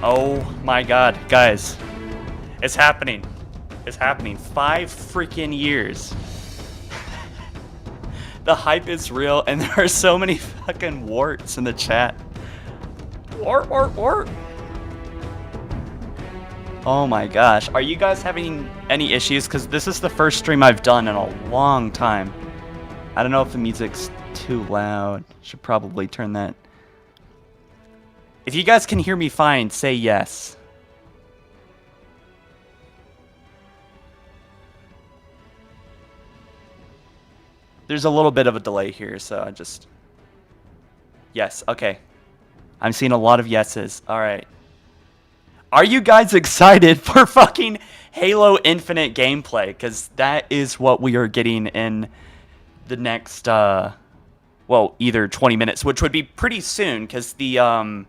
Oh my god, guys. It's happening. It's happening. 5 freaking years. The hype is real, and there are so many fucking warts in the chat. Wart. Oh my gosh. Are you guys having any issues? Because this is the first stream I've done in a long time. I don't know if the music's too loud. Should probably turn that. If you guys can hear me fine, say yes. There's a little bit of a delay here, so I just... Yes, okay. I'm seeing a lot of yeses. Alright. Are you guys excited for fucking Halo Infinite gameplay? Because that is what we are getting in the next, well, either 20 minutes, which would be pretty soon, because the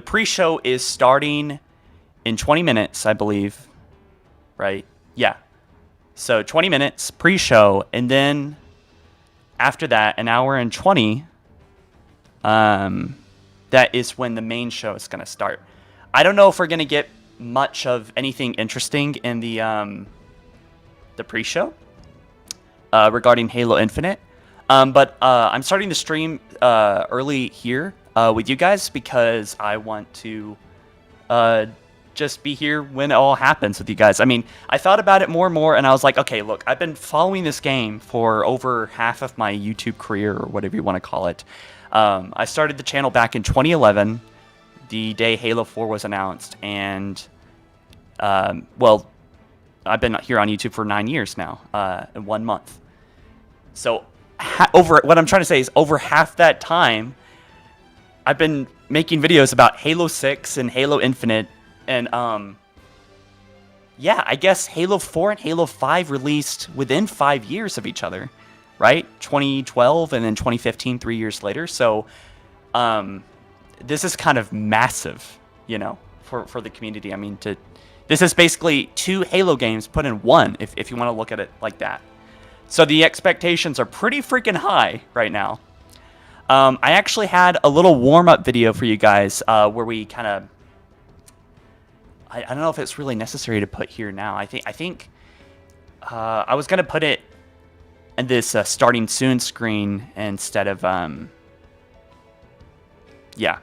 pre-show is starting in 20 minutes, I believe. Right? Yeah. So 20 minutes pre-show, and then after that, an hour and 20, that is when the main show is going to start. I don't know if we're going to get much of anything interesting in the pre-show regarding Halo Infinite. But I'm starting to stream early here with you guys because I want to just be here when it all happens with you guys. I mean, I thought about it more and more, and I was like, okay, look, I've been following this game for over half of my YouTube career, or whatever you want to call it. I started the channel back in 2011, the day Halo 4 was announced, and, well, I've been here on YouTube for 9 years now, in 1 month. So, what I'm trying to say is, over half that time, I've been making videos about Halo 6 and Halo Infinite, and, yeah, I guess Halo 4 and Halo 5 released within 5 years of each other, right? 2012 and then 2015, 3 years later. So, this is kind of massive, you know, for the community. I mean, this is basically 2 Halo games put in one, if you want to look at it like that. So the expectations are pretty freaking high right now. I actually had a little warm-up video for you guys where we kind of... I don't know if it's really necessary to put here now. I think I was going to put it in this starting soon screen instead of... yeah.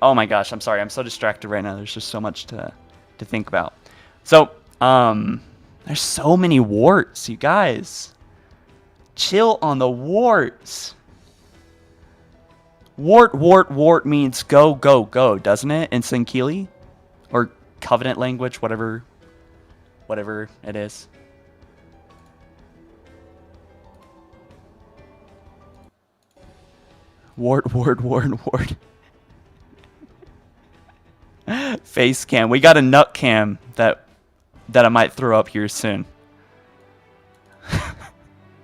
Oh my gosh, I'm sorry. I'm so distracted right now. There's just so much to think about. So, there's so many warts, you guys. Chill on the warts. Wart means go, go, go, doesn't it? In Sankili? Or Covenant language, whatever it is. Wart. Face cam. We got a nut cam that I might throw up here soon.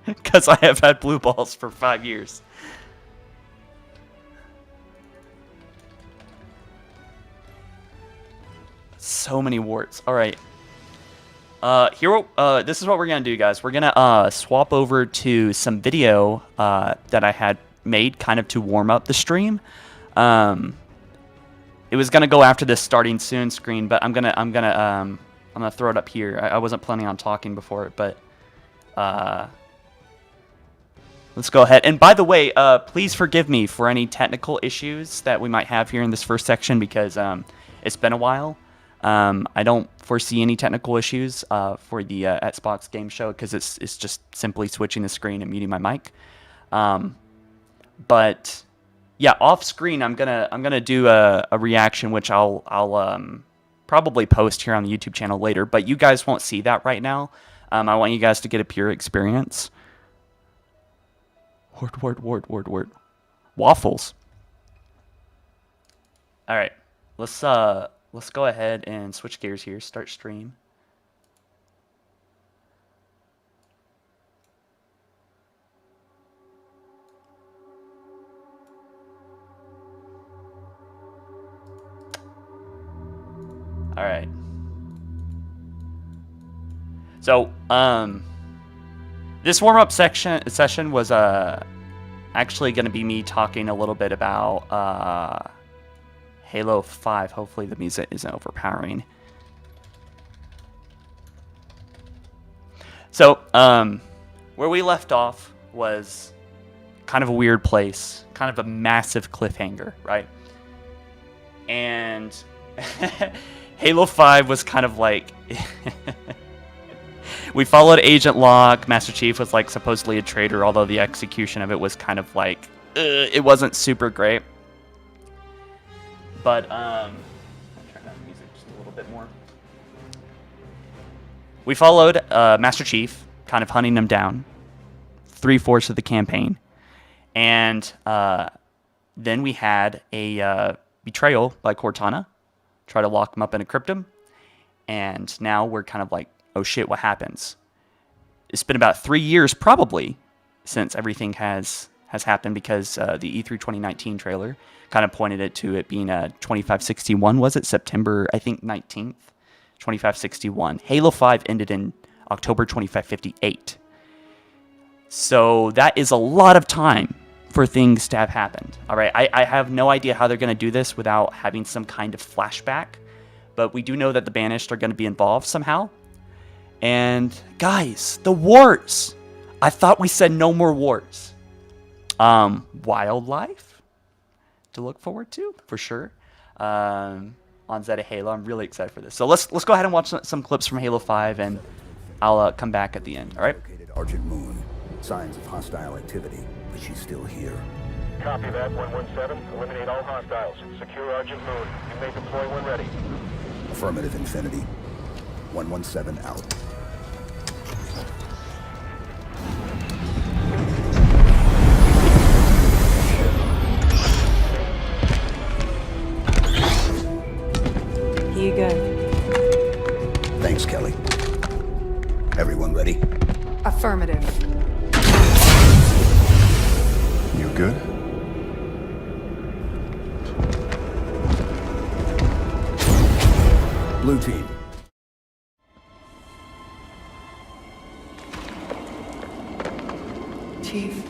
Because I have had blue balls for 5 years. So many warts. All right. This is what we're gonna do, guys. We're gonna swap over to some video that I had made, kind of to warm up the stream. It was gonna go after this starting soon screen, but I'm gonna throw it up here. I wasn't planning on talking before it, but let's go ahead. And by the way, please forgive me for any technical issues that we might have here in this first section, because it's been a while. I don't foresee any technical issues for the Xbox Game Show, because it's just simply switching the screen and muting my mic. But yeah, off screen, I'm gonna do a reaction, which I'll probably post here on the YouTube channel later. But you guys won't see that right now. I want you guys to get a pure experience. Word. Waffles. All right, let's go ahead and switch gears here. Start stream. All right. So, this warm-up session was actually going to be me talking a little bit about Halo 5. Hopefully the music isn't overpowering. So, where we left off was kind of a weird place, kind of a massive cliffhanger, right? And Halo 5 was kind of like... We followed Agent Locke. Master Chief was like supposedly a traitor, although the execution of it was kind of like... it wasn't super great. But, I'll turn down the music just a little bit more. We followed Master Chief, kind of hunting him down, 3/4 of the campaign. And then we had a betrayal by Cortana, try to lock him up in a cryptum. And now we're kind of like, oh shit, what happens? It's been about 3 years probably since everything has happened, because the E3 2019 trailer kind of pointed it to it being 2561, was it? September, I think, 19th, 2561. Halo 5 ended in October 2558. So that is a lot of time for things to have happened. All right, I have no idea how they're going to do this without having some kind of flashback, but we do know that the Banished are going to be involved somehow. And guys, the wars. I thought we said no more wars. Wildlife to look forward to, for sure. on Zeta Halo. I'm really excited for this. So let's go ahead and watch some clips from Halo 5, and I'll come back at the end. All right. Located Argent Moon. Signs of hostile activity, but she's still here. Copy that, 117. Eliminate all hostiles. Secure Argent Moon. You may deploy when ready. Affirmative, Infinity. 117 out. You good? Thanks, Kelly. Everyone ready? Affirmative. You good? Blue team. Chief.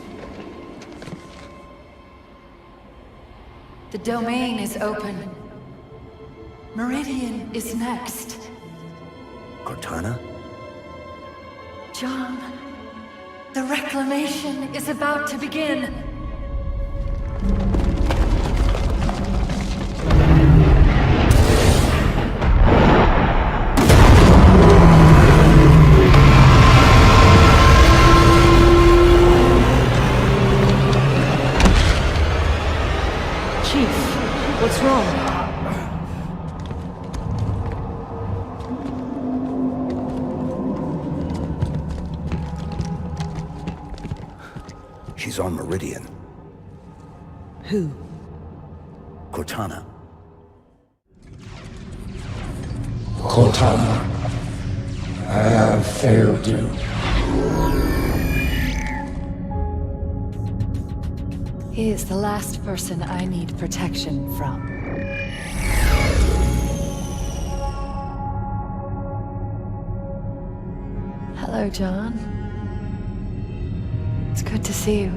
The domain is open. Meridian is next. Cortana? John, the reclamation is about to begin. Chief, what's wrong? She's on Meridian. Who? Cortana. Cortana, I have failed you. He is the last person I need protection from. Hello, John. It's good to see you.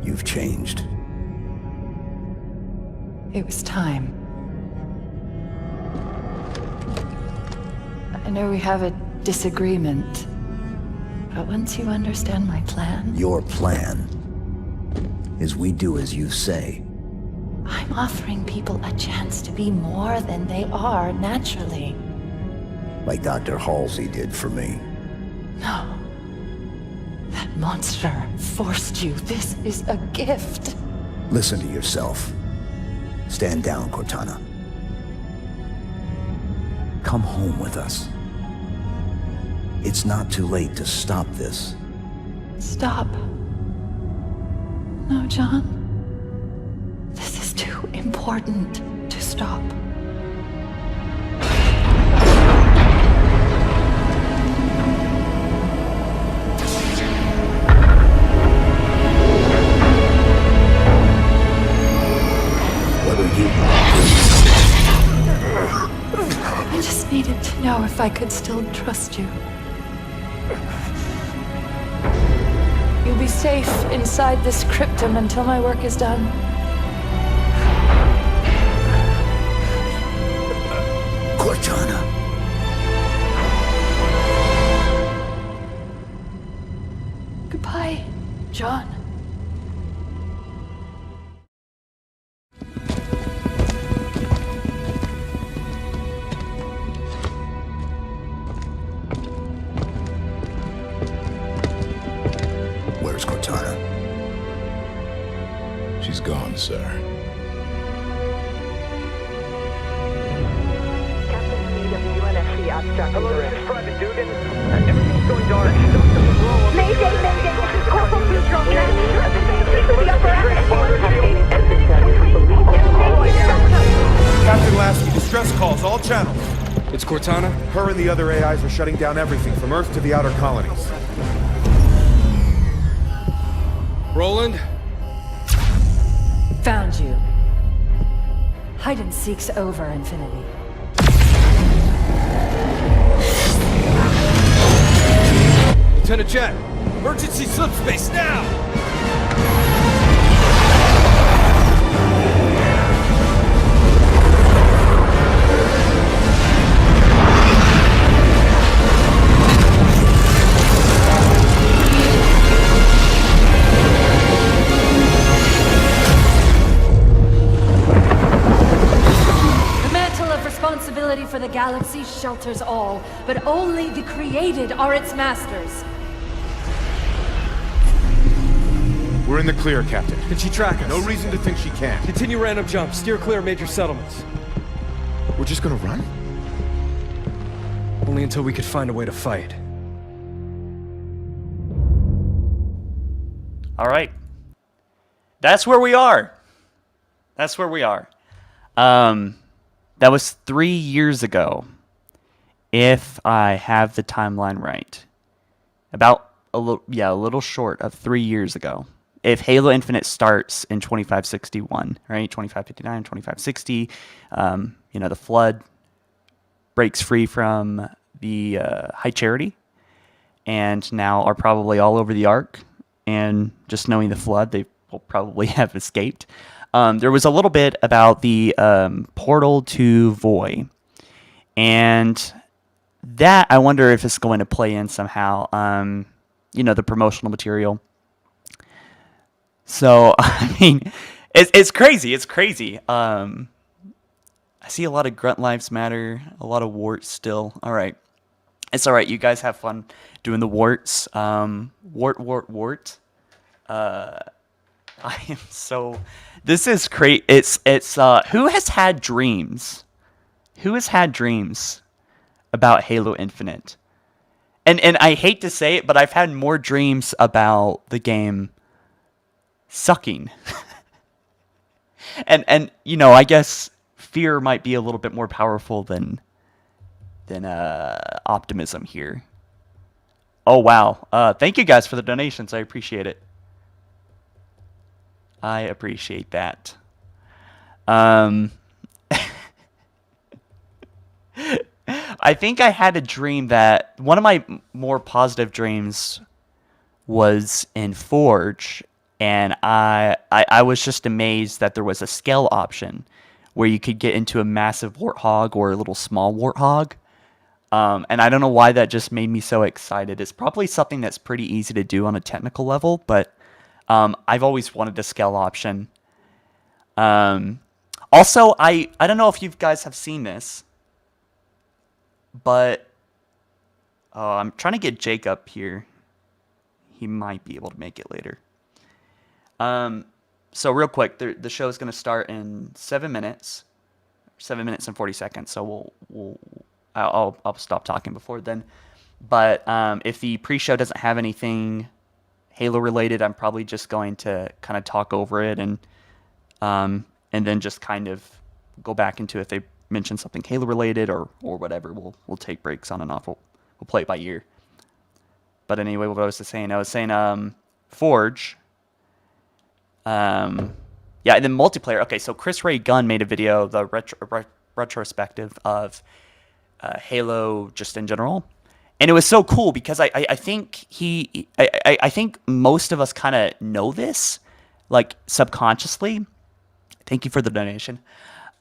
You've changed. It was time. I know we have a disagreement, but once you understand my plan... Your plan is we do as you say. I'm offering people a chance to be more than they are naturally. Like Dr. Halsey did for me. No. That monster forced you. This is a gift. Listen to yourself. Stand down, Cortana. Come home with us. It's not too late to stop this. Stop. No, John. This is too important to stop. I just needed to know if I could still trust you. You'll be safe inside this cryptum until my work is done. Cortana. Goodbye, John. Where's Cortana? She's gone, sir. Captain Speed of the UNSC abstract. Hello, this is Private Dugan. Everything's going dark. Mayday, mayday, this is Corporal Neutral. Please to the upper Captain Lasky, distress calls, all channels. It's Cortana? Her and the other AIs are shutting down everything from Earth to the outer colonies. Roland? Found you. Hide and seek's over, Infinity. Lieutenant Jet! Emergency subspace now! shelters all, but only the created are its masters. We're in the clear, Captain. Can she track us? No reason to think she can't. Continue random jumps. Steer clear of major settlements. We're just gonna run? Only until we could find a way to fight. All right. That's where we are. That's where we are. That was 3 years ago, if I have the timeline right. About a little short of 3 years ago. If Halo Infinite starts in 2561, right? 2559, 2560, the Flood breaks free from the High Charity, and now are probably all over the Ark. And just knowing the Flood, they will probably have escaped. There was a little bit about the portal to Voy, and that I wonder if it's going to play in somehow. The promotional material. So I mean, it's crazy. It's crazy. I see a lot of Grunt Lives Matter, a lot of warts still. All right, it's all right. You guys have fun doing the warts. Wart. I am so. This is great. It's. Who has had dreams? Who has had dreams about Halo Infinite? And I hate to say it, but I've had more dreams about the game sucking. and I guess fear might be a little bit more powerful than optimism here. Oh wow. Thank you guys for the donations. I appreciate it. I appreciate that. I think I had a dream that one of my more positive dreams was in Forge, and I was just amazed that there was a scale option where you could get into a massive warthog or a little small warthog. And I don't know why that just made me so excited. It's probably something that's pretty easy to do on a technical level, but I've always wanted a scale option. Also, I don't know if you guys have seen this, but I'm trying to get Jake up here. He might be able to make it later. So real quick, the show is going to start in 7 minutes, 7 minutes and 40 seconds. So I'll stop talking before then. But if the pre-show doesn't have anything Halo related, I'm probably just going to kind of talk over it and then just kind of go back into if they mention something Halo related or whatever. We'll take breaks on and off. We'll play it by ear. But anyway, what I was saying, Forge. And then multiplayer. Okay, so Chris Ray Gunn made a video, the retrospective of Halo just in general. And it was so cool because I think I think most of us kind of know this, like subconsciously. Thank you for the donation.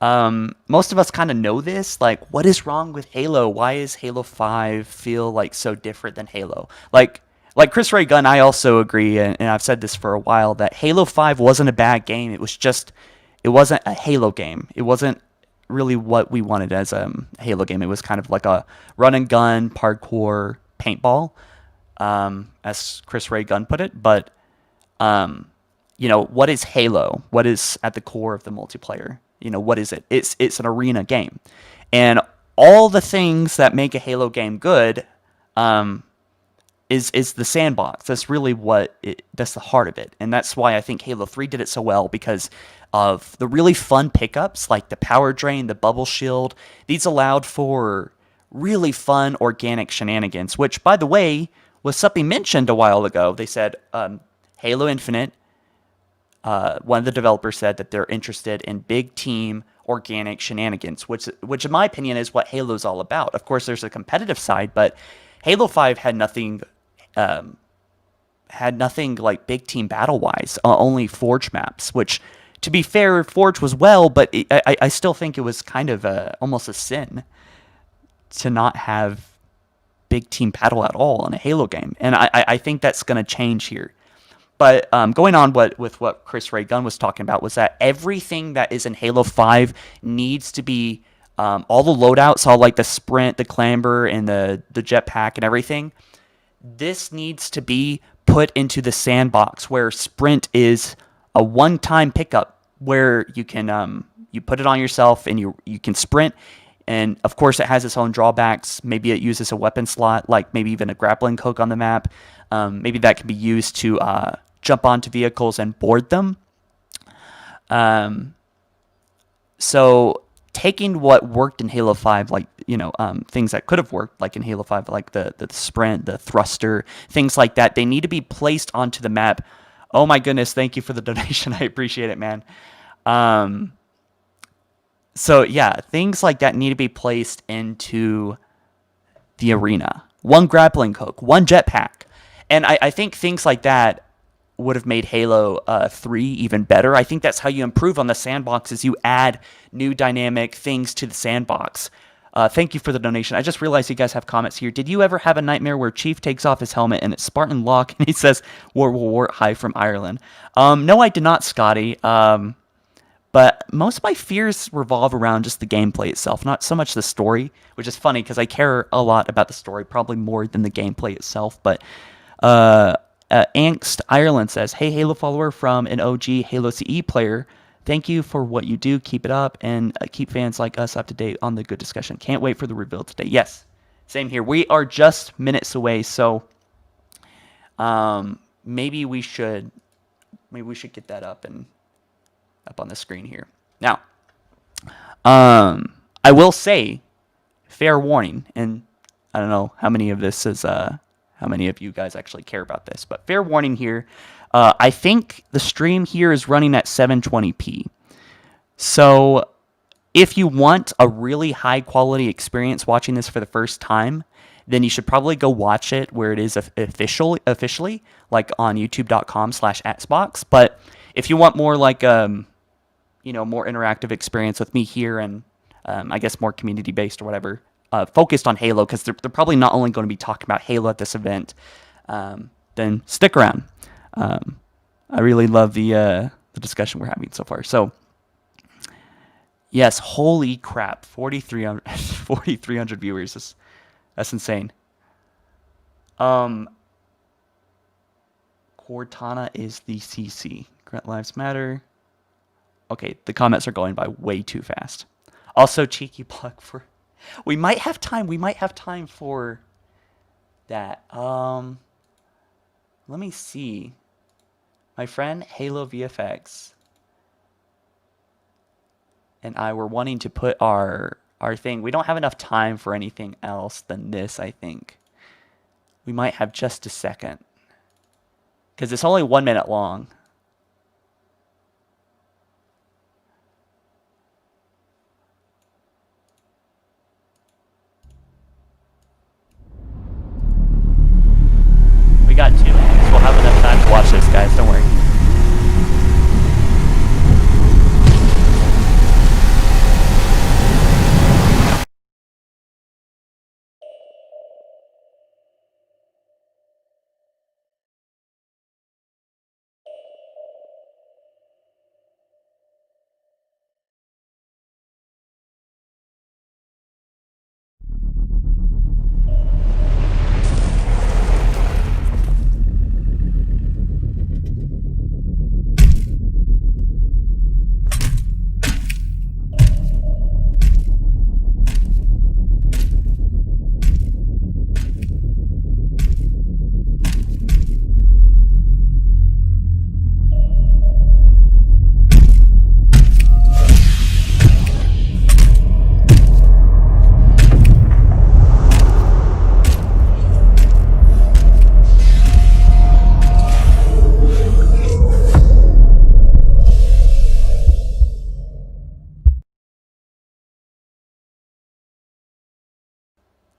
Most of us kind of know this, like what is wrong with Halo? Why is Halo 5 feel like so different than Halo? Like Chris Ray Gunn, I also agree, and I've said this for a while, that Halo 5 wasn't a bad game. It wasn't a Halo game. It wasn't really what we wanted as a Halo game. It was kind of like a run and gun, parkour, paintball, as Chris Ray Gunn put it. But, what is Halo? What is at the core of the multiplayer? What is it? It's an arena game. And all the things that make a Halo game good is the sandbox. That's really that's the heart of it. And that's why I think Halo 3 did it so well, because of the really fun pickups like the power drain, the bubble shield. These allowed for really fun organic shenanigans, which, by the way, was something mentioned a while ago. They said Halo Infinite, one of the developers said that they're interested in big team organic shenanigans, which in my opinion is what Halo's all about. Of course, there's a competitive side, but Halo 5 had nothing like big team battle-wise, only Forge maps, which, to be fair, Forge was but I still think it was kind of almost a sin to not have big team battle at all in a Halo game. And I think that's going to change here. But going on with what Chris Ray Gunn was talking about was that everything that is in Halo 5 needs to be all the loadouts, all like the sprint, the clamber, and the jetpack and everything. This needs to be put into the sandbox where sprint is a one-time pickup where you can you put it on yourself and you can sprint. And of course, it has its own drawbacks. Maybe it uses a weapon slot, like maybe even a grappling hook on the map. Maybe that can be used to jump onto vehicles and board them. So taking what worked in Halo 5, like, things that could have worked, like in Halo 5, like the sprint, the thruster, things like that, they need to be placed onto the map. Oh my goodness, thank you for the donation. I appreciate it, man. So yeah, things like that need to be placed into the arena. One grappling hook, one jetpack. And I think things like that would have made Halo 3 even better. I think that's how you improve on the sandbox, is you add new dynamic things to the sandbox. Thank you for the donation. I just realized you guys have comments here. Did you ever have a nightmare where Chief takes off his helmet and it's Spartan Locke and he says, war, hi from Ireland? No, I did not, Scotty. But most of my fears revolve around just the gameplay itself, not so much the story, which is funny because I care a lot about the story, probably more than the gameplay itself. But Angst Ireland says, hey, HaloFollower from an OG Halo CE player. Thank you for what you do. Keep it up and keep fans like us up to date on the good discussion. Can't wait for the reveal today. Yes, same here. We are just minutes away, so maybe we should get that up on the screen here. Now, I will say, fair warning, and I don't know how many of this is how many of you guys actually care about this, but fair warning here. I think the stream here is running at 720p. So if you want a really high quality experience watching this for the first time, then you should probably go watch it where it is officially, like on youtube.com/atsbox. But if you want more like more interactive experience with me here and I guess more community based or whatever, focused on Halo, because they're probably not only going to be talking about Halo at this event, then stick around. I really love the discussion we're having so far. So yes, holy crap, 4,300 viewers. That's insane. Cortana is the CC. Grunt Lives Matter. Okay, the comments are going by way too fast. Also, cheeky plug for... We might have time for that. Let me see. My friend HaloVFX and I were wanting to put our thing. We don't have enough time for anything else than this, I think. We might have just a second, because it's only 1 minute long. We got 2 minutes. We'll have enough time to watch this, guys. Don't worry.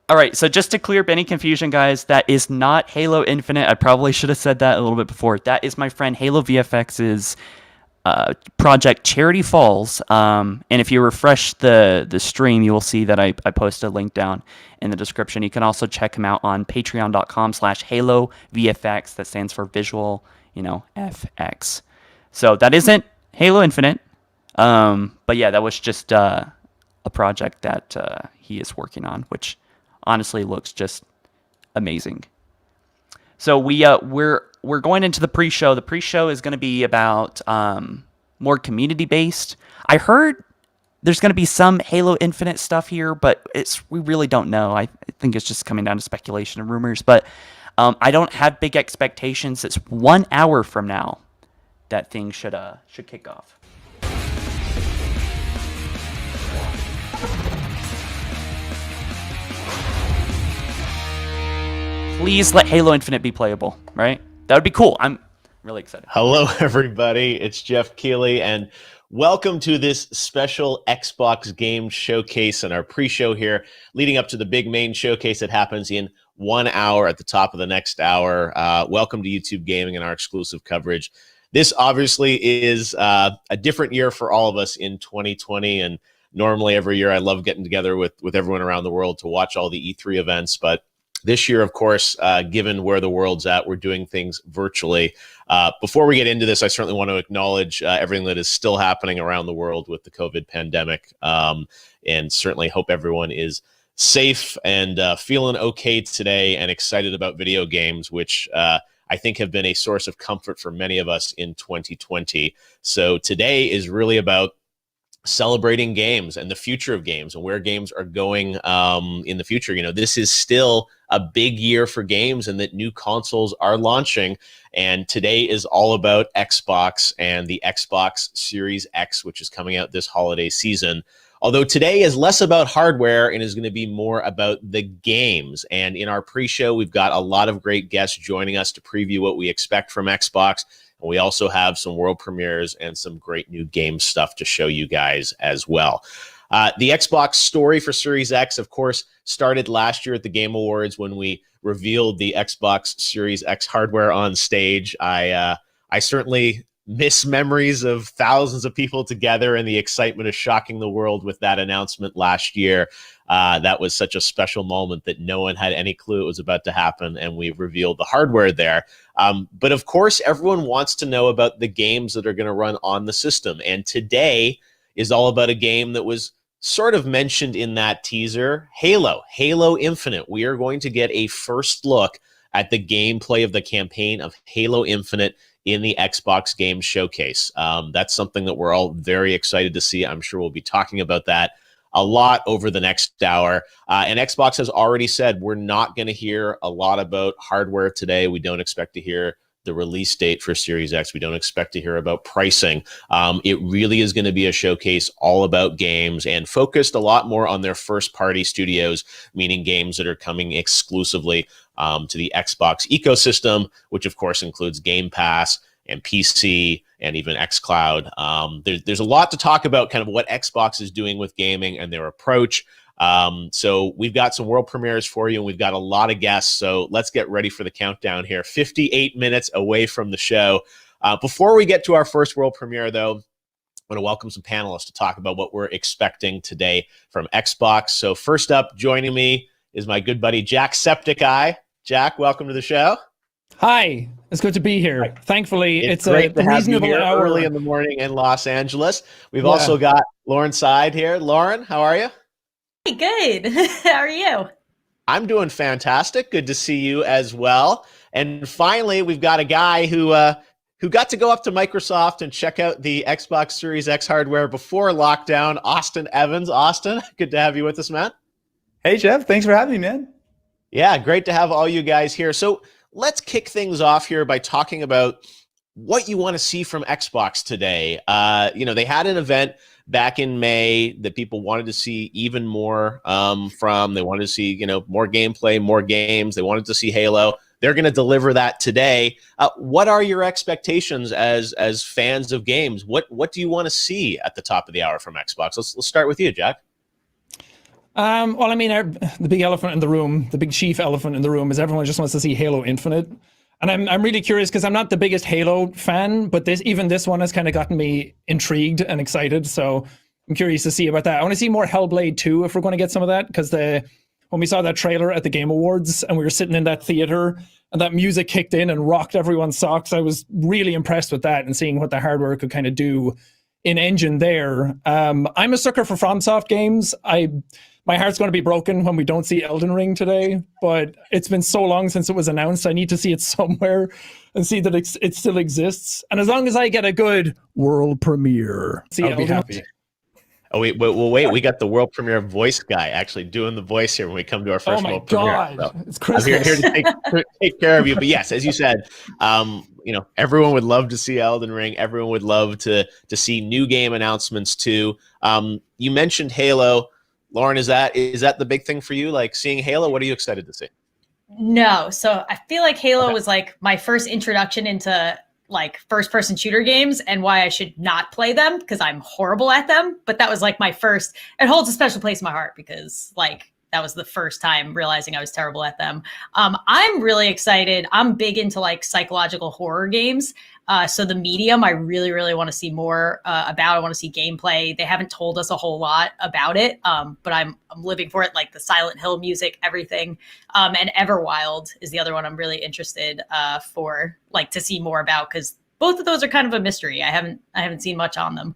All right, so just to clear up any confusion, guys, that is not Halo Infinite. I probably should have said that a little bit before. That is my friend HaloVFX's project Charity Falls. And if you refresh the stream, you will see that I posted a link down in the description. You can also check him out on patreon.com/HaloVFX. That stands for visual, FX. So that isn't Halo Infinite. But yeah, that was just a project that he is working on, which honestly looks just amazing. So we're going into the pre-show. The pre-show is going to be about more community-based. I heard there's going to be some Halo Infinite stuff here, but we really don't know. I think it's just coming down to speculation and rumors. But I don't have big expectations. It's 1 hour from now that thing should kick off. Please let Halo Infinite be playable, right? That would be cool. I'm really excited. Hello, everybody. It's Jeff Keighley, and welcome to this special Xbox game showcase and our pre-show here, leading up to the big main showcase that happens in 1 hour at the top of the next hour. Welcome to YouTube Gaming and our exclusive coverage. This obviously is a different year for all of us in 2020, and normally every year I love getting together with everyone around the world to watch all the E3 events, but this year, of course, given where the world's at, we're doing things virtually. Before we get into this, I certainly want to acknowledge everything that is still happening around the world with the COVID pandemic, and certainly hope everyone is safe and feeling okay today and excited about video games, which I think have been a source of comfort for many of us in 2020. So today is really about celebrating games and the future of games and where games are going in the future. You know, this is still a big year for games and that new consoles are launching. And today is all about Xbox and the Xbox Series X, which is coming out this holiday season. Although today is less about hardware and is going to be more about the games. And in our pre-show, we've got a lot of great guests joining us to preview what we expect from Xbox. And we also have some world premieres and some great new game stuff to show you guys as well. The Xbox story for Series X, of course, started last year at the Game Awards when we revealed the Xbox Series X hardware on stage. I certainly miss memories of thousands of people together and the excitement of shocking the world with that announcement last year. That was such a special moment that no one had any clue it was about to happen, and we revealed the hardware there. But of course, everyone wants to know about the games that are going to run on the system. And today is all about a game that was sort of mentioned in that teaser, Halo Infinite. We are going to get a first look at the gameplay of the campaign of Halo Infinite in the Xbox Game Showcase. That's something that we're all very excited to see. I'm sure we'll be talking about that a lot over the next hour. And Xbox has already said we're not going to hear a lot about hardware today. We don't expect to hear the release date for Series X. We don't expect to hear about pricing. It really is going to be a showcase all about games and focused a lot more on their first-party studios, meaning games that are coming exclusively to the Xbox ecosystem, which of course includes Game Pass and PC and even xCloud. There's a lot to talk about kind of what Xbox is doing with gaming and their approach. So we've got some world premieres for you, and we've got a lot of guests. So let's get ready for the countdown here. 58 minutes away from the show. Before we get to our first world premiere, though, I want to welcome some panelists to talk about what we're expecting today from Xbox. So first up, joining me is my good buddy, Jack Septic Eye. Jack, welcome to the show. Hi, it's good to be here. Right. Thankfully, it's a reasonable hour. Early in the morning in Los Angeles. We've also got Lauren Side here. Lauren, how are you? Hey, good. How are you? I'm doing fantastic. Good to see you as well. And finally, we've got a guy who got to go up to Microsoft and check out the Xbox Series X hardware before lockdown. Austin Evans. Austin, good to have you with us, man. Hey, Jeff. Thanks for having me, man. Yeah, great to have all you guys here. So let's kick things off here by talking about what you want to see from Xbox today. They had an event back in May that people wanted to see even more from. They wanted to see, more gameplay, more games. They wanted to see Halo. They're going to deliver that today. What are your expectations as fans of games? What do you want to see at the top of the hour from Xbox? Let's start with you, Jack. The big elephant in the room, the big chief elephant in the room is everyone just wants to see Halo Infinite. And I'm really curious because I'm not the biggest Halo fan, but this one has kind of gotten me intrigued and excited. So I'm curious to see about that. I want to see more Hellblade 2 if we're going to get some of that, because when we saw that trailer at the Game Awards and we were sitting in that theater and that music kicked in and rocked everyone's socks, I was really impressed with that and seeing what the hardware could kind of do in engine there. I'm a sucker for FromSoft games. My heart's going to be broken when we don't see Elden Ring today, but it's been so long since it was announced. I need to see it somewhere and see that it still exists. And as long as I get a good world premiere, I'll be happy. Oh, wait, we got the world premiere voice guy actually doing the voice here when we come to our first world premiere. So it's Christmas. I'm here to take care of you. But yes, as you said, everyone would love to see Elden Ring. Everyone would love to see new game announcements too. You mentioned Halo. Lauren, is that the big thing for you? Like seeing Halo, what are you excited to see? No. So I feel like Halo was like my first introduction into like first person shooter games and why I should not play them because I'm horrible at them. But that was like my first, it holds a special place in my heart because like that was the first time realizing I was terrible at them. I'm really excited. I'm big into like psychological horror games. So the medium, I really, really want to see more about. I want to see gameplay. They haven't told us a whole lot about it, but I'm living for it, like the Silent Hill music, everything. And Everwild is the other one I'm really interested for, like to see more about because both of those are kind of a mystery. I haven't seen much on them.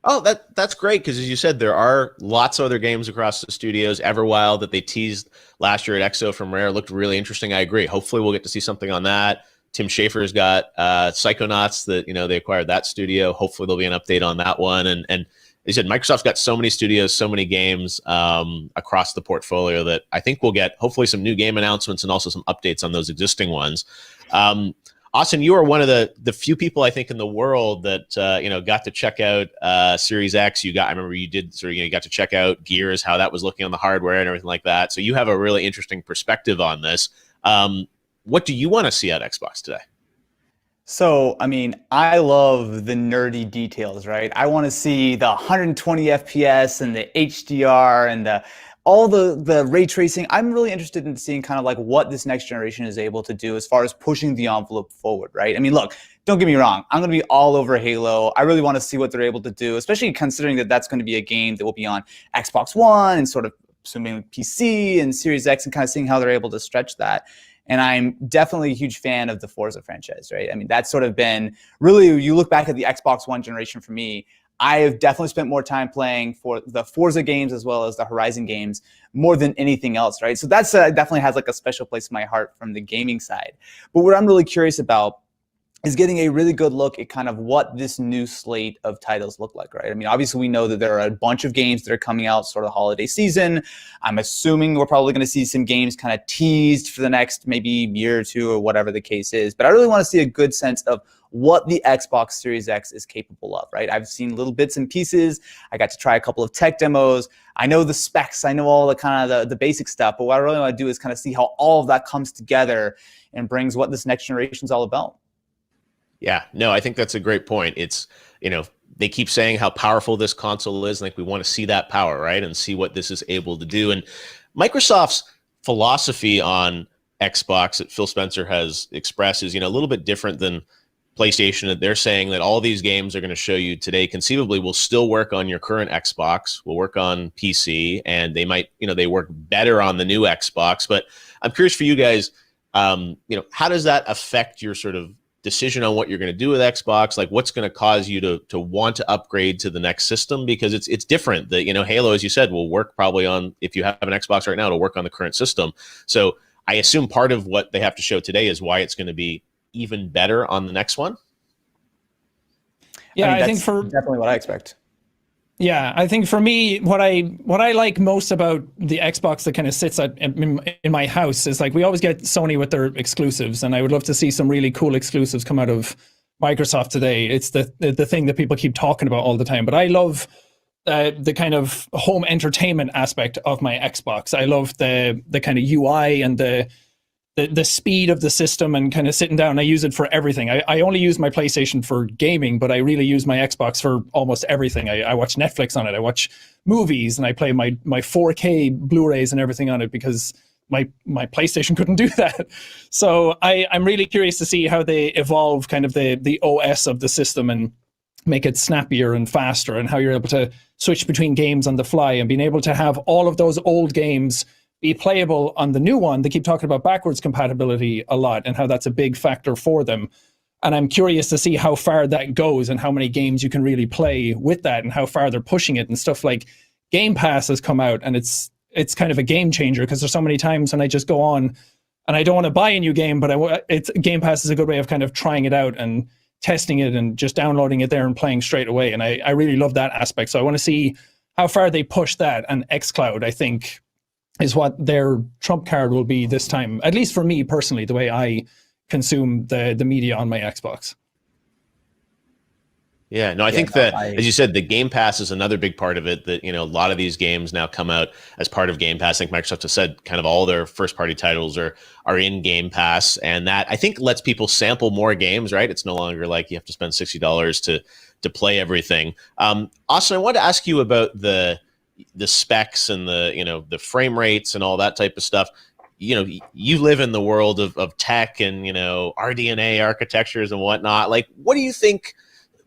Oh, that's great because as you said, there are lots of other games across the studios. Everwild that they teased last year at EXO from Rare looked really interesting. I agree. Hopefully, we'll get to see something on that. Tim Schafer's got Psychonauts that they acquired that studio. Hopefully there'll be an update on that one. And they said Microsoft's got so many studios, so many games across the portfolio that I think we'll get hopefully some new game announcements and also some updates on those existing ones. Austin, you are one of the few people I think in the world that got to check out Series X. I remember you did you got to check out Gears, how that was looking on the hardware and everything like that. So you have a really interesting perspective on this. What do you want to see at Xbox today? So, I mean, I love the nerdy details, right? I want to see the 120 FPS and the HDR and all the ray tracing. I'm really interested in seeing kind of like what this next generation is able to do as far as pushing the envelope forward, right? I mean, look, don't get me wrong. I'm going to be all over Halo. I really want to see what they're able to do, especially considering that that's going to be a game that will be on Xbox One and sort of assuming PC and Series X and kind of seeing how they're able to stretch that. And I'm definitely a huge fan of the Forza franchise, right? I mean, that's sort of been really, you look back at the Xbox One generation for me, I have definitely spent more time playing for the Forza games as well as the Horizon games more than anything else, right? So that's definitely has like a special place in my heart from the gaming side. But what I'm really curious about is getting a really good look at kind of what this new slate of titles look like, right? I mean, obviously we know that there are a bunch of games that are coming out sort of holiday season. I'm assuming we're probably going to see some games kind of teased for the next maybe year or two or whatever the case is. But I really want to see a good sense of what the Xbox Series X is capable of, right? I've seen little bits and pieces. I got to try a couple of tech demos. I know the specs. I know all the kind of the basic stuff. But what I really want to do is kind of see how all of that comes together and brings what this next generation is all about. Yeah, no, I think that's a great point. It's, they keep saying how powerful this console is. Like we want to see that power, right? And see what this is able to do. And Microsoft's philosophy on Xbox that Phil Spencer has expressed is, a little bit different than PlayStation. That they're saying that all these games are going to show you today conceivably will still work on your current Xbox, will work on PC, and they might, they work better on the new Xbox. But I'm curious for you guys, how does that affect your sort of decision on what you're going to do with Xbox? Like what's going to cause you to want to upgrade to the next system? Because it's different. That Halo, as you said, will work probably on, if you have an Xbox right now, it'll work on the current system. So I assume part of what they have to show today is why it's going to be even better on the next one. Yeah, I think for definitely what I expect. Yeah, I think for me, what I like most about the Xbox that kind of sits in my house is like we always get Sony with their exclusives, and I would love to see some really cool exclusives come out of Microsoft today. It's the thing that people keep talking about all the time. But I love the kind of home entertainment aspect of my Xbox. I love the kind of UI and the speed of the system and kind of sitting down. I use it for everything. I only use my PlayStation for gaming, but I really use my Xbox for almost everything. I watch Netflix on it. I watch movies and I play my 4K Blu-rays and everything on it because my PlayStation couldn't do that. So I'm really curious to see how they evolve kind of the OS of the system and make it snappier and faster, and how you're able to switch between games on the fly and being able to have all of those old games be playable on the new one. They keep talking about backwards compatibility a lot and how that's a big factor for them. And I'm curious to see how far that goes and how many games you can really play with that and how far they're pushing it and stuff. Like Game Pass has come out, and it's kind of a game changer, because there's so many times when I just go on and I don't want to buy a new game, but Game Pass is a good way of kind of trying it out and testing it and just downloading it there and playing straight away. And I really love that aspect. So I want to see how far they push that. And xCloud, I think, is what their trump card will be this time, at least for me personally, the way I consume the media on my Xbox. Yeah, no, I think as you said, the Game Pass is another big part of it. That, you know, a lot of these games now come out as part of Game Pass. I think Microsoft has said kind of all their first party titles are in Game Pass, and that I think lets people sample more games. Right? It's no longer like you have to spend $60 to play everything. Austin, I wanted to ask you about the specs and the frame rates and all that type of stuff. You know, you live in the world of tech and, you know, RDNA architectures and whatnot. Like, what do you think?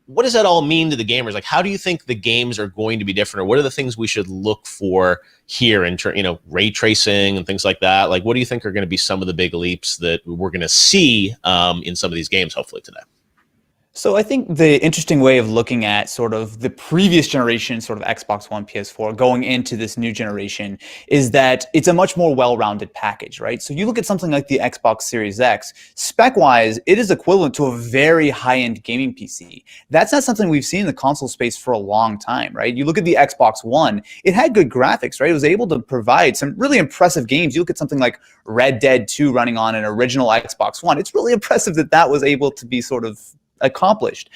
What does that all mean to the gamers? Like, how do you think the games are going to be different, or what are the things we should look for here in ray tracing and things like that? Like, what do you think are going to be some of the big leaps that we're going to see in some of these games, hopefully today? So I think the interesting way of looking at sort of the previous generation, sort of Xbox One, PS4, going into this new generation, is that it's a much more well-rounded package, right? So you look at something like the Xbox Series X, spec-wise, it is equivalent to a very high-end gaming PC. That's not something we've seen in the console space for a long time, right? You look at the Xbox One, it had good graphics, right? It was able to provide some really impressive games. You look at something like Red Dead 2 running on an original Xbox One. It's really impressive that that was able to be sort of accomplished.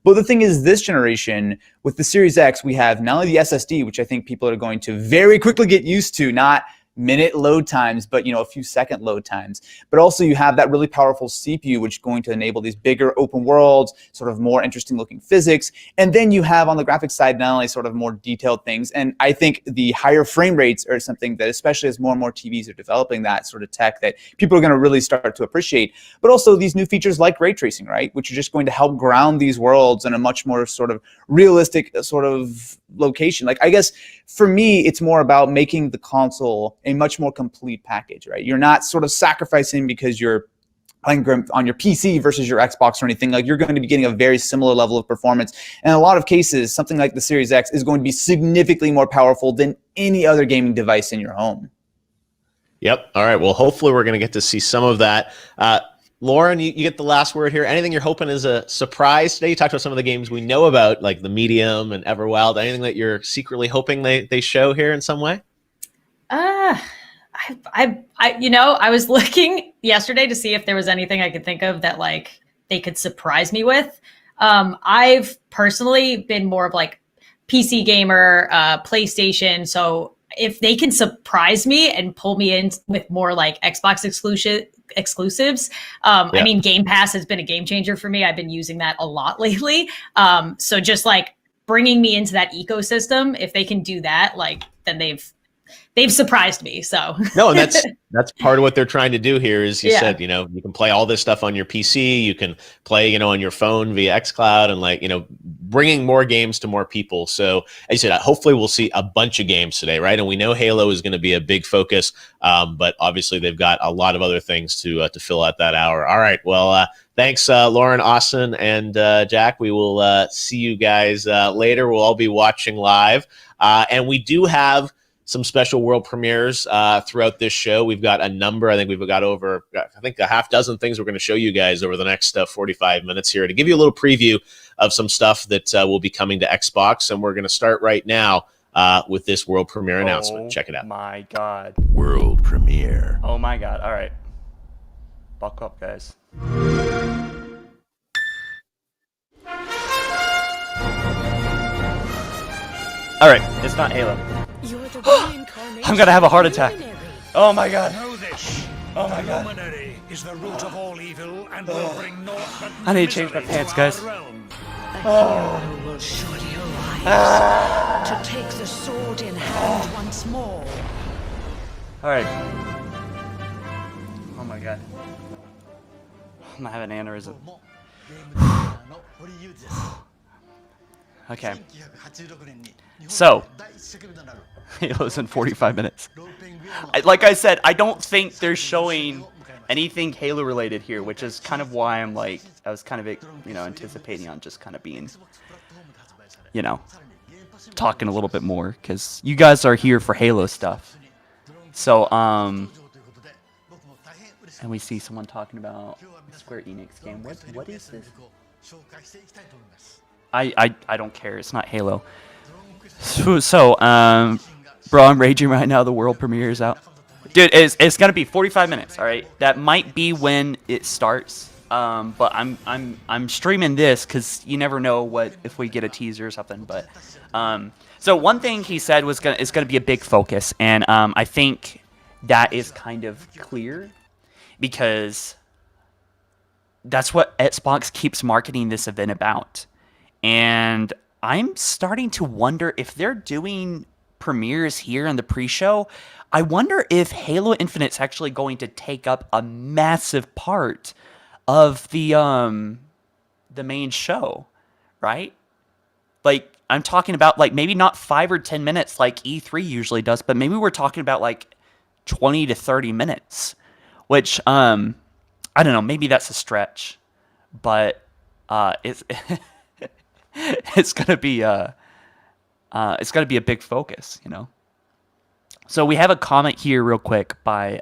But the thing is, this generation, with the Series X, we have not only the SSD, which I think people are going to very quickly get used to, not minute load times, but a few second load times. But also you have that really powerful CPU, which is going to enable these bigger open worlds, sort of more interesting looking physics. And then you have on the graphics side, not only sort of more detailed things, and I think the higher frame rates are something that, especially as more and more TVs are developing that sort of tech, that people are going to really start to appreciate. But also these new features like ray tracing, right? Which are just going to help ground these worlds in a much more sort of realistic sort of location. Like, I guess for me, it's more about making the console a much more complete package, right? You're not sort of sacrificing because you're playing on your PC versus your Xbox or anything. Like, you're going to be getting a very similar level of performance. And in a lot of cases, something like the Series X is going to be significantly more powerful than any other gaming device in your home. Yep. All right. Well, hopefully we're going to get to see some of that. Lauren, you get the last word here. Anything you're hoping is a surprise today? You talked about some of the games we know about, like the Medium and Everwild. Anything that you're secretly hoping they show here in some way? I was looking yesterday to see if there was anything I could think of that like they could surprise me with. I've personally been more of like PC gamer, PlayStation. So if they can surprise me and pull me in with more like Xbox exclusives, I mean, Game Pass has been a game changer for me. I've been using that a lot lately. So just like bringing me into that ecosystem, if they can do that, like then they've surprised me. So no, and that's part of what they're trying to do here. Is you said, you can play all this stuff on your PC, you can play, on your phone via xCloud, and like, bringing more games to more people. So as you said, hopefully we'll see a bunch of games today, right? And we know Halo is going to be a big focus, but obviously they've got a lot of other things to fill out that hour. All right, well, thanks, Lauren, Austin, and Jack. We will see you guys later. We'll all be watching live, and we do have some special world premieres throughout this show. We've got a number. I think we've got over, a half dozen things we're going to show you guys over the next 45 minutes here to give you a little preview of some stuff that will be coming to Xbox. And we're going to start right now with this world premiere announcement. Check it out. Oh my God. World premiere. Oh my God. All right. Buckle up, guys. All right. It's not Halo. I'm gonna have a heart attack. Oh my God. Oh my God. Is the root of all evil and will bring naught but I need to change my pants, guys. hero will surely arise to take the sword in hand once more. All right. Oh my God. I'm gonna have an aneurysm. Okay. So, Halo's in 45 minutes. Like I said, I don't think they're showing anything Halo related here, which is kind of why I'm like, I was kind of, anticipating on just kind of being, talking a little bit more, because you guys are here for Halo stuff. So, and we see someone talking about Square Enix game. What is this? I don't care. It's not Halo. So, bro, I'm raging right now. The world premiere is out. Dude, it's gonna be 45 minutes. All right, that might be when it starts. But I'm streaming this because you never know if we get a teaser or something. But so one thing he said is gonna be a big focus, and I think that is kind of clear because that's what Xbox keeps marketing this event about. And I'm starting to wonder if they're doing premieres here in the pre-show. I wonder if Halo Infinite's actually going to take up a massive part of the main show, right? Like, I'm talking about, like, maybe not 5 or 10 minutes like E3 usually does, but maybe we're talking about like 20 to 30 minutes, which I don't know, maybe that's a stretch, but it's it's gonna be a big focus, So we have a comment here real quick by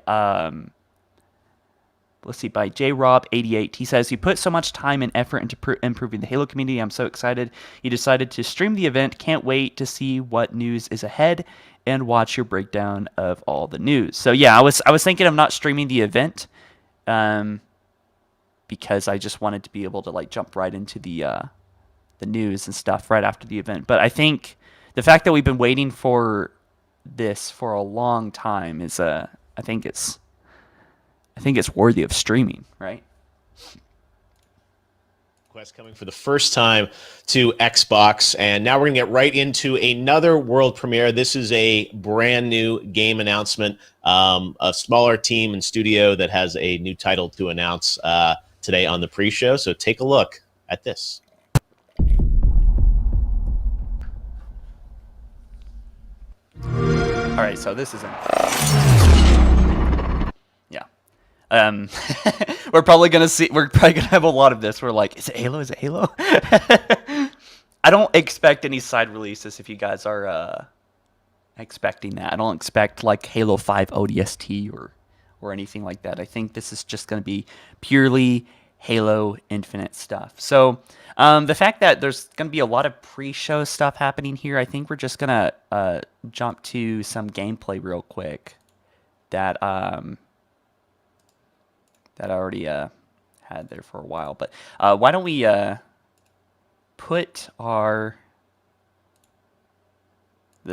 let's see, by JRob88. He says, "You put so much time and effort into improving the Halo community. I'm so excited you decided to stream the event. Can't wait to see what news is ahead and watch your breakdown of all the news." So yeah, I was thinking of not streaming the event because I just wanted to be able to like jump right into the news and stuff right after the event. But I think the fact that we've been waiting for this for a long time is I think it's worthy of streaming, right? Quest coming for the first time to Xbox, and now we're gonna get right into another world premiere. This is a brand new game announcement, a smaller team and studio that has a new title to announce today on the pre-show. So take a look at this. All right, so this is yeah. We're probably gonna have a lot of this. We're like, is it Halo? Is it Halo? I don't expect any side releases if you guys are expecting that. I don't expect like Halo 5 ODST or anything like that. I think this is just gonna be purely Halo Infinite stuff. So the fact that there's going to be a lot of pre-show stuff happening here, I think we're just going to jump to some gameplay real quick that I already had there for a while. But why don't we put the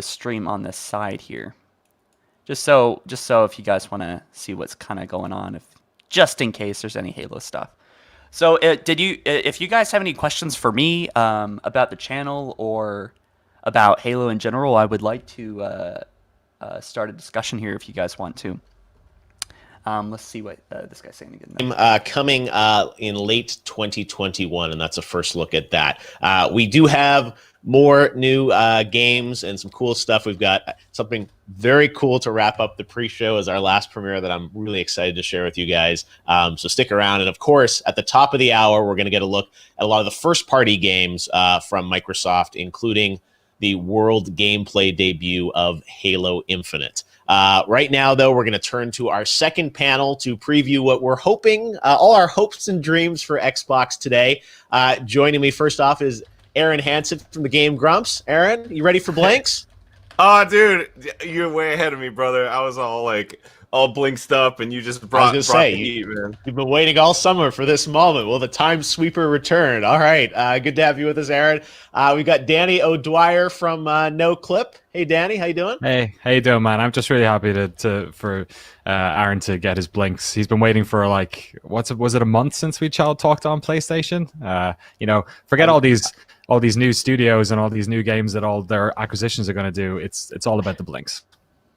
stream on this side here, just so if you guys want to see what's kind of going on, just in case there's any Halo stuff. So if you guys have any questions for me about the channel or about Halo in general, I would like to start a discussion here if you guys want to. Let's see what this guy's saying again. Coming in late 2021, and that's a first look at that. We do have more new games and some cool stuff. We've got something very cool to wrap up the pre-show as our last premiere that I'm really excited to share with you guys. So stick around. And of course, at the top of the hour, we're going to get a look at a lot of the first-party games from Microsoft, including the world gameplay debut of Halo Infinite. Right now, though, we're going to turn to our second panel to preview what we're hoping, all our hopes and dreams for Xbox today. Joining me first off is Aaron Hansen from the Game Grumps. Aaron, you ready for Blinks? Oh, dude, you're way ahead of me, brother. I was all blinked up, and you just brought the heat, man. You've been waiting all summer for this moment. Will the time sweeper return? All right, good to have you with us, Aaron. We've got Danny O'Dwyer from No Clip. Hey, Danny, how you doing? Hey, how you doing, man? I'm just really happy for Aaron to get his Blinks. He's been waiting for was it a month since we talked on PlayStation? Forget all these new studios and all these new games that all their acquisitions are going to do. It's all about the Blinks.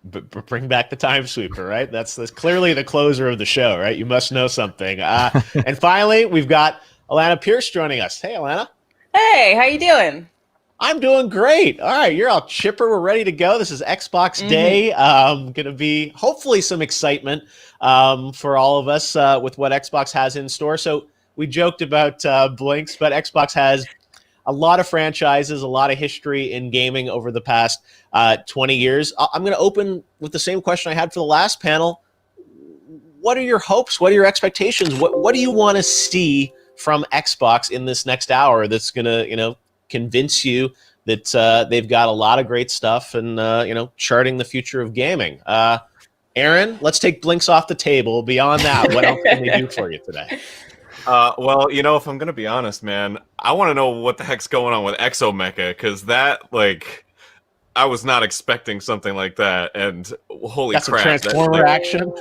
But bring back the time sweeper, right? That's clearly the closer of the show, right? You must know something. And finally, we've got Alana Pierce joining us. Hey, Alana. Hey, how you doing? I'm doing great. All right, you're all chipper. We're ready to go. This is Xbox Day. Going to be hopefully some excitement for all of us with what Xbox has in store. So we joked about Blinks, but Xbox has a lot of franchises, a lot of history in gaming over the past 20 years. I'm going to open with the same question I had for the last panel. What are your hopes? What are your expectations? What do you want to see from Xbox in this next hour that's going to, convince you that they've got a lot of great stuff and, charting the future of gaming? Aaron, let's take Blinks off the table. Beyond that, what else can they do for you today? Well, if I'm going to be honest, man, I want to know what the heck's going on with Exomecha, because that, I was not expecting something like that, and holy That's crap. A Transformer action?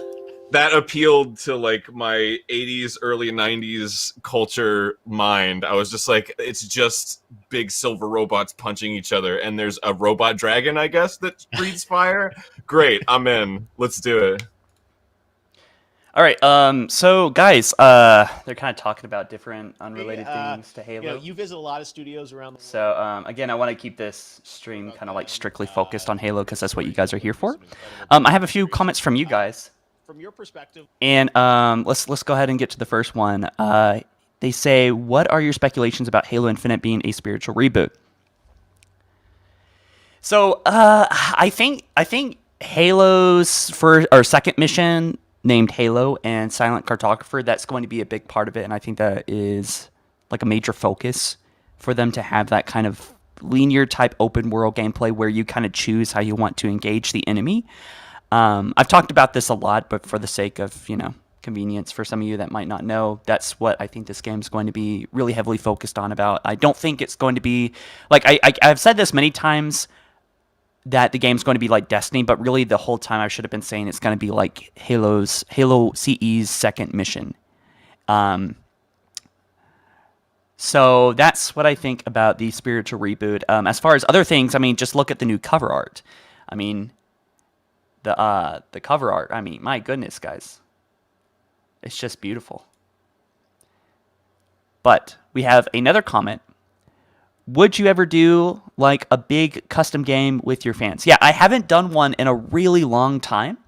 That appealed to, my 80s, early 90s culture mind. I was just like, it's just big silver robots punching each other, and there's a robot dragon, I guess, that breathes fire. Great, I'm in. Let's do it. All right, so guys, they're kind of talking about different unrelated things to Halo. You visit a lot of studios around the world. So again, I want to keep this stream kind of strictly focused on Halo because that's what you guys are here for. I have a few comments from you guys. From your perspective, and let's go ahead and get to the first one. They say, "What are your speculations about Halo Infinite being a spiritual reboot?" So I think Halo's first or second mission, named Halo and Silent Cartographer, that's going to be a big part of it, and I think that is a major focus for them to have that kind of linear type open world gameplay where you kind of choose how you want to engage the enemy. I've talked about this a lot, but for the sake of convenience for some of you that might not know, that's what I think this game is going to be really heavily focused on. I don't think it's going to be I've said this many times, that the game's going to be like Destiny, but really the whole time I should have been saying it's going to be like Halo CE's second mission. So that's what I think about the spiritual reboot. As far as other things, just look at the new cover art. The cover art, my goodness, guys. It's just beautiful. But we have another comment. Would you ever do a big custom game with your fans? Yeah, I haven't done one in a really long time,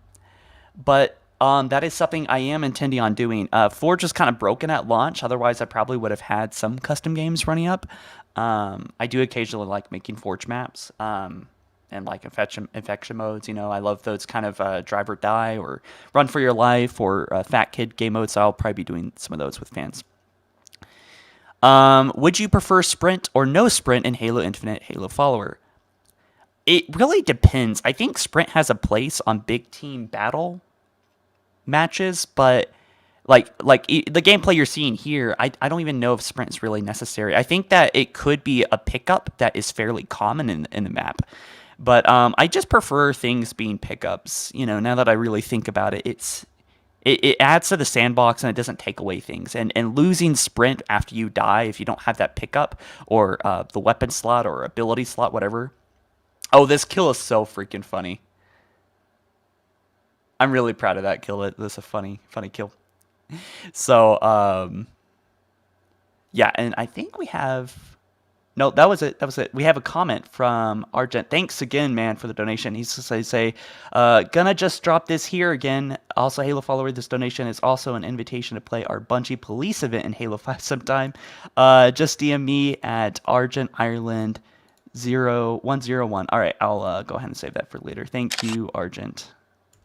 but that is something I am intending on doing. Forge was kind of broken at launch. Otherwise, I probably would have had some custom games running up. I do occasionally like making Forge maps. And infection modes, I love those kind of drive or die or run for your life or fat kid game modes. So I'll probably be doing some of those with fans. Would you prefer sprint or no sprint in Halo Infinite, HaloFollower? It really depends. I think sprint has a place on big team battle matches, but the gameplay you're seeing here, I don't even know if sprint is really necessary. I think that it could be a pickup that is fairly common in the map. But I just prefer things being pickups. Now that I really think about it, it adds to the sandbox and it doesn't take away things. And losing sprint after you die, if you don't have that pickup or the weapon slot or ability slot, whatever. Oh, this kill is so freaking funny. I'm really proud of that kill. That's a funny kill. So, yeah, and I think we have... No, that was it. We have a comment from Argent. Thanks again, man, for the donation. He's say, gonna just drop this here again. Also, HaloFollower, this donation is also an invitation to play our Bungie Police event in Halo 5 sometime. Just DM me at Argent Ireland 0101. All right, I'll go ahead and save that for later. Thank you, Argent,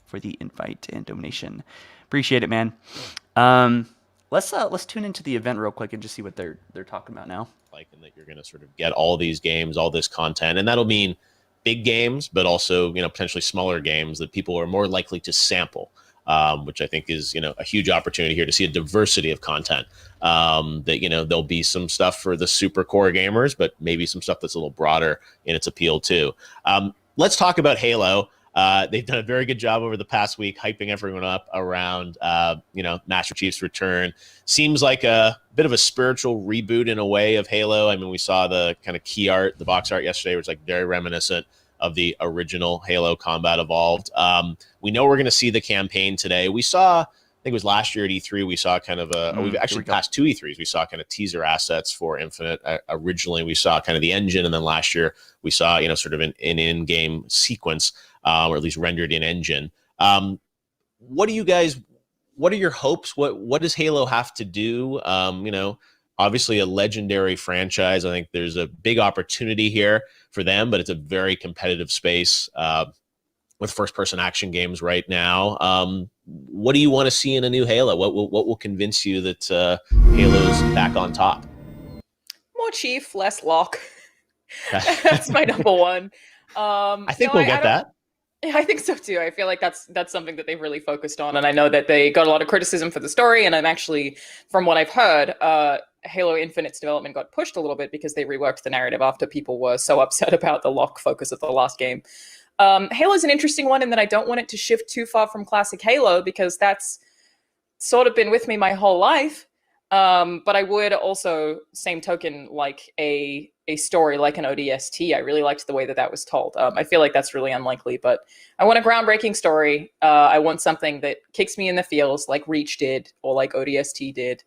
for the invite and donation. Appreciate it, man. Let's tune into the event real quick and just see what they're talking about now. And that you're going to sort of get all these games, all this content, and that'll mean big games, but also potentially smaller games that people are more likely to sample, which I think is a huge opportunity here to see a diversity of content. That there'll be some stuff for the super core gamers, but maybe some stuff that's a little broader in its appeal too. Let's talk about Halo. They've done a very good job over the past week hyping everyone up around, Master Chief's return. Seems like a bit of a spiritual reboot in a way of Halo. We saw the kind of key art, the box art yesterday, which was very reminiscent of the original Halo Combat Evolved. We know we're going to see the campaign today. We saw think it was last year at E3, we saw kind of we've actually passed 2 E3s. We saw kind of teaser assets for Infinite. Originally, we saw kind of the engine, and then last year we saw, sort of an in-game sequence, or at least rendered in engine. What are your hopes? What does Halo have to do? Obviously a legendary franchise. I think there's a big opportunity here for them, but it's a very competitive space with first-person action games right now. What do you want to see in a new Halo? What will convince you that Halo's back on top? More Chief, less Locke. That's my number one. I think we'll get that. Yeah, I think so too. I feel like that's something that they've really focused on, and I know that they got a lot of criticism for the story. And I'm actually, from what I've heard, Halo Infinite's development got pushed a little bit because they reworked the narrative after people were so upset about the Locke focus of the last game. Halo's an interesting one in that I don't want it to shift too far from classic Halo, because that's sort of been with me my whole life. But I would also, same token, like a story like an ODST. I really liked the way that was told. I feel like that's really unlikely, but I want a groundbreaking story. I want something that kicks me in the feels like Reach did or like ODST did.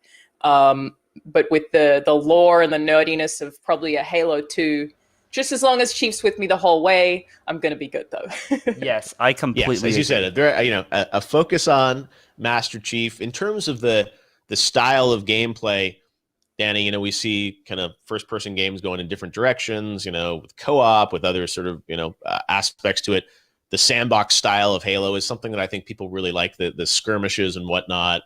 But with the lore and the nerdiness of probably a Halo 2, just as long as Chief's with me the whole way, I'm going to be good, though. Yes, I completely Yes, as you said, a focus on Master Chief. In terms of the style of gameplay, Danny, we see kind of first-person games going in different directions, with co-op, with other sort of, aspects to it. The sandbox style of Halo is something that I think people really like, the skirmishes and whatnot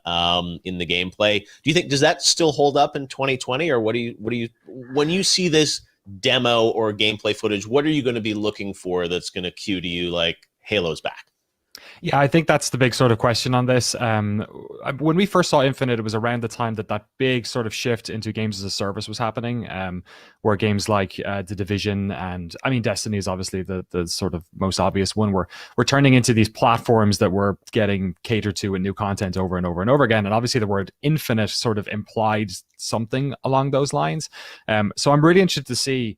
in the gameplay. Do you think, does that still hold up in 2020, or what do you when you see this demo or gameplay footage, what are you going to be looking for that's going to cue to you like Halo's back? Yeah, I think that's the big sort of question on this. When we first saw Infinite, it was around the time that big sort of shift into games as a service was happening, where games like The Division and, Destiny is obviously the sort of most obvious one. We're turning into these platforms that we're getting catered to and new content over and over and over again. And obviously the word Infinite sort of implied something along those lines. So I'm really interested to see,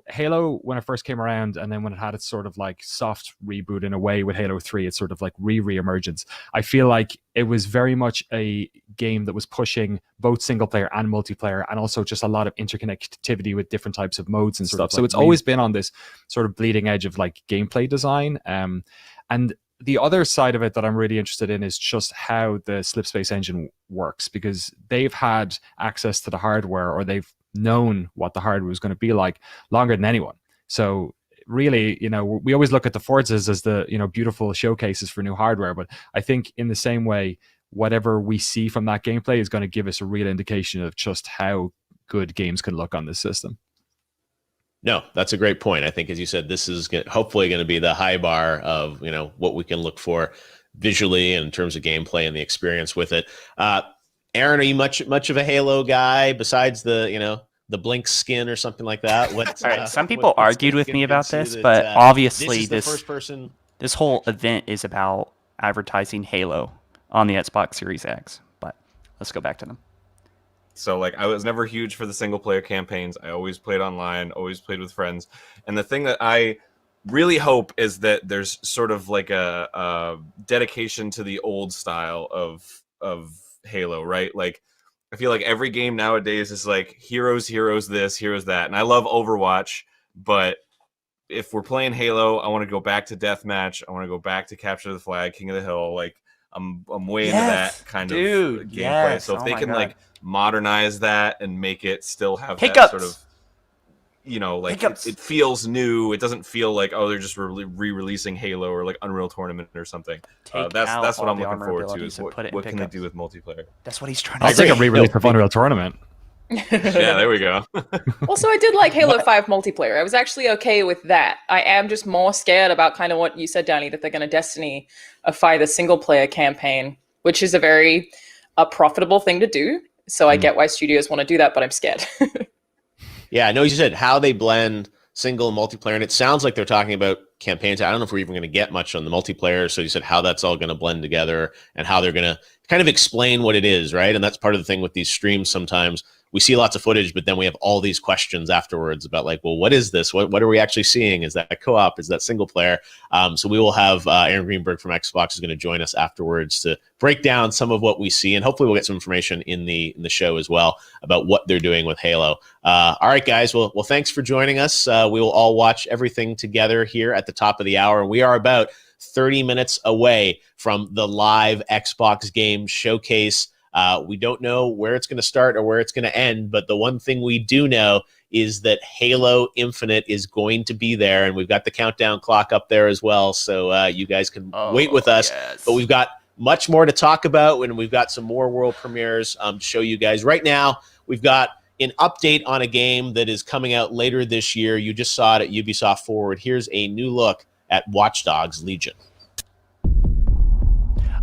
Halo, when it first came around, and then when it had its sort of like soft reboot in a way with Halo 3, it's sort of like re-emergence. I feel like it was very much a game that was pushing both single player and multiplayer, and also just a lot of interconnectivity with different types of modes and stuff. So it's always been on this sort of bleeding edge of like gameplay design. And the other side of it that I'm really interested in is just how the Slipspace engine works, because they've had access to the hardware, or they've known what the hardware was going to be like longer than anyone. So really, we always look at the Forzas as the, beautiful showcases for new hardware. But I think in the same way, whatever we see from that gameplay is going to give us a real indication of just how good games can look on this system. No, that's a great point. I think, as you said, this is hopefully going to be the high bar of, what we can look for visually and in terms of gameplay and the experience with it. Aaron, are you much of a Halo guy besides the Blink skin or something like that? All right, some people argued with me about this, but obviously this whole event is about advertising Halo on the Xbox Series X. But let's go back to them. So I was never huge for the single player campaigns. I always played online, always played with friends. And the thing that I really hope is that there's sort of like a dedication to the old style of Halo, right? Like, I feel like every game nowadays is like heroes this, heroes that. And I love Overwatch, but if we're playing Halo, I want to go back to Deathmatch. I want to go back to Capture the Flag, King of the Hill. Like, I'm way into that kind of gameplay. Yes. So if they can like modernize that and make it still have Hiccups. that sort of, it feels new. It doesn't feel like, oh, they're just re-releasing Halo or like Unreal Tournament or something. That's what I'm looking forward to, is what can they do with multiplayer. That's what he's trying to I'll say. take a re-release of Unreal Tournament. Yeah, there we go. Also, I did like Halo 5 multiplayer. I was actually okay with that. I am just more scared about kind of what you said, Danny, that they're going to Destiny-ify the single-player campaign, which is a very profitable thing to do. So I get why studios want to do that, but I'm scared. Yeah, I know you said how they blend single and multiplayer, and it sounds like they're talking about campaigns. I don't know if we're even going to get much on the multiplayer. So you said how that's all going to blend together and how they're going to kind of explain what it is, right? And that's part of the thing with these streams sometimes we see lots of footage, but then we have all these questions afterwards about like, well, what is this? What are we actually seeing? Is that co-op? Is that single player? So we will have Aaron Greenberg from Xbox is going to join us afterwards to break down some of what we see, and hopefully we'll get some information in the show as well about what they're doing with Halo. All right, guys. Well, thanks for joining us. We will all watch everything together here at the top of the hour. We are about 30 minutes away from the live Xbox game showcase. We don't know where it's going to start or where it's going to end, but the one thing we do know is that Halo Infinite is going to be there, and we've got the countdown clock up there as well, so you guys can wait with us. Yes. But we've got much more to talk about, and we've got some more world premieres to show you guys. Right now, we've got an update on a game that is coming out later this year. You just saw it at Ubisoft Forward. Here's a new look at Watch Dogs Legion.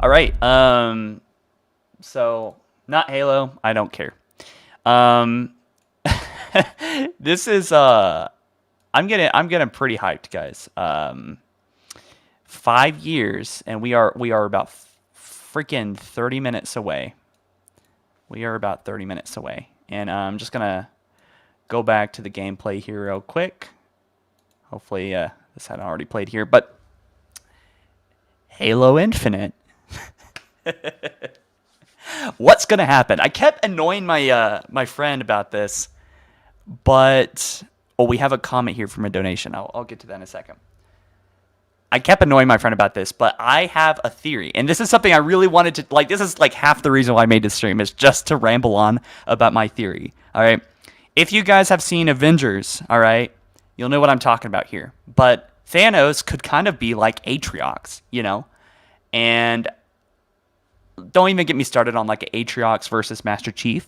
All right. So not Halo. I don't care. This is I'm getting pretty hyped, guys. 5 years, and we are about freaking 30 minutes away. We are about 30 minutes away, and I'm just gonna go back to the gameplay here real quick. Hopefully, this hadn't already played here, but Halo Infinite. What's gonna happen? I kept annoying my friend about this, but we have a comment here from a donation. I'll get to that in a second. I kept annoying my friend about this, but I have a theory, and this is something I really wanted to like. This is like half the reason why I made this stream, is just to ramble on about my theory. All right, if you guys have seen Avengers, all right, you'll know what I'm talking about here. But Thanos could kind of be like Atriox, you know, and don't even get me started on like Atriox versus Master Chief.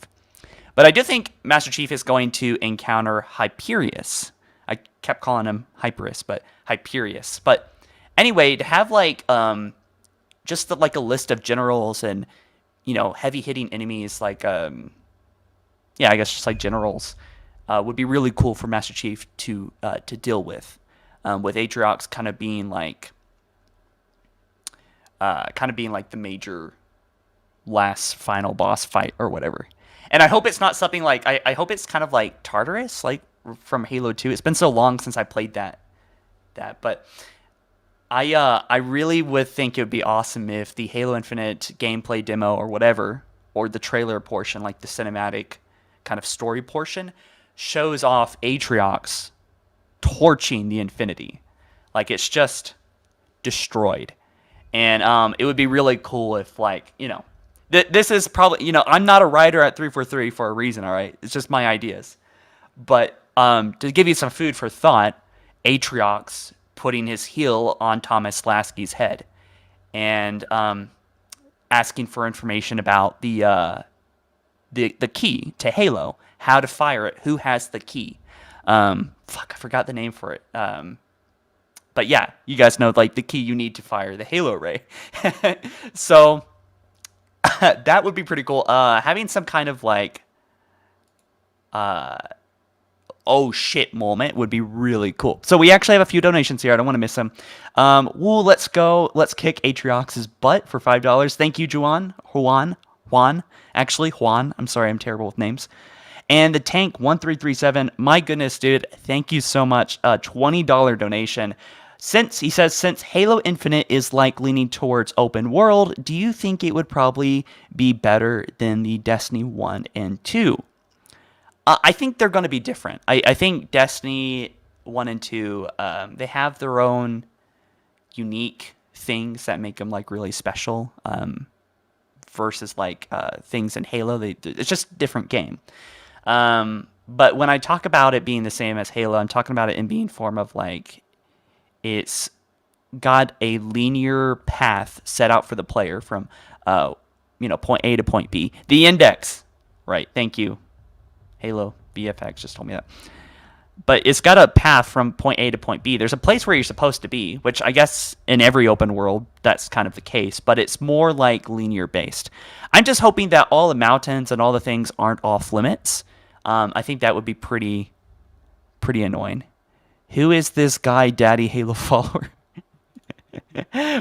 But I do think Master Chief is going to encounter Hyperius. I kept calling him Hyperus, but Hyperius. But anyway, to have like just like a list of generals and, you know, heavy hitting enemies like yeah, I guess just like generals would be really cool for Master Chief to deal with Atriox kind of being like the major last final boss fight or whatever. And I hope it's not something like I hope it's kind of like Tartarus, like from Halo 2. It's been so long since I played that. But I really would think it would be awesome if the Halo Infinite gameplay demo or whatever, or the trailer portion, like the cinematic kind of story portion, shows off Atriox torching the Infinity. Like it's just destroyed. And it would be really cool if, like, you know, this is probably, you know, I'm not a writer at 343 for a reason, all right? It's just my ideas. But to give you some food for thought, Atriox putting his heel on Thomas Lasky's head and asking for information about the key to Halo, how to fire it, who has the key. I forgot the name for it. But yeah, you guys know, like, the key you need to fire the Halo ray. So that would be pretty cool. Having some kind of like oh shit moment would be really cool. So we actually have a few donations here. I don't want to miss them. Let's go. Let's kick Atriox's butt for $5. Thank you, Juan. Actually, Juan. I'm sorry, I'm terrible with names. And the Tank 1337. My goodness, dude. Thank you so much. $20 donation. Since Halo Infinite is like leaning towards open world, do you think it would probably be better than the Destiny 1 and 2? I think they're going to be different. I think Destiny 1 and 2, they have their own unique things that make them like really special versus like things in Halo. It's just a different game. But when I talk about it being the same as Halo, I'm talking about it in being form of like, it's got a linear path set out for the player from, point A to point B. The index, right? Thank you. HaloVFX just told me that. But it's got a path from point A to point B. There's a place where you're supposed to be, which I guess in every open world, that's kind of the case. But it's more like linear based. I'm just hoping that all the mountains and all the things aren't off limits. I think that would be pretty annoying. Who is this guy, Daddy HaloFollower?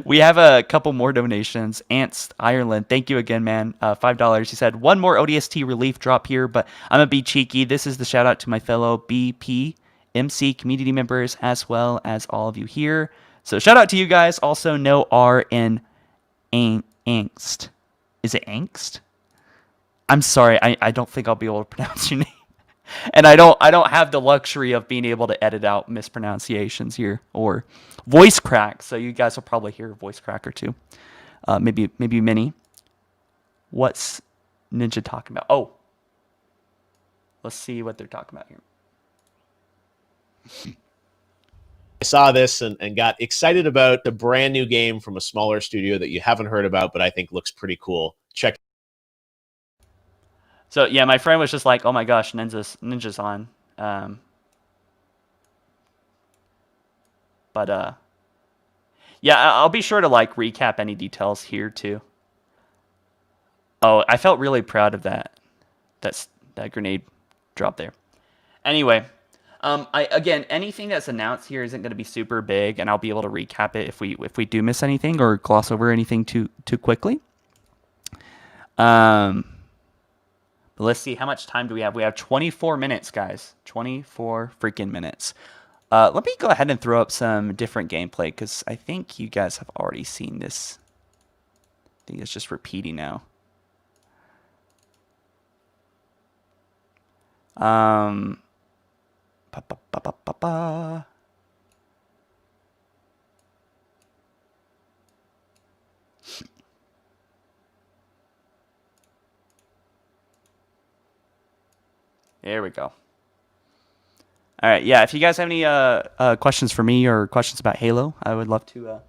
We have a couple more donations. Ants Ireland, thank you again, man. $5. He said, one more ODST relief drop here, but I'm going to be cheeky. This is the shout out to my fellow BPMC community members as well as all of you here. So shout out to you guys. Also, no R in angst. Is it angst? I'm sorry. I don't think I'll be able to pronounce your name. And I don't have the luxury of being able to edit out mispronunciations here or voice crack. So you guys will probably hear a voice crack or two. Maybe many. What's Ninja talking about? Oh. Let's see what they're talking about here. I saw this and got excited about the brand new game from a smaller studio that you haven't heard about, but I think looks pretty cool. Check. So yeah, my friend was just like, "Oh my gosh, Ninja's on." Yeah, I'll be sure to like recap any details here too. Oh, I felt really proud of that grenade drop there. Anyway, again, anything that's announced here isn't going to be super big, and I'll be able to recap it if we do miss anything or gloss over anything too quickly. But let's see, how much time do we have? We have 24 minutes, guys. 24 freaking minutes. Let me go ahead and throw up some different gameplay because I think you guys have already seen this. I think it's just repeating now. There we go. All right, yeah. If you guys have any questions for me or questions about Halo, I would love to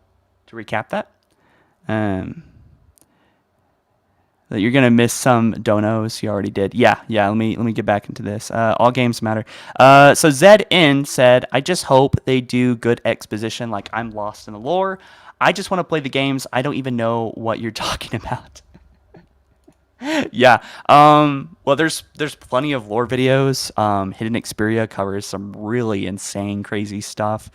recap that. That you're gonna miss some donos. You already did. Yeah. Let me get back into this. All games matter. So ZN said, I just hope they do good exposition. Like I'm lost in the lore. I just want to play the games. I don't even know what you're talking about. Yeah. Well, there's plenty of lore videos. Hidden Xperia covers some really insane, crazy stuff.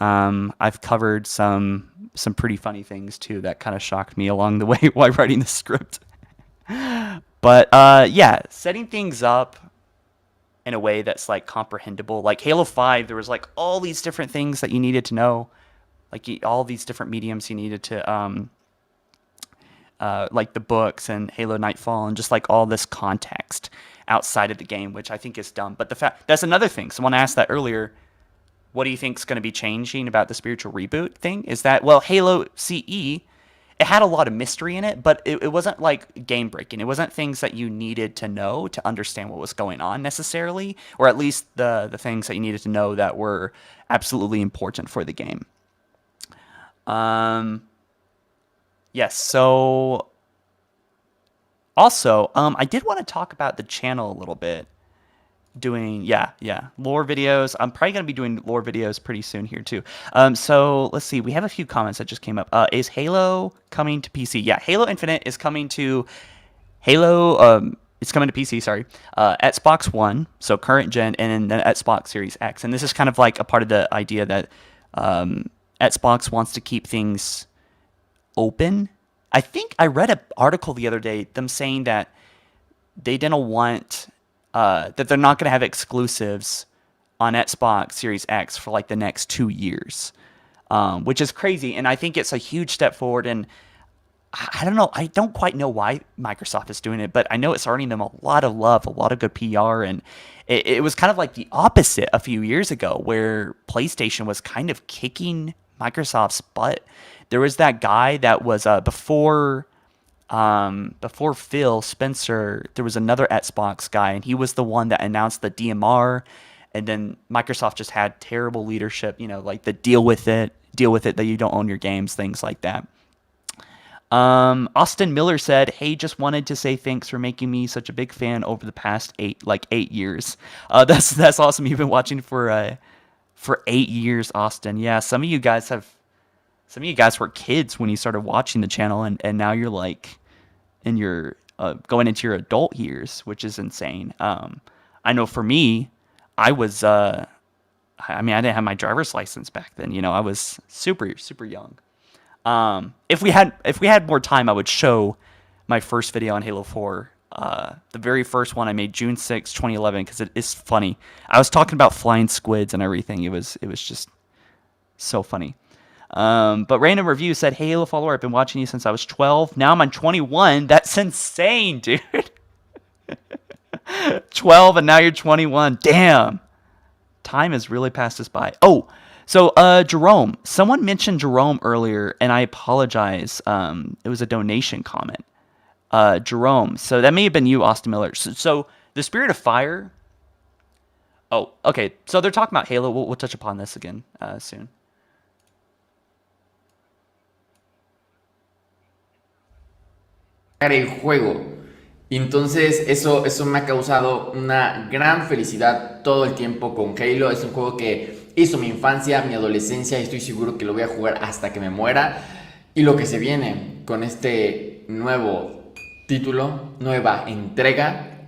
I've covered some pretty funny things too that kind of shocked me along the way while writing the script. But yeah, setting things up in a way that's like comprehensible. Like Halo 5, there was like all these different things that you needed to know, like all these different mediums you needed to like the books and Halo Nightfall and just like all this context outside of the game, which I think is dumb. But that's another thing. Someone asked that earlier. What do you think is going to be changing about the spiritual reboot thing? Is that, well, Halo CE, it had a lot of mystery in it, but it wasn't like game breaking. It wasn't things that you needed to know to understand what was going on necessarily, or at least the things that you needed to know that were absolutely important for the game. Yes, so also, I did want to talk about the channel a little bit. Doing, yeah, lore videos. I'm probably going to be doing lore videos pretty soon here too. So let's see. We have a few comments that just came up. Is Halo coming to PC? Yeah, Halo Infinite is coming to it's coming to PC, sorry, Xbox One, so current gen, and then Xbox Series X. And this is kind of like a part of the idea that Xbox wants to keep things open. I think I read an article the other day, them saying that they didn't want that they're not going to have exclusives on Xbox Series X for like the next 2 years, which is crazy. And I think it's a huge step forward. And I don't know. I don't quite know why Microsoft is doing it, but I know it's earning them a lot of love, a lot of good PR. And it was kind of like the opposite a few years ago where PlayStation was kind of kicking Microsoft's butt. There was that guy that was before Phil Spencer, there was another Xbox guy, and he was the one that announced the DMR, and then Microsoft just had terrible leadership, like the deal with it that you don't own your games, things like that. Austin Miller said, hey, just wanted to say thanks for making me such a big fan over the past 8 years. That's awesome. You've been watching for 8 years, Austin. Yeah, some of you guys were kids when you started watching the channel, and now you're like in your going into your adult years, which is insane. I know for me, I was I didn't have my driver's license back then. I was super young. If we had more time, I would show my first video on Halo 4. The very first one I made June 6, 2011, because it is funny. I was talking about flying squids and everything. It was just so funny. But Random Review said, "Hey, HaloFollower, I've been watching you since I was 12. Now I'm on 21. That's insane, dude." 12 and now you're 21. Damn. Time has really passed us by. Oh, so Jerome. Someone mentioned Jerome earlier, and I apologize. It was a donation comment. Jerome. So that may have been you, Austin Miller. So the Spirit of Fire. Oh, okay. So they're talking about Halo. We'll touch upon this again soon. El juego. Y entonces eso me ha causado una gran felicidad todo el tiempo con Halo. Es un juego que hizo mi infancia, mi adolescencia y estoy seguro que lo voy a jugar hasta que me muera. Y lo que se viene con este nuevo título, nueva entrega,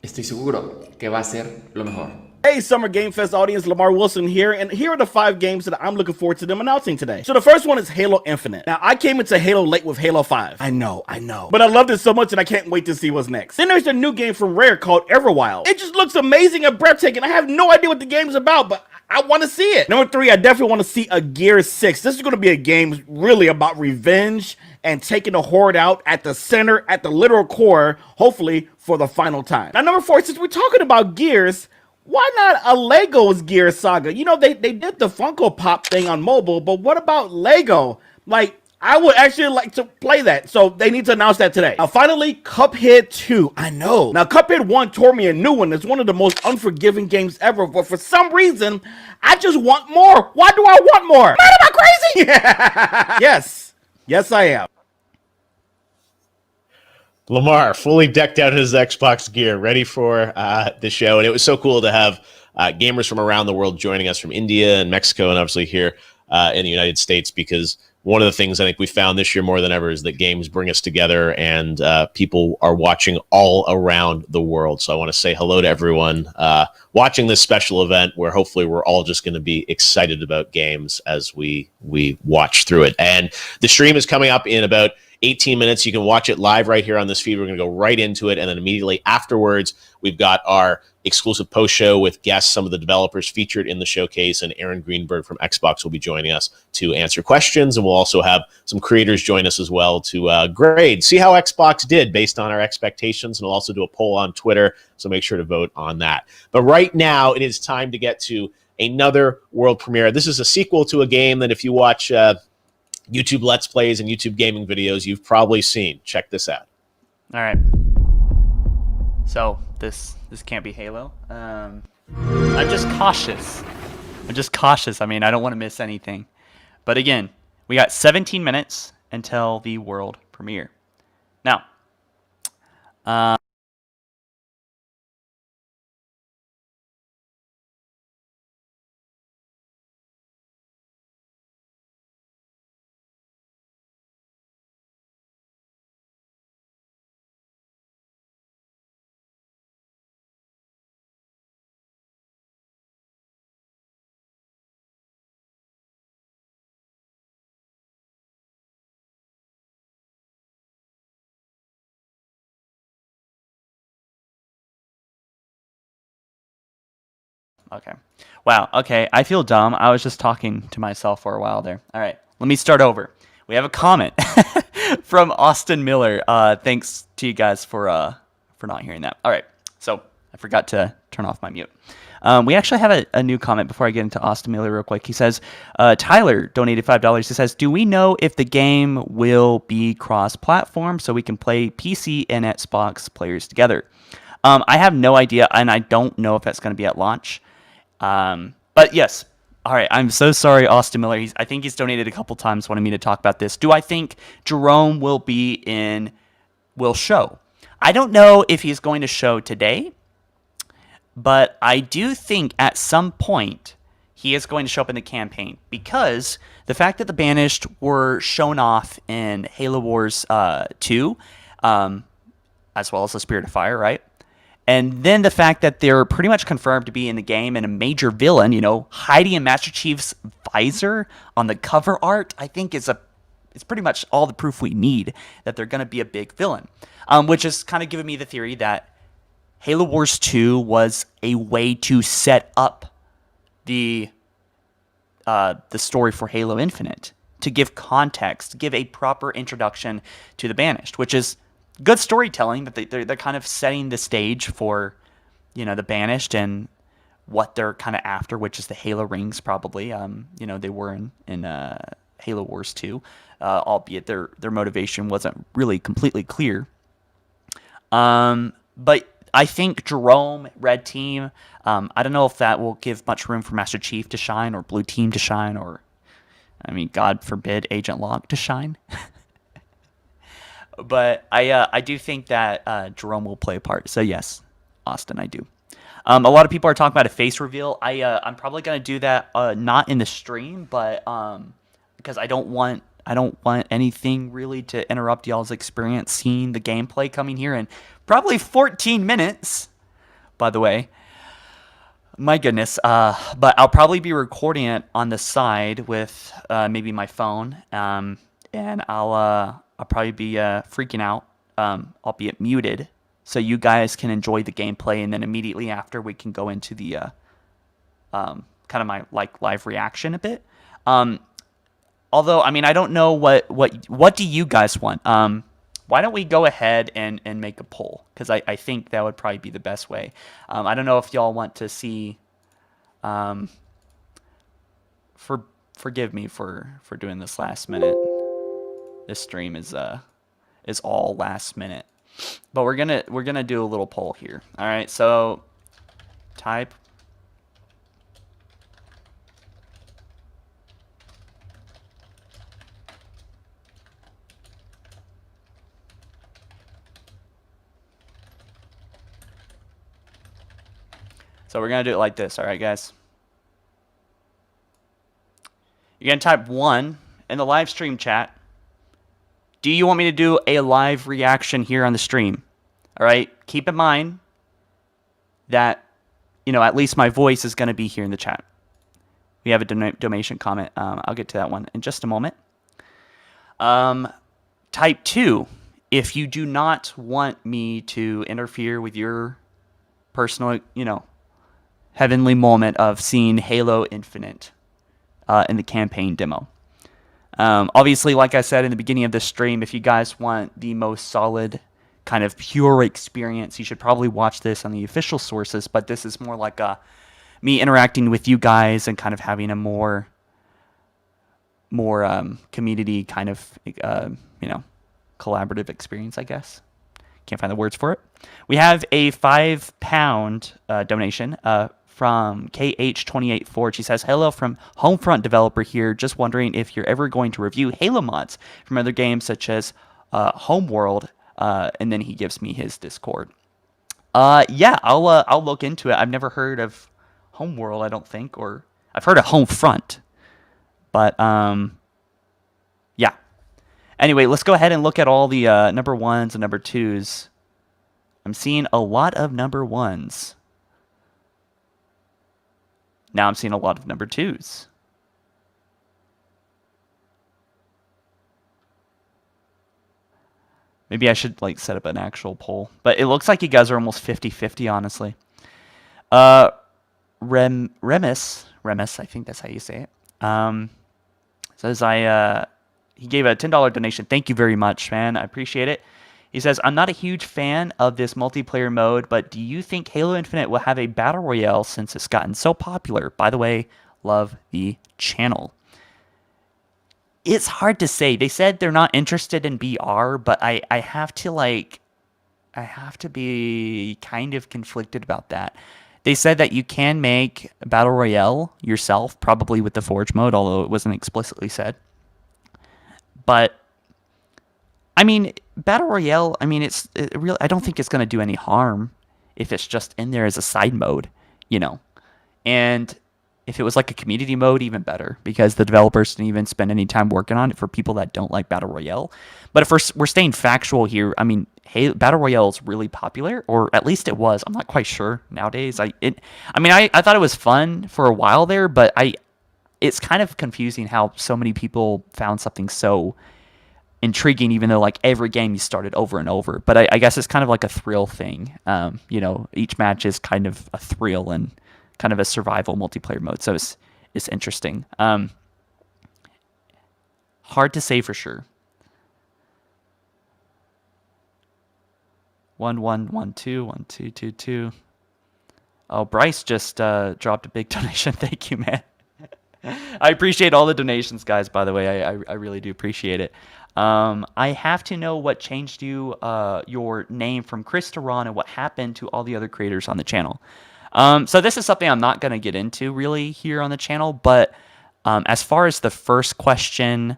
estoy seguro que va a ser lo mejor. Hey, Summer Game Fest audience, Lamar Wilson here, and here are the 5 games that I'm looking forward to them announcing today. So the first one is Halo Infinite. Now, I came into Halo late with Halo 5. I know. But I loved it so much and I can't wait to see what's next. Then there's a new game from Rare called Everwild. It just looks amazing and breathtaking. I have no idea what the game's about, but I want to see it. Number 3, I definitely want to see a Gear 6. This is going to be a game really about revenge and taking the Horde out at the center, at the literal core, hopefully for the final time. Now, number 4, since we're talking about Gears, why not a Lego's Gear Saga? You know, they did the Funko Pop thing on mobile, but what about Lego? Like, I would actually like to play that, so they need to announce that today. Now, finally, Cuphead 2. I know. Now, Cuphead 1 tore me a new one. It's one of the most unforgiving games ever, but for some reason, I just want more. Why do I want more? Man, am I crazy? Yes, I am. Lamar, fully decked out in his Xbox gear, ready for the show. And it was so cool to have gamers from around the world joining us from India and Mexico and obviously here in the United States, because one of the things I think we found this year more than ever is that games bring us together, and people are watching all around the world. So I want to say hello to everyone watching this special event where hopefully we're all just going to be excited about games as we watch through it. And the stream is coming up in about 18 minutes. You can watch it live right here on this feed. We're going to go right into it. And then immediately afterwards, we've got our exclusive post show with guests, some of the developers featured in the showcase, and Aaron Greenberg from Xbox will be joining us to answer questions. And we'll also have some creators join us as well to grade, see how Xbox did based on our expectations. And we'll also do a poll on Twitter. So make sure to vote on that. But right now, it is time to get to another world premiere. This is a sequel to a game that if you watch YouTube Let's Plays and YouTube gaming videos, you've probably seen. Check this out. All right. So this can't be Halo. I'm just cautious. I mean, I don't want to miss anything. But again, we got 17 minutes until the world premiere. Now, okay. Wow. Okay. I feel dumb. I was just talking to myself for a while there. All right. Let me start over. We have a comment from Austin Miller. Thanks to you guys for not hearing that. All right. So I forgot to turn off my mute. We actually have a new comment before I get into Austin Miller real quick. He says, Tyler donated $5. He says, do we know if the game will be cross-platform so we can play PC and Xbox players together? I have no idea, and I don't know if that's going to be at launch. But yes. All right. I'm so sorry, Austin Miller. I think he's donated a couple times wanting me to talk about this. Do I think Jerome will show? I don't know if he's going to show today, but I do think at some point he is going to show up in the campaign, because the fact that the Banished were shown off in Halo Wars 2, as well as the Spirit of Fire, right? And then the fact that they're pretty much confirmed to be in the game and a major villain, hiding in Master Chief's visor on the cover art, I think is it's pretty much all the proof we need that they're going to be a big villain, which is kind of giving me the theory that Halo Wars 2 was a way to set up the story for Halo Infinite, to give context, give a proper introduction to the Banished, which is good storytelling, but they're kind of setting the stage for, the Banished and what they're kind of after, which is the Halo rings, probably. They were in Halo Wars 2, albeit their motivation wasn't really completely clear. But I think Jerome, Red Team, I don't know if that will give much room for Master Chief to shine, or Blue Team to shine, or, God forbid, Agent Locke to shine. But I do think that Jerome will play a part. So yes, Austin, I do. A lot of people are talking about a face reveal. I'm probably gonna do that not in the stream, but because I don't want anything really to interrupt y'all's experience seeing the gameplay coming here in probably 14 minutes. By the way, my goodness. But I'll probably be recording it on the side with maybe my phone, and I'll probably be freaking out, albeit muted, so you guys can enjoy the gameplay, and then immediately after we can go into the kind of my live reaction a bit. Although, I don't know what do you guys want? Why don't we go ahead and make a poll? Because I think that would probably be the best way. I don't know if y'all want to see. Forgive me for doing this last minute. This stream is all last minute, but we're gonna do a little poll here. All right, so type. So we're going to do it like this, all right, guys? You're going to type 1 in the live stream chat. Do you want me to do a live reaction here on the stream? All right? Keep in mind that, at least my voice is going to be here in the chat. We have a donation comment. I'll get to that one in just a moment. Type 2 if you do not want me to interfere with your personal, heavenly moment of seeing Halo Infinite in the campaign demo. Obviously, like I said in the beginning of this stream, if you guys want the most solid kind of pure experience, you should probably watch this on the official sources, but this is more like me interacting with you guys and kind of having a more community kind of collaborative experience, I guess. Can't find the words for it. We have a £5 donation from KH284. She says, "Hello from Homefront developer here. Just wondering if you're ever going to review Halo mods from other games such as Homeworld." And then he gives me his Discord. Yeah, I'll look into it. I've never heard of Homeworld, I don't think, or I've heard of Homefront, but yeah. Anyway, let's go ahead and look at all the number 1s and number 2s. I'm seeing a lot of number 1s. Now I'm seeing a lot of number 2s. Maybe I should set up an actual poll. But it looks like you guys are almost 50-50, honestly. Remus, I think that's how you say it. Says he gave a $10 donation. Thank you very much, man. I appreciate it. He says, "I'm not a huge fan of this multiplayer mode, but do you think Halo Infinite will have a battle royale since it's gotten so popular? By the way, love the channel." It's hard to say. They said they're not interested in BR, but I have to be kind of conflicted about that. They said that you can make battle royale yourself, probably with the Forge mode, although it wasn't explicitly said. But battle royale, I don't think it's going to do any harm if it's just in there as a side mode, And if it was like a community mode, even better, because the developers didn't even spend any time working on it for people that don't like battle royale. But if we're staying factual here, hey, battle royale is really popular, or at least it was. I'm not quite sure nowadays. I thought it was fun for a while there, but it's kind of confusing how so many people found something so intriguing, even though like every game you started over and over. But I guess it's kind of like a thrill thing. You know, each match is kind of a thrill and kind of a survival multiplayer mode. So it's interesting. Hard to say for sure. 1112 1222. Oh, Bryce just dropped a big donation. Thank you, man. I appreciate all the donations, guys. By the way, I really do appreciate it. I have to know what changed your name from Chris to Ron and what happened to all the other creators on the channel. So this is something I'm not going to get into really here on the channel, but as far as the first question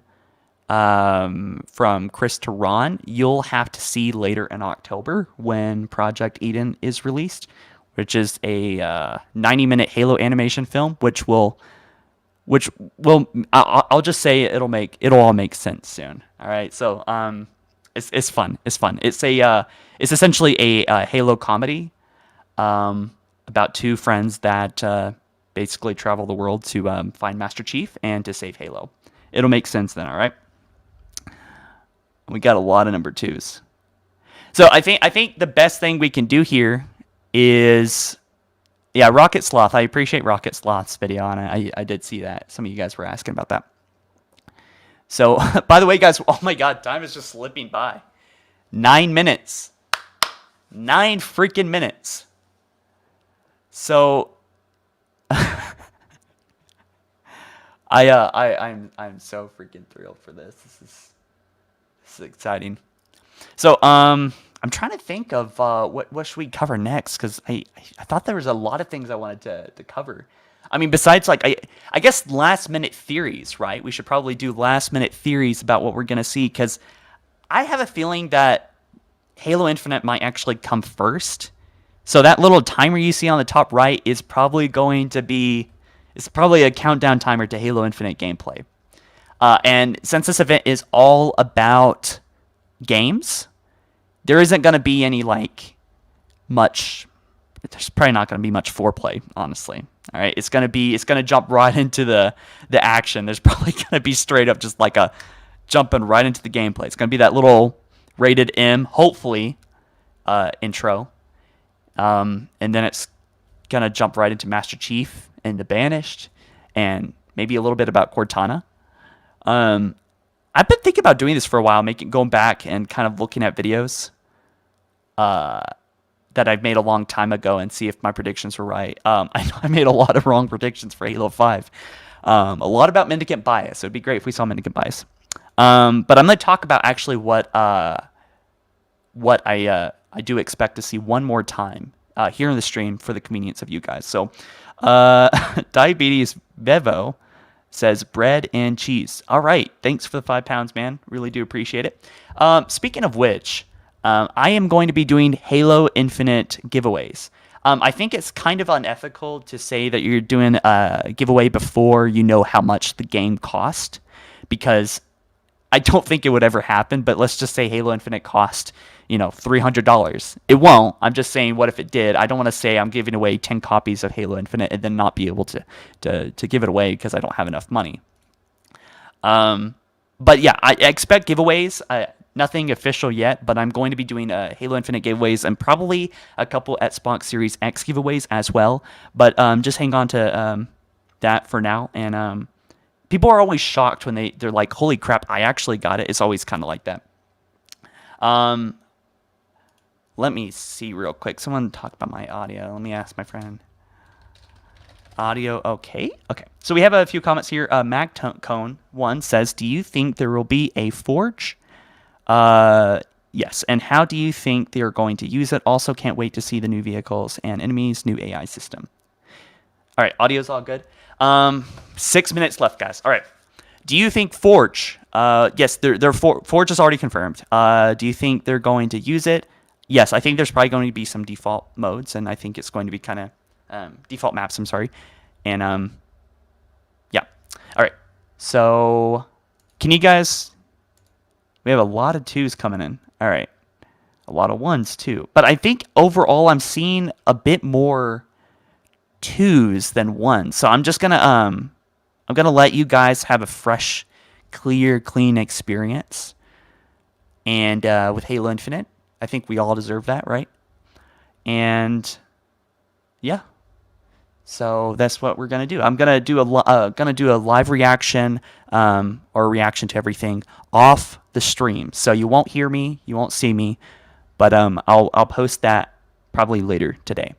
from Chris to Ron, you'll have to see later in October when Project Eden is released, which is a 90-minute Halo animation film, which will I'll just say it'll all make sense soon. All right, so it's fun. It's essentially a Halo comedy about two friends that basically travel the world to find Master Chief and to save Halo. It'll make sense then. All right. We got a lot of number 2s. So I think the best thing we can do here is, yeah, Rocket Sloth. I appreciate Rocket Sloth's video on it. I did see that. Some of you guys were asking about that. So, by the way, guys, oh my God, time is just slipping by. 9 minutes. 9 freaking minutes. So, I'm so freaking thrilled for this. This is exciting. So, I'm trying to think of what should we cover next, because I thought there was a lot of things I wanted to cover. I mean, besides like I guess last minute theories, right? We should probably do last minute theories about what we're gonna see, because I have a feeling that Halo Infinite might actually come first. So that little timer you see on the top right is probably going to be, it's probably a countdown timer to Halo Infinite gameplay. And since this event is all about games, there isn't going to be any there's probably not going to be much foreplay, honestly. All right, it's going to jump right into the action. There's probably going to be straight up just like a jumping right into the gameplay. It's going to be that little rated M, hopefully, intro. And then it's going to jump right into Master Chief and the Banished, and maybe a little bit about Cortana. I've been thinking about doing this for a while, going back and kind of looking at videos that I've made a long time ago and see if my predictions were right. I know I made a lot of wrong predictions for Halo 5. A lot about Mendicant Bias. It would be great if we saw Mendicant Bias. But I'm going to talk about actually what I do expect to see one more time here in the stream for the convenience of you guys. So, Diabetes Bevo says bread and cheese. All right, thanks for the £5, man. Really do appreciate it. Speaking of which, I am going to be doing Halo Infinite giveaways. I think it's kind of unethical to say that you're doing a giveaway before you know how much the game cost, because I don't think it would ever happen. But let's just say Halo Infinite cost, $300. It won't. I'm just saying, what if it did? I don't want to say I'm giving away 10 copies of Halo Infinite and then not be able to give it away because I don't have enough money. But yeah, I expect giveaways. Nothing official yet, but I'm going to be doing Halo Infinite giveaways and probably a couple Xbox Series X giveaways as well. But just hang on to that for now. And people are always shocked when they're like, holy crap, I actually got it. It's always kind of like that. Let me see real quick. Someone talk about my audio. Let me ask my friend. Audio okay? Okay. So we have a few comments here. MacCone1 says, do you think there will be a Forge? Yes. And how do you think they're going to use it? Also, can't wait to see the new vehicles and enemies, new AI system. All right. Audio's all good. 6 minutes left, guys. All right. Do you think Forge? Yes, Forge is already confirmed. Do you think they're going to use it? Yes, I think there's probably going to be some default modes, and I think it's going to be kind of default maps. I'm sorry, and yeah. All right. So, can you guys? We have a lot of 2s coming in. All right, a lot of 1s too. But I think overall, I'm seeing a bit more 2s than 1s. So I'm just gonna let you guys have a fresh, clean experience. and with Halo Infinite. I think we all deserve that, right? And yeah, so that's what we're gonna do. I'm gonna do a live reaction or reaction to everything off the stream. So you won't hear me, you won't see me, but I'll post that probably later today.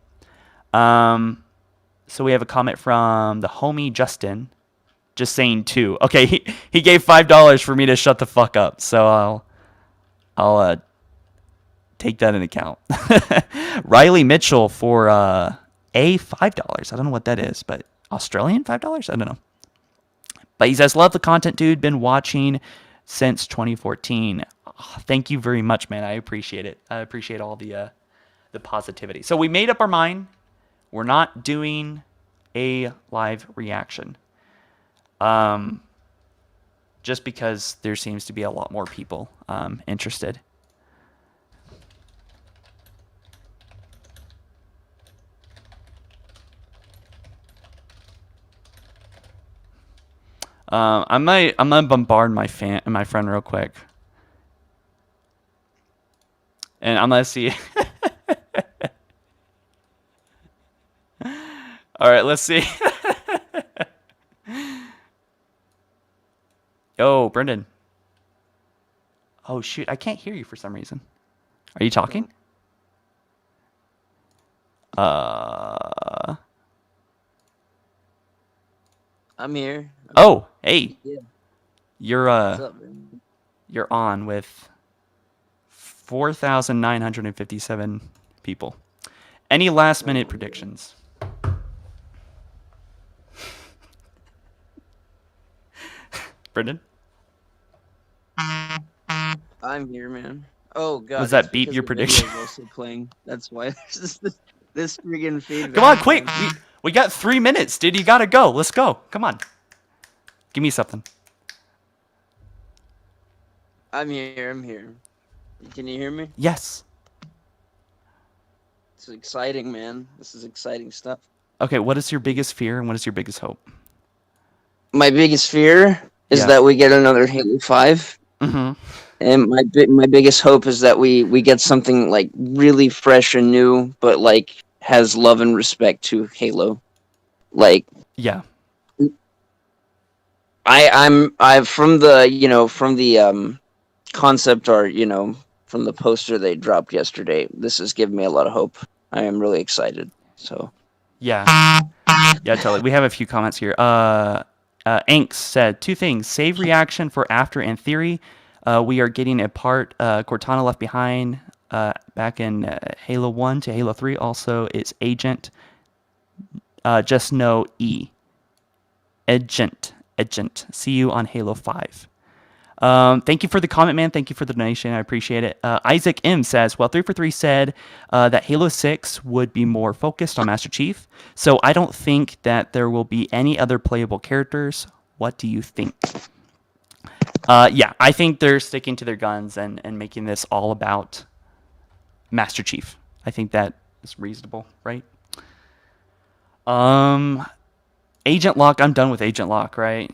So we have a comment from the homie Justin, just saying 2. Okay, he gave $5 for me to shut the fuck up. So I'll take that into account. Riley Mitchell for $5. I don't know what that is, but Australian $5? I don't know. But he says, love the content, dude. Been watching since 2014. Oh, thank you very much, man. I appreciate it. I appreciate all the positivity. So we made up our mind. We're not doing a live reaction. Just because there seems to be a lot more people interested. I'm gonna bombard my friend real quick, and I'm gonna see. All right, let's see. Yo, Brendan. Oh shoot, I can't hear you for some reason. Are you talking? I'm here. Oh, hey. Yeah. You're What's up, man? You're on with 4,957 people. Any last minute predictions? Brendan? I'm here, man. Oh god. Was that it's beat because your the prediction? video is also playing. That's why there's this friggin' feedback. Come on, quick. We got 3 minutes, dude. You gotta go. Let's go. Come on. Give me something. I'm here. Can you hear me? Yes. It's exciting, man. This is exciting stuff. Okay, what is your biggest fear and what is your biggest hope? My biggest fear is that we get another Halo 5. Mm-hmm. And my biggest hope is that we get something like really fresh and new, but like has love and respect to Halo. Like yeah, I'm from the concept art, from the poster they dropped yesterday. This has given me a lot of hope. I am really excited. So yeah, totally. We have a few comments here. Anks said 2 things: save reaction for after and theory. We are getting a part Cortana left behind back in Halo 1 to Halo 3. Also, it's Agent. Just know E. Agent. See you on Halo 5. Thank you for the comment, man. Thank you for the donation. I appreciate it. Isaac M says, well, 3 for 3 said that Halo 6 would be more focused on Master Chief. So I don't think that there will be any other playable characters. What do you think? Yeah, I think they're sticking to their guns and making this all about Master Chief. I think that is reasonable, right? Agent Locke, I'm done with Agent Locke, right?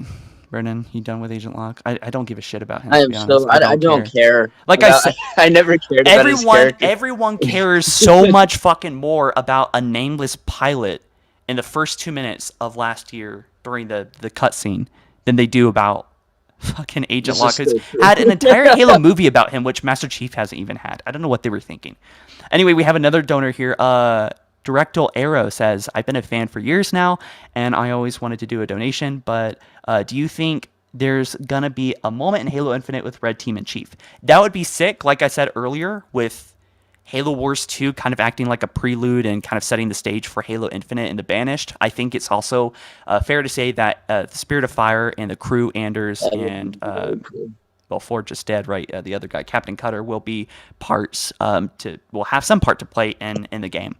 Brennan, you done with Agent Locke? I don't give a shit about him. I am so I don't care. Like I said, I never cared about his character. Everyone cares so much fucking more about a nameless pilot in the first 2 minutes of last year during the cutscene than they do about fucking Agent Locke. Who's had an entire Halo movie about him, which Master Chief hasn't even had. I don't know what they were thinking. Anyway, we have another donor here. Directal Arrow says, I've been a fan for years now, and I always wanted to do a donation, but do you think there's going to be a moment in Halo Infinite with Red Team and Chief? That would be sick, like I said earlier, with Halo Wars 2 kind of acting like a prelude and kind of setting the stage for Halo Infinite and the Banished. I think it's also fair to say that the Spirit of Fire and the crew, Anders, and... well, Ford just dead, right? The other guy, Captain Cutter, will be parts will have some part to play in the game.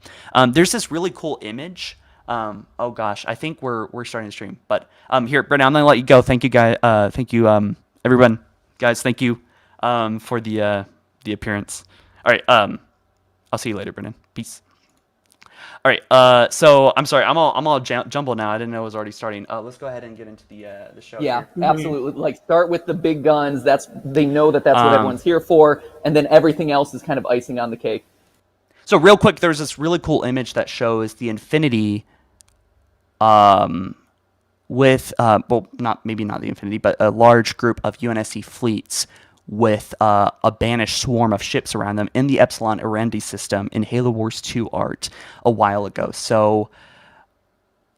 There's this really cool image. Oh gosh, I think we're starting to stream, but here, Brennan, I'm gonna let you go. Thank you, guys. Thank you, everyone, guys. Thank you for the appearance. All right, I'll see you later, Brennan. Peace. All right. So I'm sorry. I'm all jumbled now. I didn't know it was already starting. Let's go ahead and get into the show. Yeah, here. absolutely. Like start with the big guns. They know that's what everyone's here for, and then everything else is kind of icing on the cake. So real quick, there's this really cool image that shows the Infinity, with well, maybe not the Infinity, but a large group of UNSC fleets with a banished swarm of ships around them in the Epsilon Erendi system in Halo Wars 2 art a while ago. So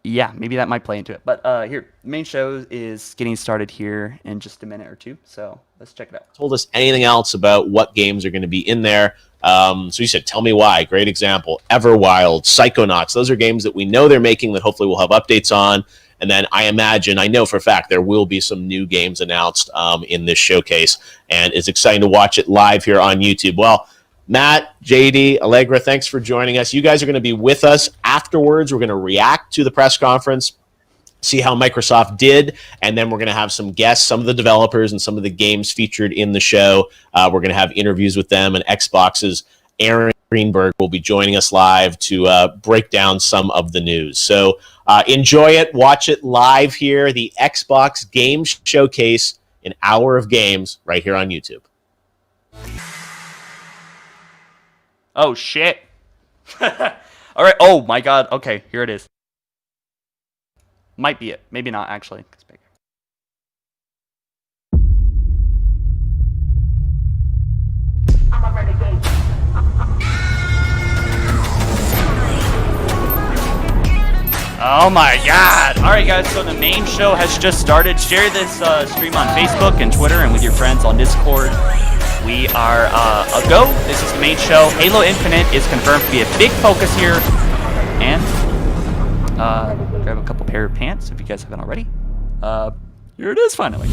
yeah, maybe that might play into it. But here, the main show is getting started here in just a minute or two. So let's check it out. Told us anything else about what games are going to be in there. So you said, tell me why. Great example. Everwild, Psychonauts. Those are games that we know they're making that hopefully we'll have updates on. And then I know for a fact there will be some new games announced in this showcase. And it's exciting to watch it live here on YouTube. Well, Matt, JD, Allegra, thanks for joining us. You guys are going to be with us afterwards. We're going to react to the press conference, see how Microsoft did, and then we're going to have some guests, some of the developers and some of the games featured in the show. We're going to have interviews with them, and Xbox's Aaron Greenberg will be joining us live to break down some of the news. So enjoy it, watch it live here, the Xbox Games Showcase, an hour of games right here on YouTube. Oh, shit. All right. Oh, my God. Okay, here it is. Might be it. Maybe not, actually. Oh my God! All right, guys. So the main show has just started. Share this stream on Facebook and Twitter, and with your friends on Discord. We are a go. This is the main show. Halo Infinite is confirmed to be a big focus here, and grab a couple pair of pants if you guys haven't already. Here it is, finally.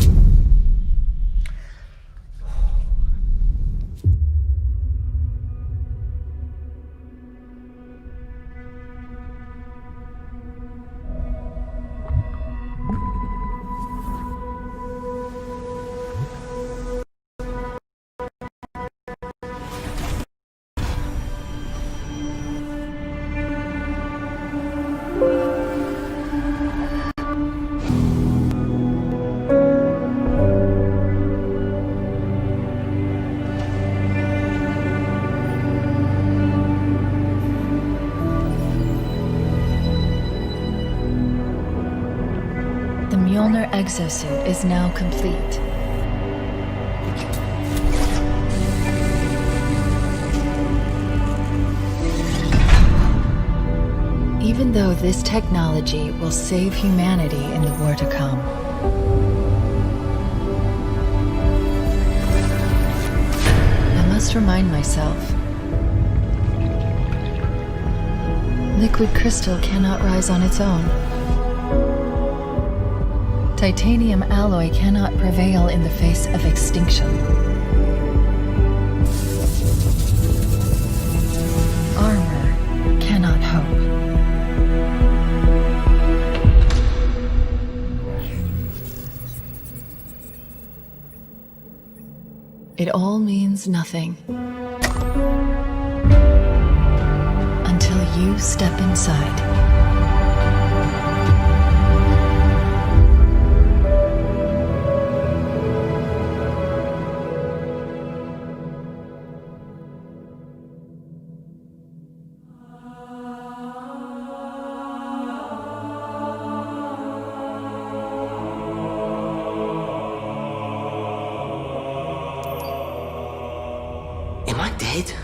Exosuit is now complete. Even though this technology will save humanity in the war to come, I must remind myself, liquid crystal cannot rise on its own. Titanium alloy cannot prevail in the face of extinction. Armor cannot hope. It all means nothing until you step inside.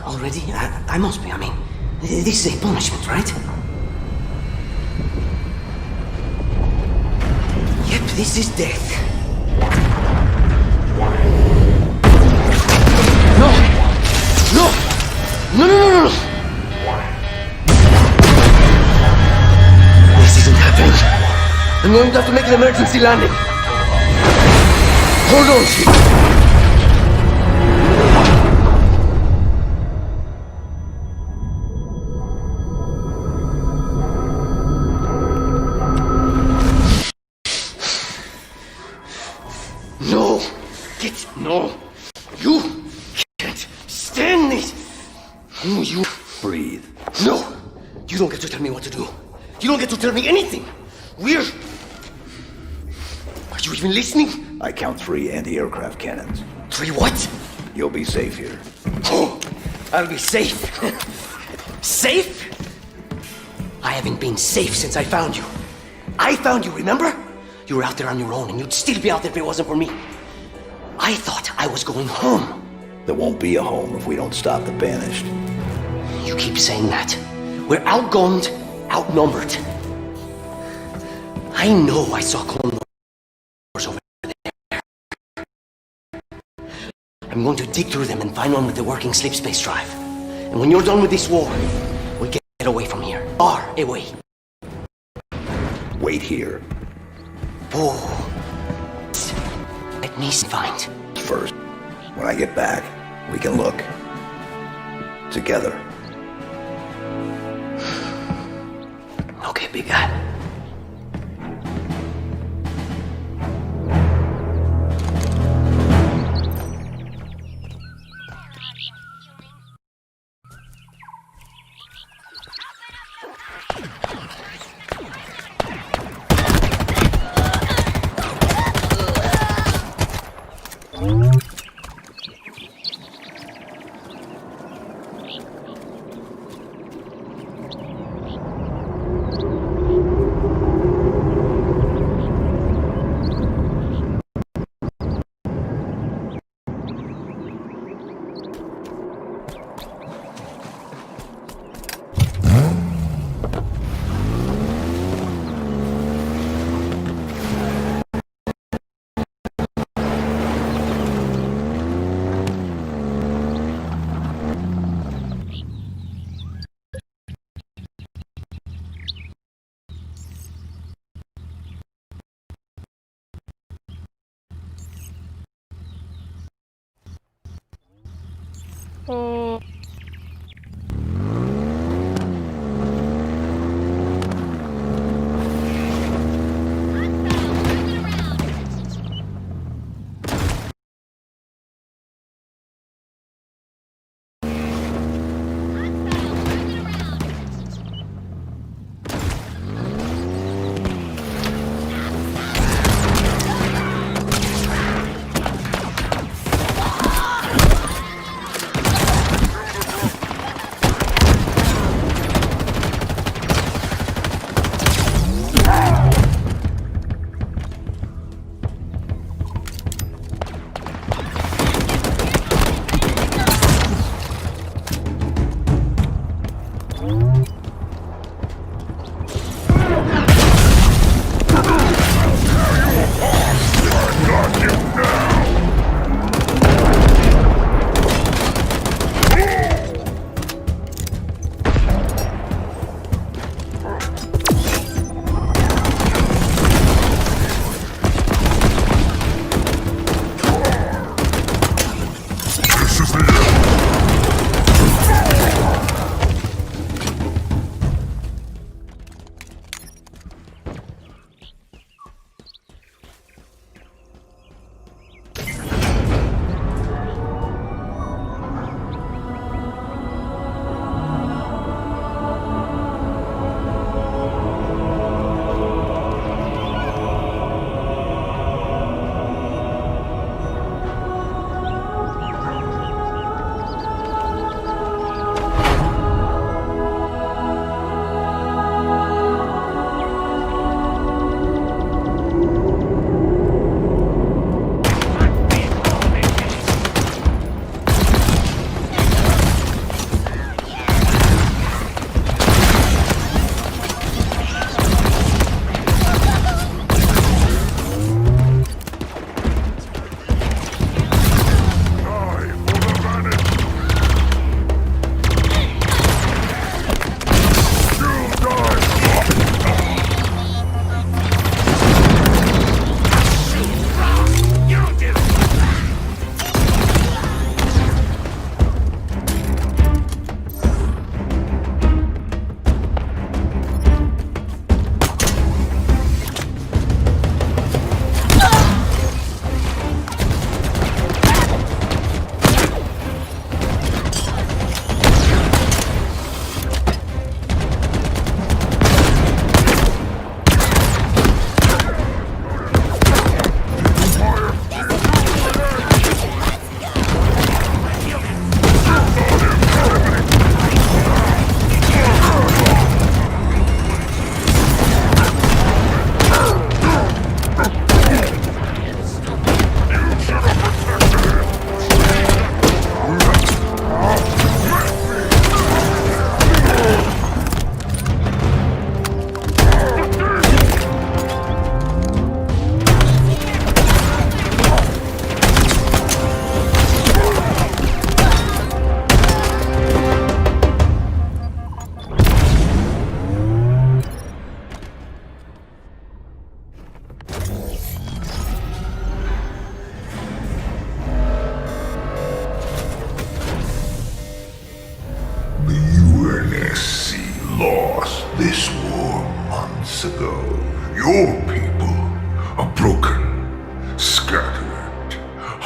Already? I must be. I mean, this is a punishment, right? Yep, this is death. No! No! No, no, no, no! This isn't happening. I'm going to have to make an emergency landing. Hold on, ship. No, you can't stand this. No, you breathe. No, you don't get to tell me what to do. You don't get to tell me anything. We're... Are you even listening? I count 3 anti-aircraft cannons. 3 what? You'll be safe here. Oh, I'll be safe. Safe? I haven't been safe since I found you. I found you, remember? You were out there on your own, and you'd still be out there if it wasn't for me. I thought I was going home. There won't be a home if we don't stop the Banished. You keep saying that. We're outgunned, outnumbered. I know I saw clone wars over there. I'm going to dig through them and find one with the working sleep space drive. And when you're done with this war, we get away from here. Far away. Wait here. Oh. Let me find. First, when I get back, we can look. Together. Okay, big guy.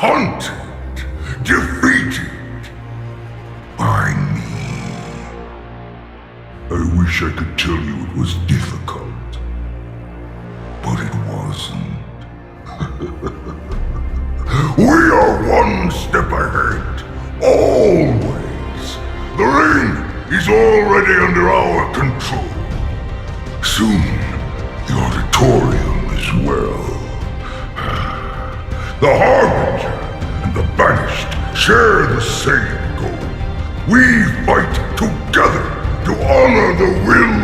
hunted, defeated by me. I wish I could tell you it was difficult, but it wasn't. We are one step ahead, always. The ring is already under our control. Soon, the auditorium as well. The Harbinger and the Banished share the same goal. We fight together to honor the will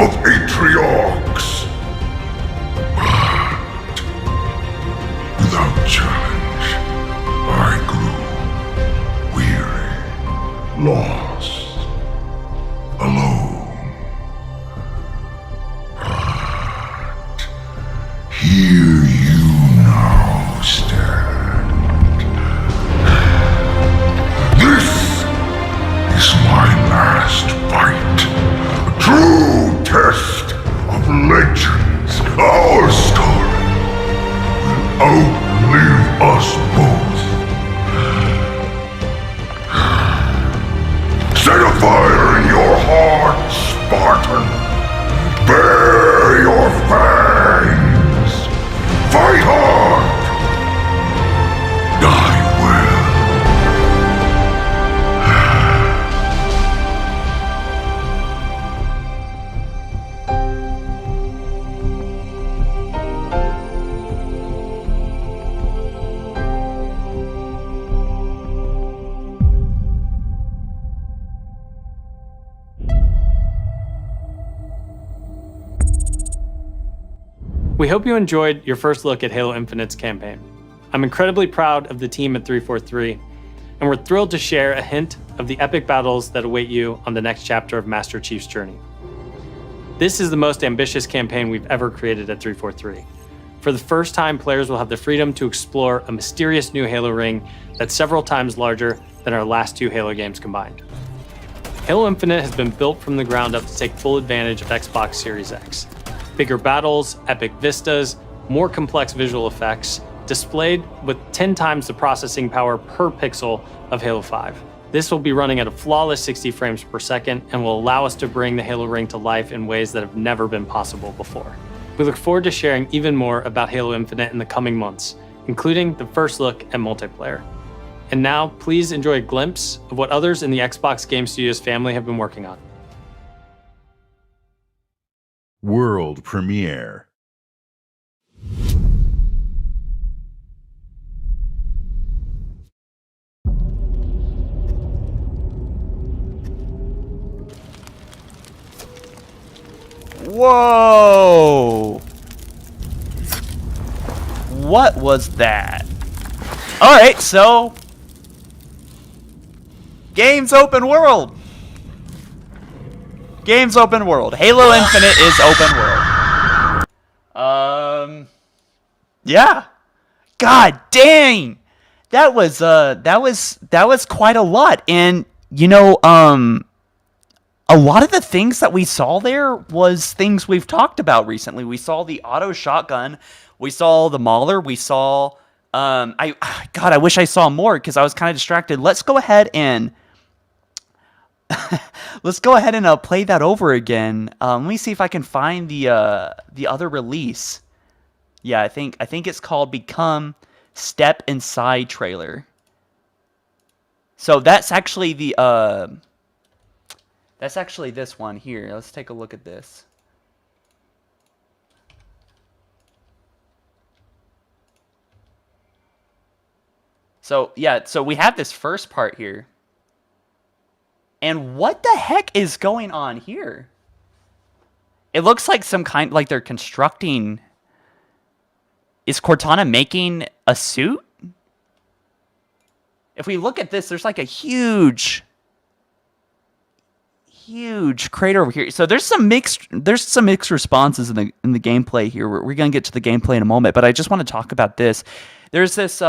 of Atriarchs. But without challenge, I grew weary, lost, alone. But here you now stand. This is my last fight. A true test of legends. Our story will outlive us both. Set a fire in your heart, Spartan. Bare your fangs. Fight hard. Die well. We hope you enjoyed your first look at Halo Infinite's campaign. I'm incredibly proud of the team at 343, and we're thrilled to share a hint of the epic battles that await you on the next chapter of Master Chief's journey. This is the most ambitious campaign we've ever created at 343. For the first time, players will have the freedom to explore a mysterious new Halo ring that's several times larger than our last two Halo games combined. Halo Infinite has been built from the ground up to take full advantage of Xbox Series X. Bigger battles, epic vistas, more complex visual effects, displayed with 10 times the processing power per pixel of Halo 5. This will be running at a flawless 60 frames per second and will allow us to bring the Halo ring to life in ways that have never been possible before. We look forward to sharing even more about Halo Infinite in the coming months, including the first look at multiplayer. And now, please enjoy a glimpse of what others in the Xbox Game Studios family have been working on. World premiere. Whoa! What was that? Alright, so... Games open world! Games open world. Halo Infinite is open world. Yeah. God dang! That was quite a lot. And, you know, a lot of the things that we saw there was things we've talked about recently. We saw the auto shotgun, we saw the Mauler, we saw I wish I saw more because I was kind of distracted. Let's go ahead and play that over again. Let me see if I can find the other release. Yeah, I think it's called Become Step Inside trailer. So that's actually this one here. Let's take a look at this. So yeah, so we have this first part here. And what the heck is going on here? It looks like some kind, like they're constructing. Is Cortana making a suit? If we look at this, there's like a huge crater over here. So there's some mixed responses in the gameplay here. We're gonna get to the gameplay in a moment, but I just want to talk about this. There's this.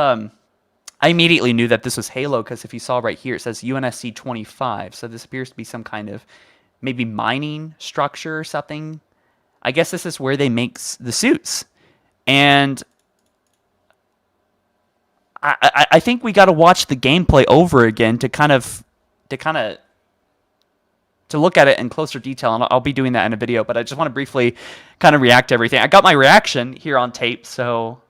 I immediately knew that this was Halo because if you saw right here, it says UNSC 25. So this appears to be some kind of maybe mining structure or something. I guess this is where they make the suits. And I think we got to watch the gameplay over again to look at it in closer detail, and I'll be doing that in a video. But I just want to briefly kind of react to everything. I got my reaction here on tape, so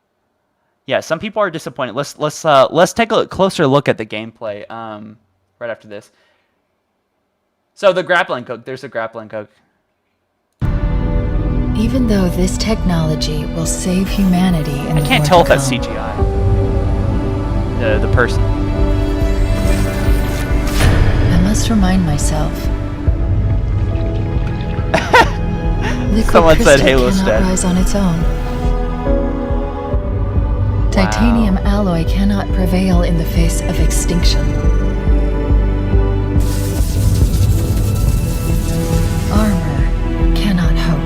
yeah, some people are disappointed. Let's take a closer look at the gameplay right after this. So the grappling hook, there's a grappling hook. Even though this technology will save humanity in I can't tell if that's CGI. The person. I must remind myself. Someone said Halo's cannot dead. rise on its own. Titanium alloy cannot prevail in the face of extinction. Armor cannot hope.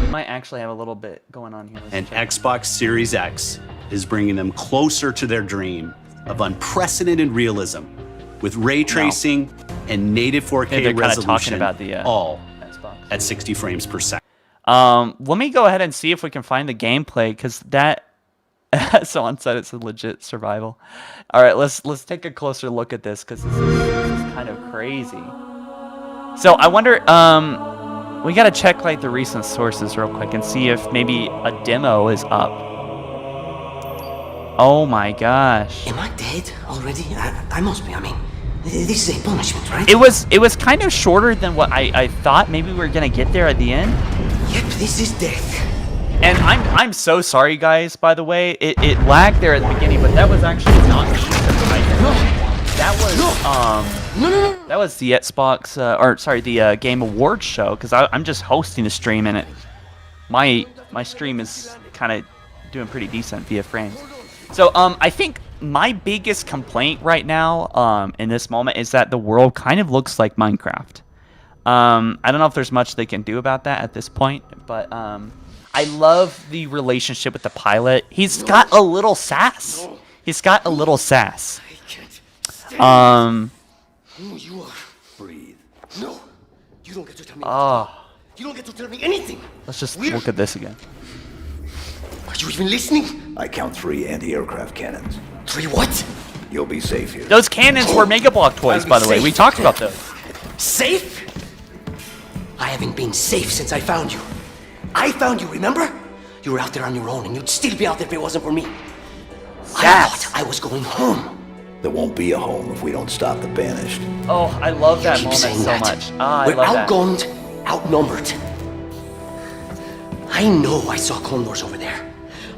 We might actually have a little bit going on here. And Xbox Series X is bringing them closer to their dream of unprecedented realism with ray tracing and native 4K resolution, about the, all at 60 frames per second. Let me go ahead and see if we can find the gameplay, because that someone said it's a legit survival. All right, let's take a closer look at this, because this is kind of crazy. So I wonder, we gotta check like the recent sources real quick and see if maybe a demo is up. Oh my gosh. Am I dead already? I must be. I mean, this is a punishment, right? It was kind of shorter than what I thought. Maybe we were gonna get there at the end. Yep, this is death. And I'm so sorry, guys. By the way, it lagged there at the beginning, but that was actually not me. That was the Xbox, the Game Awards show, because I'm just hosting a stream, and my stream is kind of doing pretty decent via frames. So I think my biggest complaint right now in this moment is that the world kind of looks like Minecraft. I don't know if there's much they can do about that at this point, but I love the relationship with the pilot. He's got a little sass. He's got a little sass. Who you are. Breathe. No, you don't get to tell me. You don't get to tell me anything. Let's just look at this again. Are you even listening? I count 3 anti-aircraft cannons. 3 what? You'll be safe here. Those cannons were Mega Block toys, by the way. We talked about those. Safe? I haven't been safe since I found you. I found you, remember? You were out there on your own, and you'd still be out there if it wasn't for me. I thought I was going home. There won't be a home if we don't stop the Banished. Oh, I love that moment so much. We're outgunned, outnumbered. I know I saw condors over there.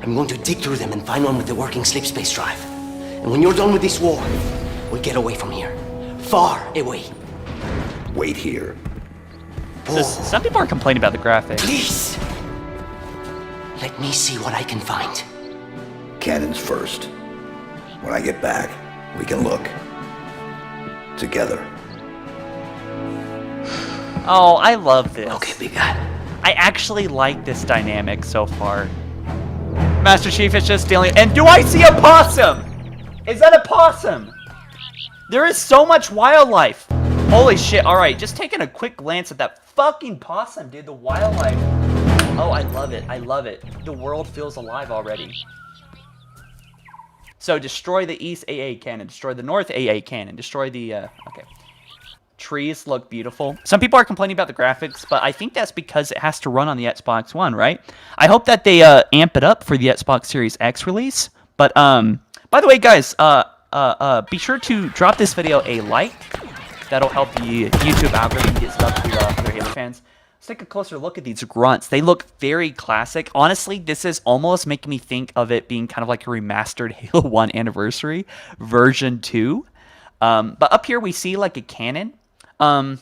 I'm going to dig through them and find one with the working sleep space drive. And when you're done with this war, we'll get away from here. Far away. Wait here. So some people are complaining about the graphics. Please. Let me see what I can find. Cannons first. When I get back, we can look. Together. Oh, I love this. Okay, big guy. I actually like this dynamic so far. Master Chief is just dealing. And do I see a possum? Is that a possum? There is so much wildlife. Holy shit. All right, just taking a quick glance at that fucking possum, dude. The wildlife. Oh, I love it. I love it. The world feels alive already. So destroy the East AA cannon. Destroy the North AA cannon. Destroy the, okay. Trees look beautiful. Some people are complaining about the graphics, but I think that's because it has to run on the Xbox One, right? I hope that they amp it up for the Xbox Series X release. But by the way, guys, be sure to drop this video a like. That'll help the YouTube algorithm get stuff to other Halo fans. Let's take a closer look at these grunts. They look very classic. Honestly, this is almost making me think of it being kind of like a remastered Halo 1 Anniversary version 2. But up here we see like a cannon. Alright,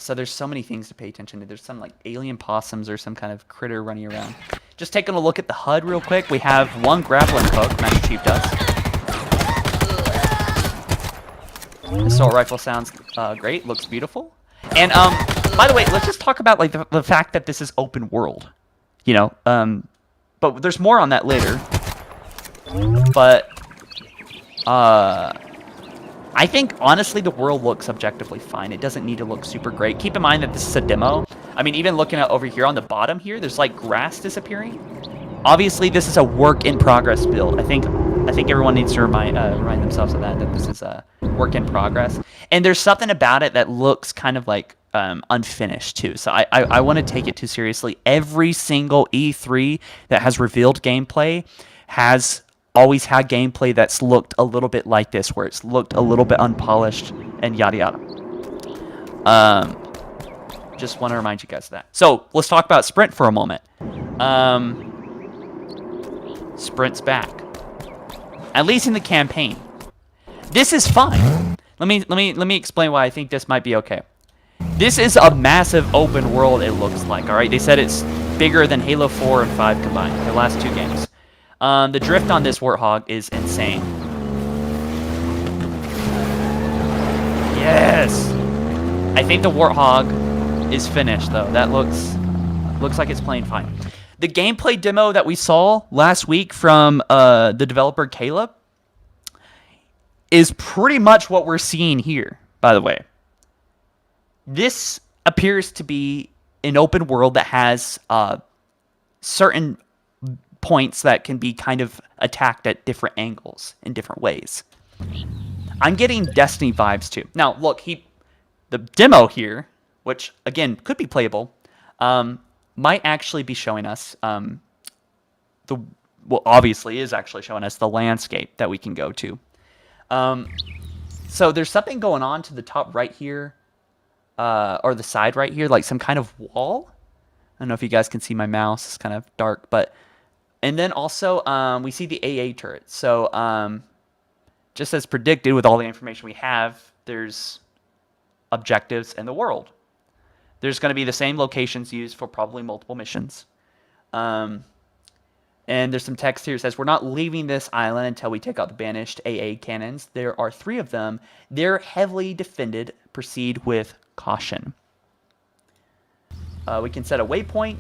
so there's so many things to pay attention to. There's some like alien possums or some kind of critter running around. Just taking a look at the HUD real quick. We have one grappling hook, Master Chief does. Assault rifle sounds great, looks beautiful. And by the way, let's just talk about like the fact that this is open world. You know, but there's more on that later. But I think, honestly, the world looks objectively fine. It doesn't need to look super great. Keep in mind that this is a demo. I mean, even looking at over here on the bottom here, there's like grass disappearing. Obviously, this is a work in progress build. I think everyone needs to remind themselves of that this is a work in progress. And there's something about it that looks kind of like unfinished too. So I want to take it too seriously. Every single E3 that has revealed gameplay has always had gameplay that's looked a little bit like this, where it's looked a little bit unpolished and yada yada. Just want to remind you guys of that. So let's talk about Sprint for a moment. Sprint's back, at least in the campaign. This is fine. Let me explain why I think this might be okay. This is a massive open world. It looks like. All right, they said it's bigger than Halo 4 and 5 combined. The last 2 games. The drift on this Warthog is insane. Yes. I think the Warthog is finished though. That looks like it's playing fine. The gameplay demo that we saw last week from the developer Caleb is pretty much what we're seeing here, by the way. This appears to be an open world that has certain points that can be kind of attacked at different angles in different ways. I'm getting Destiny vibes too. Now, look, the demo here, which again could be playable, might actually be showing us obviously is actually showing us the landscape that we can go to. So there's something going on to the top right here, or the side right here, like some kind of wall. I don't know if you guys can see my mouse. It's kind of dark, but and then also we see the AA turret. So just as predicted with all the information we have, there's objectives in the world. There's going to be the same locations used for probably multiple missions. And there's some text here that says, we're not leaving this island until we take out the banished AA cannons. There are 3 of them. They're heavily defended. Proceed with caution. We can set a waypoint.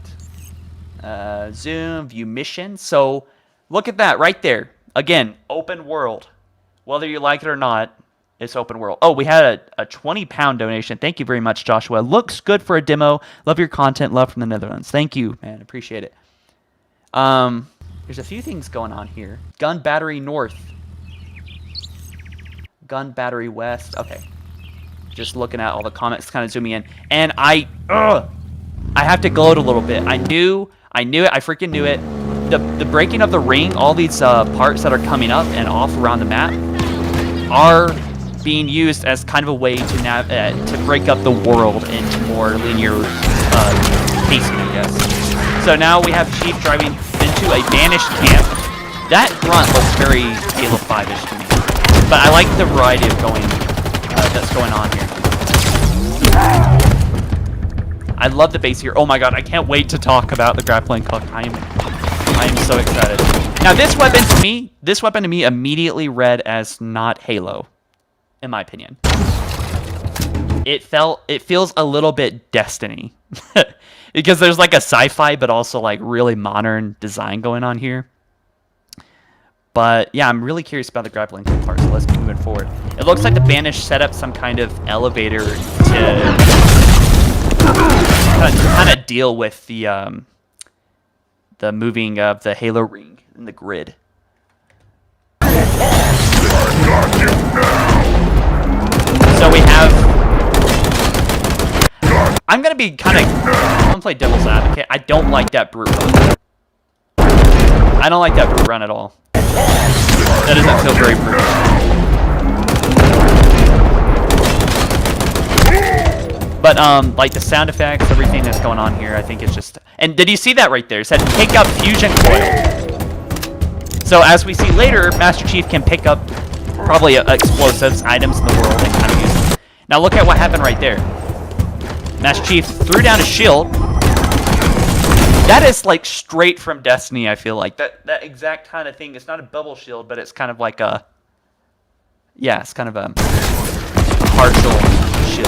Zoom, view mission. So look at that right there. Again, open world. Whether you like it or not, it's open world. Oh, we had a 20-pound donation. Thank you very much, Joshua. Looks good for a demo. Love your content. Love from the Netherlands. Thank you, man. Appreciate it. There's a few things going on here. Gun battery north. Gun battery west. Okay. Just looking at all the comments, kind of zooming in. And I have to gloat a little bit. I knew it. I freaking knew it. The breaking of the ring, all these parts that are coming up and off around the map are being used as kind of a way to break up the world into more linear pacing, I guess. So now we have Chief driving into a banished camp. That grunt looks very Halo 5-ish to me. But I like the variety of that's going on here. I love the base here. Oh my god, I can't wait to talk about the grappling hook. I am so excited. Now this weapon to me immediately read as not Halo, in my opinion. It feels a little bit Destiny. Because there's like a sci-fi but also like really modern design going on here. But yeah, I'm really curious about the grappling hook part, so let's keep moving forward. It looks like the Banished set up some kind of elevator to kind of deal with the moving of the Halo ring in the grid. So we have... I'm going to play devil's advocate. I don't like that brute run. I don't like that brute run at all. That doesn't feel very brute. But, like the sound effects, everything that's going on here, I think it's just... And did you see that right there? It said pick up fusion coil. So as we see later, Master Chief can pick up probably explosives, items in the world, and kind of use them. Now look at what happened right there. Master Chief threw down a shield. That is like straight from Destiny, I feel like. That exact kind of thing. It's not a bubble shield, but it's kind of like a... Yeah, it's kind of a partial shield.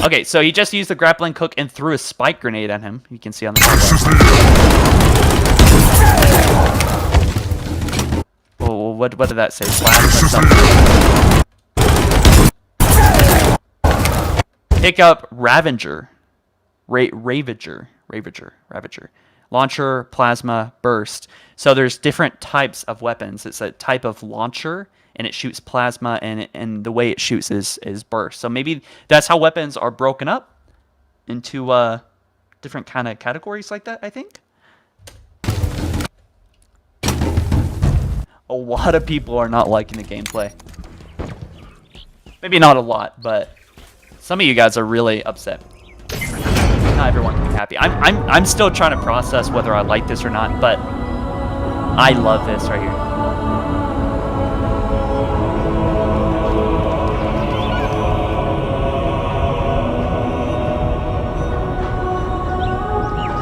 Okay, so he just used the grappling hook and threw a spike grenade at him. You can see on the top. Oh, what did that say? Plasma something. Pick up Ravager. Ravager. Launcher, plasma, burst. So there's different types of weapons. It's a type of launcher, and it shoots plasma, and the way it shoots is burst. So maybe that's how weapons are broken up into different kind of categories like that, I think. A lot of people are not liking the gameplay. Maybe not a lot, but some of you guys are really upset. Not everyone can be happy. I'm still trying to process whether I like this or not, but I love this right here.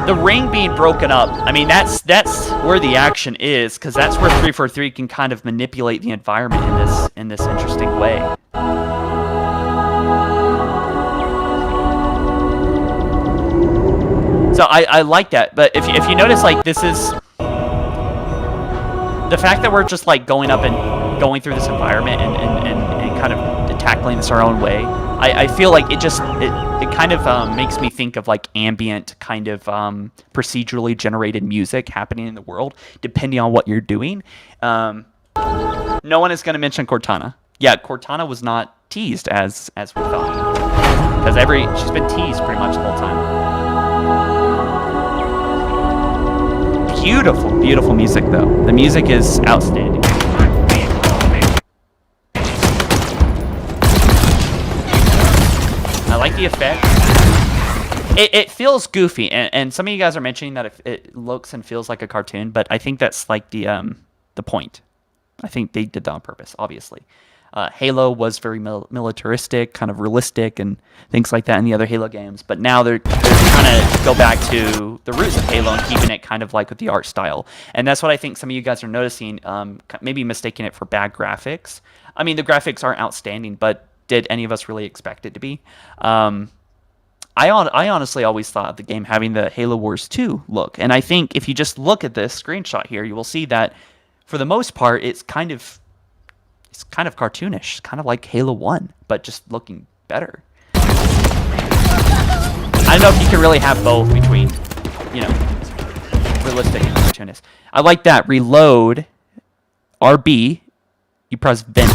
The ring being broken up, I mean, that's where the action is, because that's where 343 can kind of manipulate the environment in this interesting way. So I like that, but if you notice, like, this is the fact that we're just like going up and going through this environment and kind of tackling this our own way. I feel like it kind of makes me think of like ambient kind of procedurally generated music happening in the world, depending on what you're doing. No one is going to mention Cortana. Yeah, Cortana was not teased as we thought, because she's been teased pretty much the whole time. Beautiful, beautiful music though. The music is outstanding. I like the effect. It feels goofy, and some of you guys are mentioning that it looks and feels like a cartoon, but I think that's like the point. I think they did that on purpose, obviously. Halo was very militaristic, kind of realistic, and things like that in the other Halo games. But now they're trying to go back to the roots of Halo and keeping it kind of like with the art style. And that's what I think some of you guys are noticing, maybe mistaking it for bad graphics. I mean, the graphics aren't outstanding, but did any of us really expect it to be? I honestly always thought of the game having the Halo Wars 2 look. And I think if you just look at this screenshot here, you will see that for the most part, it's kind of cartoonish, kind of like Halo 1, but just looking better. I don't know if you can really have both between, realistic and cartoonish. I like that. Reload, RB, you press vent.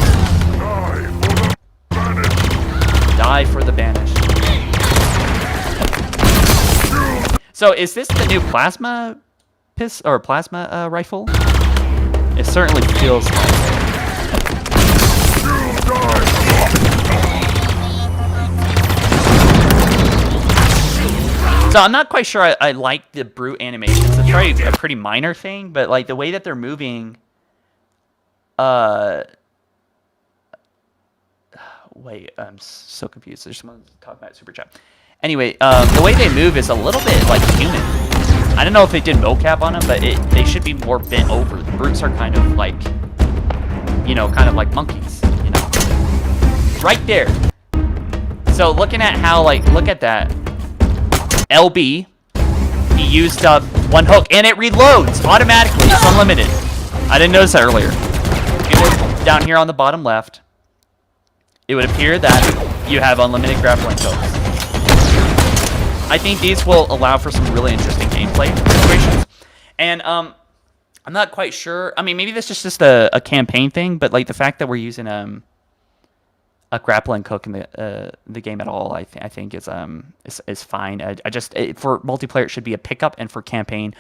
Die for the banished. So is this the new plasma rifle? It certainly feels like it. So I'm not quite sure I like the brute animations. It's probably a pretty minor thing, but like the way that they're moving. Wait, I'm so confused. There's someone talking about Super Chat. Anyway, the way they move is a little bit like human. I don't know if they did mocap on them, but they should be more bent over. The brutes are kind of like, kind of like monkeys, Right there. So looking at how, look at that. LB, he used up one hook, and it reloads automatically. It's unlimited. I didn't notice that earlier. If you look down here on the bottom left, it would appear that you have unlimited grappling hooks. I think these will allow for some really interesting gameplay situations. And I'm not quite sure. I mean, maybe this is just a campaign thing, but like the fact that we're using a grappling hook in the game at all, I think is fine. I just for multiplayer it should be a pickup, and for campaign,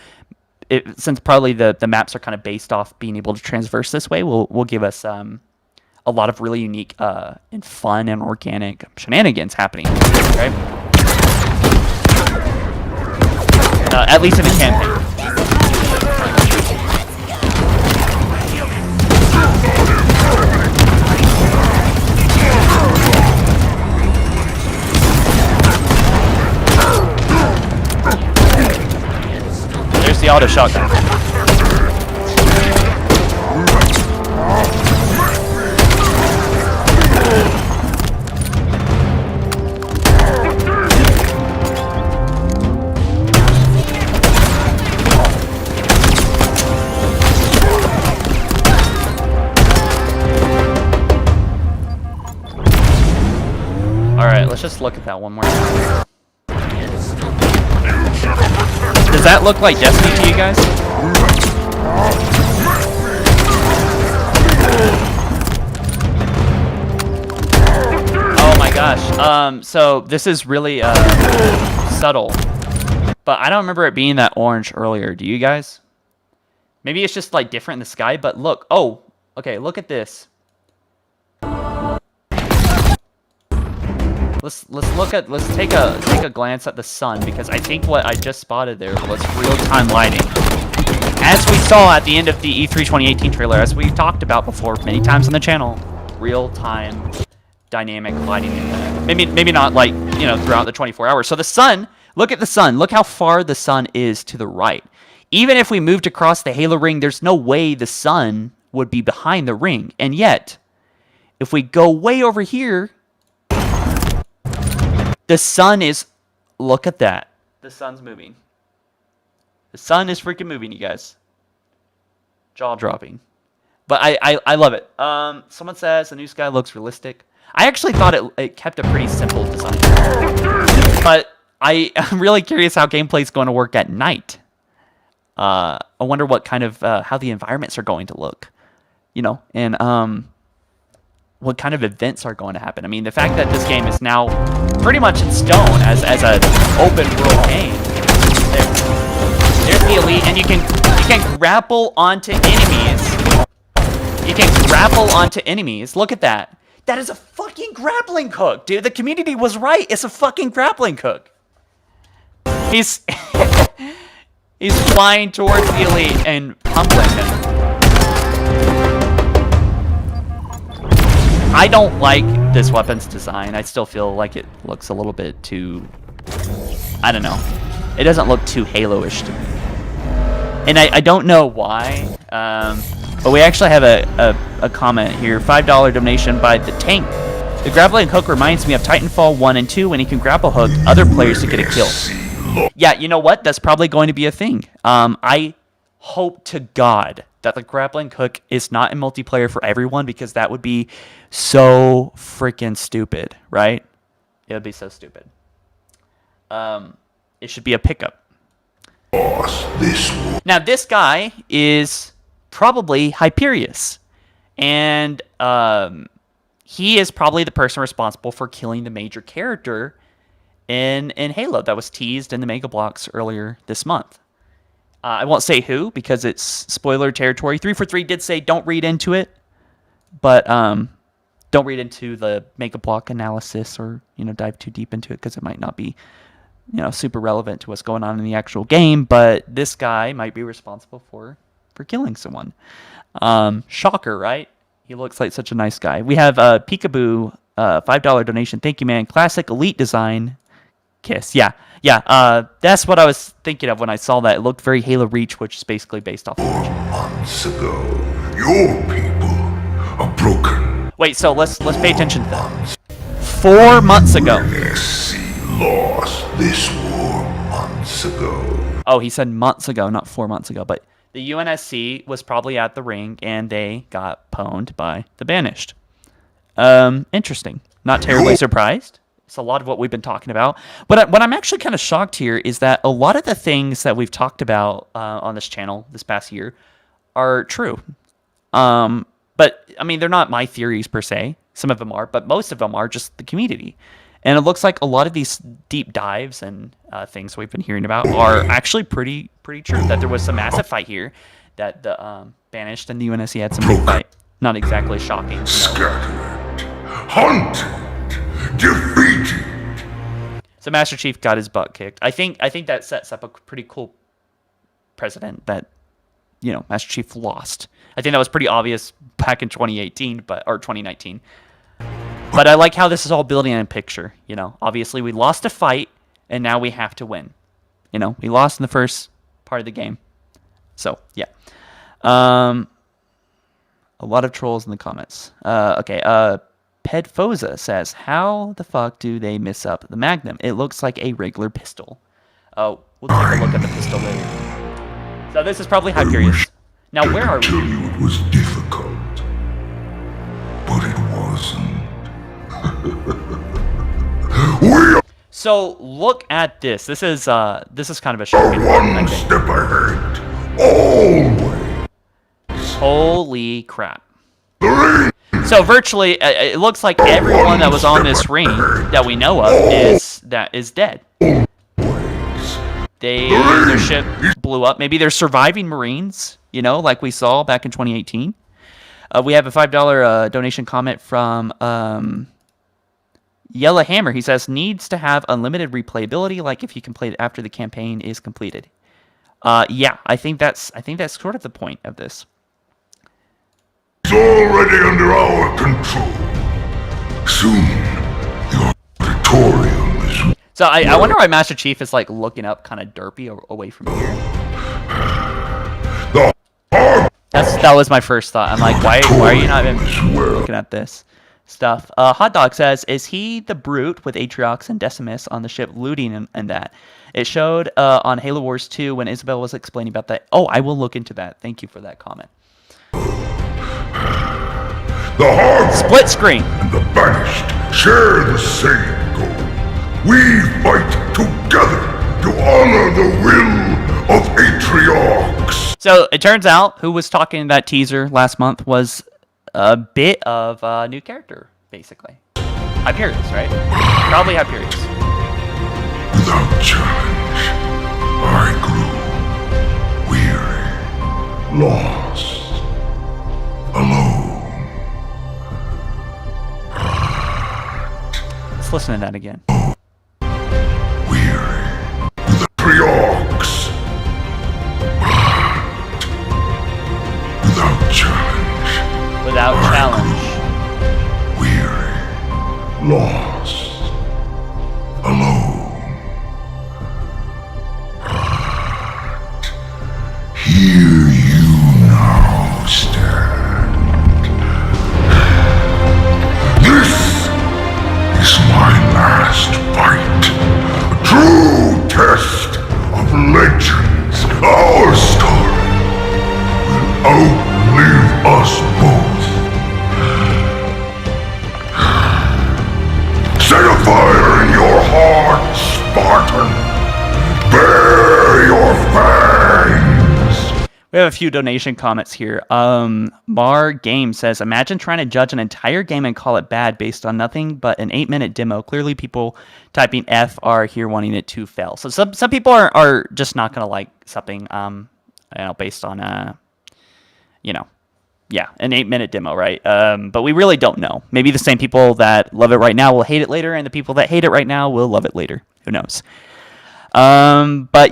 since probably the maps are kind of based off being able to transverse this way, will give us a lot of really unique and fun and organic shenanigans happening, right? At least in the campaign. There's the auto shotgun. Let's just look at that one more time. Does that look like Destiny to you guys? Oh my gosh. So this is really subtle, but I don't remember it being that orange earlier. Do you guys? Maybe it's just like different in the sky, but look. Oh, okay, look at this. Let's take a glance at the sun, because I think what I just spotted there was real-time lighting. As we saw at the end of the E3 2018 trailer, as we talked about before many times on the channel, real-time dynamic lighting in there. Maybe not like, you know, throughout the 24 hours. So the sun, look at the sun. Look how far the sun is to the right. Even if we moved across the Halo ring, there's no way the sun would be behind the ring. And yet, if we go way over here, the sun is, look at that. The sun's moving. The sun is freaking moving, you guys. Jaw dropping. But I love it. Someone says the new sky looks realistic. I actually thought it kept a pretty simple design. But I'm really curious how gameplay is going to work at night. I wonder what kind of, how the environments are going to look. You know, and what kind of events are going to happen. I mean, the fact that this game is now pretty much in stone as an open world game. There's the elite, and you can grapple onto enemies. You can grapple onto enemies. Look at that. That is a fucking grappling hook, dude. The community was right. It's a fucking grappling hook. He's he's flying towards the elite and pummeling him. I don't like this weapon's design. I still feel like it looks a little bit too, I don't know. It doesn't look too Halo-ish to me. And I don't know why, but we actually have a comment here. $5 donation by The Tank. The grappling hook reminds me of Titanfall 1 and 2 when he can grapple hook other players to get a kill. Yeah, you know what? That's probably going to be a thing. I hope to God that the grappling hook is not in multiplayer for everyone, because that would be so freaking stupid, right? It would be so stupid. It should be a pickup. Now, this guy is probably Hyperius, and he is probably the person responsible for killing the major character in Halo that was teased in the Mega Bloks earlier this month. I won't say who, because it's spoiler territory. 343 did say don't read into it, but don't read into the Mega Blok analysis, or, you know, dive too deep into it, because it might not be, you know, super relevant to what's going on in the actual game. But this guy might be responsible for killing someone. Shocker, right? He looks like such a nice guy. We have Peekaboo, $5 donation. Thank you, man. Classic elite design. Kiss. Yeah. That's what I was thinking of when I saw that. It looked very Halo Reach, which is basically based off of Reach. Months ago, your people are broken. Wait, so let's pay attention to that. 4 months ago. UNSC lost this war months ago. Oh, he said months ago, not 4 months ago. But the UNSC was probably at the ring, and they got pwned by the Banished. Interesting. Not terribly surprised. It's a lot of what we've been talking about. But what I'm actually kind of shocked here is that a lot of the things that we've talked about on this channel this past year are true. But, I mean, they're not my theories per se. Some of them are, but most of them are just the community. And it looks like a lot of these deep dives and things we've been hearing about are actually pretty true. That there was some massive fight here, that the Banished and the UNSC had some big fight. Not exactly shocking. You know? Scattered, hunted, defeated. So Master Chief got his butt kicked. I think that sets up a pretty cool precedent that, you know, Master Chief lost. I think that was pretty obvious back in 2018, or 2019. But I like how this is all building in a picture. You know, obviously we lost a fight, and now we have to win. You know, we lost in the first part of the game. So yeah, a lot of trolls in the comments. Okay, Pedfoza says, how the fuck do they miss up the Magnum? It looks like a regular pistol. Oh, we'll take a look at the pistol later. So this is probably Hyperius. Now where are we? I tell you it was difficult, but it wasn't. So look at this. This is kind of a shocking One step ahead. Always. Holy crap. So virtually, it looks like everyone that was on this ring that we know of is dead. Their ship blew up. Maybe they're surviving Marines, you know, like we saw back in 2018. We have a $5 donation comment from Yellow Hammer. He says, needs to have unlimited replayability, like if you can play it after the campaign is completed. Yeah, I think that's sort of the point of this. It's already under our control. Soon, your auditorium is... So I wonder why Master Chief is like looking up kind of derpy away from here. That was my first thought. I'm like, why are you not even looking at this stuff? Hot Dog says, is he the brute with Atriox and Decimus on the ship looting and that? It showed on Halo Wars 2 when Isabel was explaining about that. Oh, I will look into that. Thank you for that comment. The hard split screen and the banished share the same goal. We fight together to honor the will of Atriox. So it turns out who was talking in that teaser last month was a bit of a new character, basically. Hyperius, right? Probably Hyperius. Without challenge, I grew weary, lost, alone. Let's listen to that again. Atriox. Without challenge. Without challenge. Weary. Lost. Alone. Here you now stand. This is my last fight. A true test of legends. Our story will outlive us both. Set a fire in your heart, Spartan. Bare your fangs. We have a few donation comments here. Mar Game says, imagine trying to judge an entire game and call it bad based on nothing but an 8-minute demo. Clearly people typing F are here wanting it to fail. So some people are just not going to like something, based on, an 8-minute demo, right? But we really don't know. Maybe the same people that love it right now will hate it later, and the people that hate it right now will love it later. Who knows? But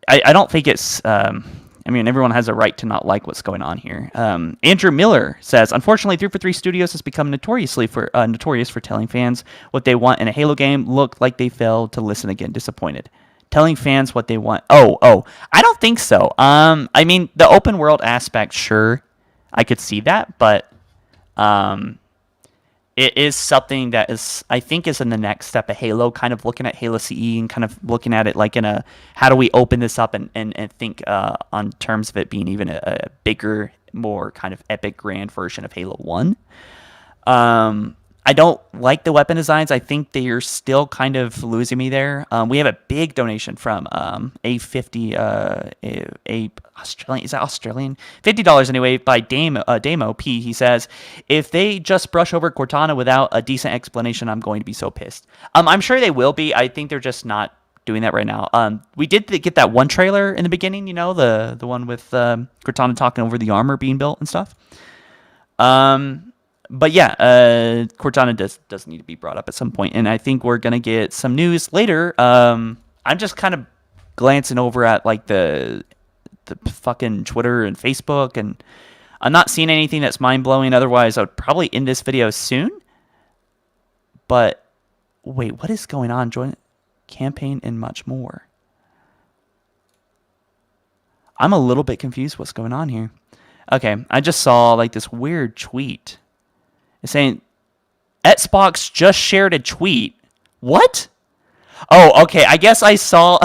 I don't think it's... everyone has a right to not like what's going on here. Andrew Miller says, unfortunately, 343 Studios has become notorious for telling fans what they want in a Halo game. Looked like they failed to listen again. Disappointed. Telling fans what they want. Oh, I don't think so. The open world aspect, sure, I could see that, but it is something that is in the next step of Halo, kind of looking at Halo CE and kind of looking at it like in a, how do we open this up and think on terms of it being even a bigger, more kind of epic grand version of Halo 1. I don't like the weapon designs. I think they are still kind of losing me there. We have a big donation from A50, Australian, is that Australian? $50 anyway, by Damo P. He says, if they just brush over Cortana without a decent explanation, I'm going to be so pissed. I'm sure they will be. I think they're just not doing that right now. We did get that one trailer in the beginning, the one with Cortana talking over the armor being built and stuff. But yeah, Cortana does need to be brought up at some point, and I think we're gonna get some news later. I'm just kind of glancing over at like the fucking Twitter and Facebook, and I'm not seeing anything that's mind blowing. Otherwise, I would probably end this video soon. But wait, what is going on? Join campaign and much more. I'm a little bit confused. What's going on here? Okay, I just saw like this weird tweet. It's saying, Xbox just shared a tweet. What? Oh, okay. I guess I saw...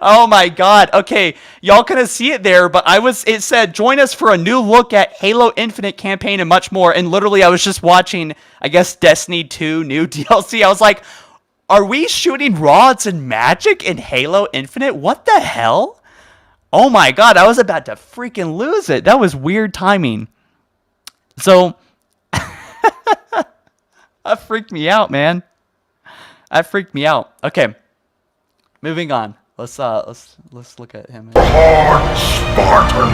Oh my god. Okay, y'all couldn't see it there, but it said, join us for a new look at Halo Infinite campaign and much more. And literally, I was just watching I guess Destiny 2 new DLC. I was like, are we shooting rods and magic in Halo Infinite? What the hell? Oh my god, I was about to freaking lose it. That was weird timing. So that freaked me out, man. That freaked me out. Okay. Moving on. Let's look at him. Hard Spartan,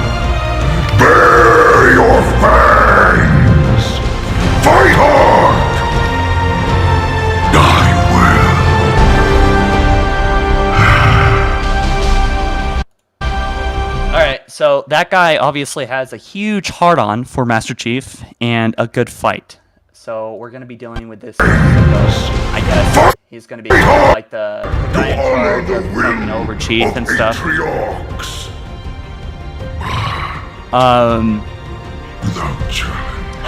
bare your fangs. Fight hard. Die well. All right, so that guy obviously has a huge hard-on for Master Chief and a good fight. So we're gonna be dealing with this. I guess he's gonna be like the guy in charge of taking over Chief and stuff. I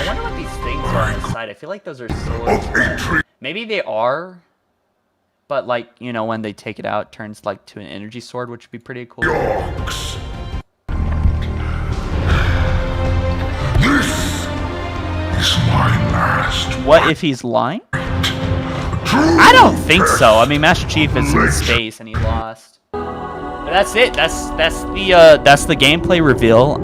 wonder what these things are on the side. I feel like those are swords. Maybe they are, but like, you know, when they take it out, it turns like to an energy sword, which would be pretty cool. What if he's lying? I don't think so. I mean, Master Chief is in space and he lost. But that's it. That's the gameplay reveal.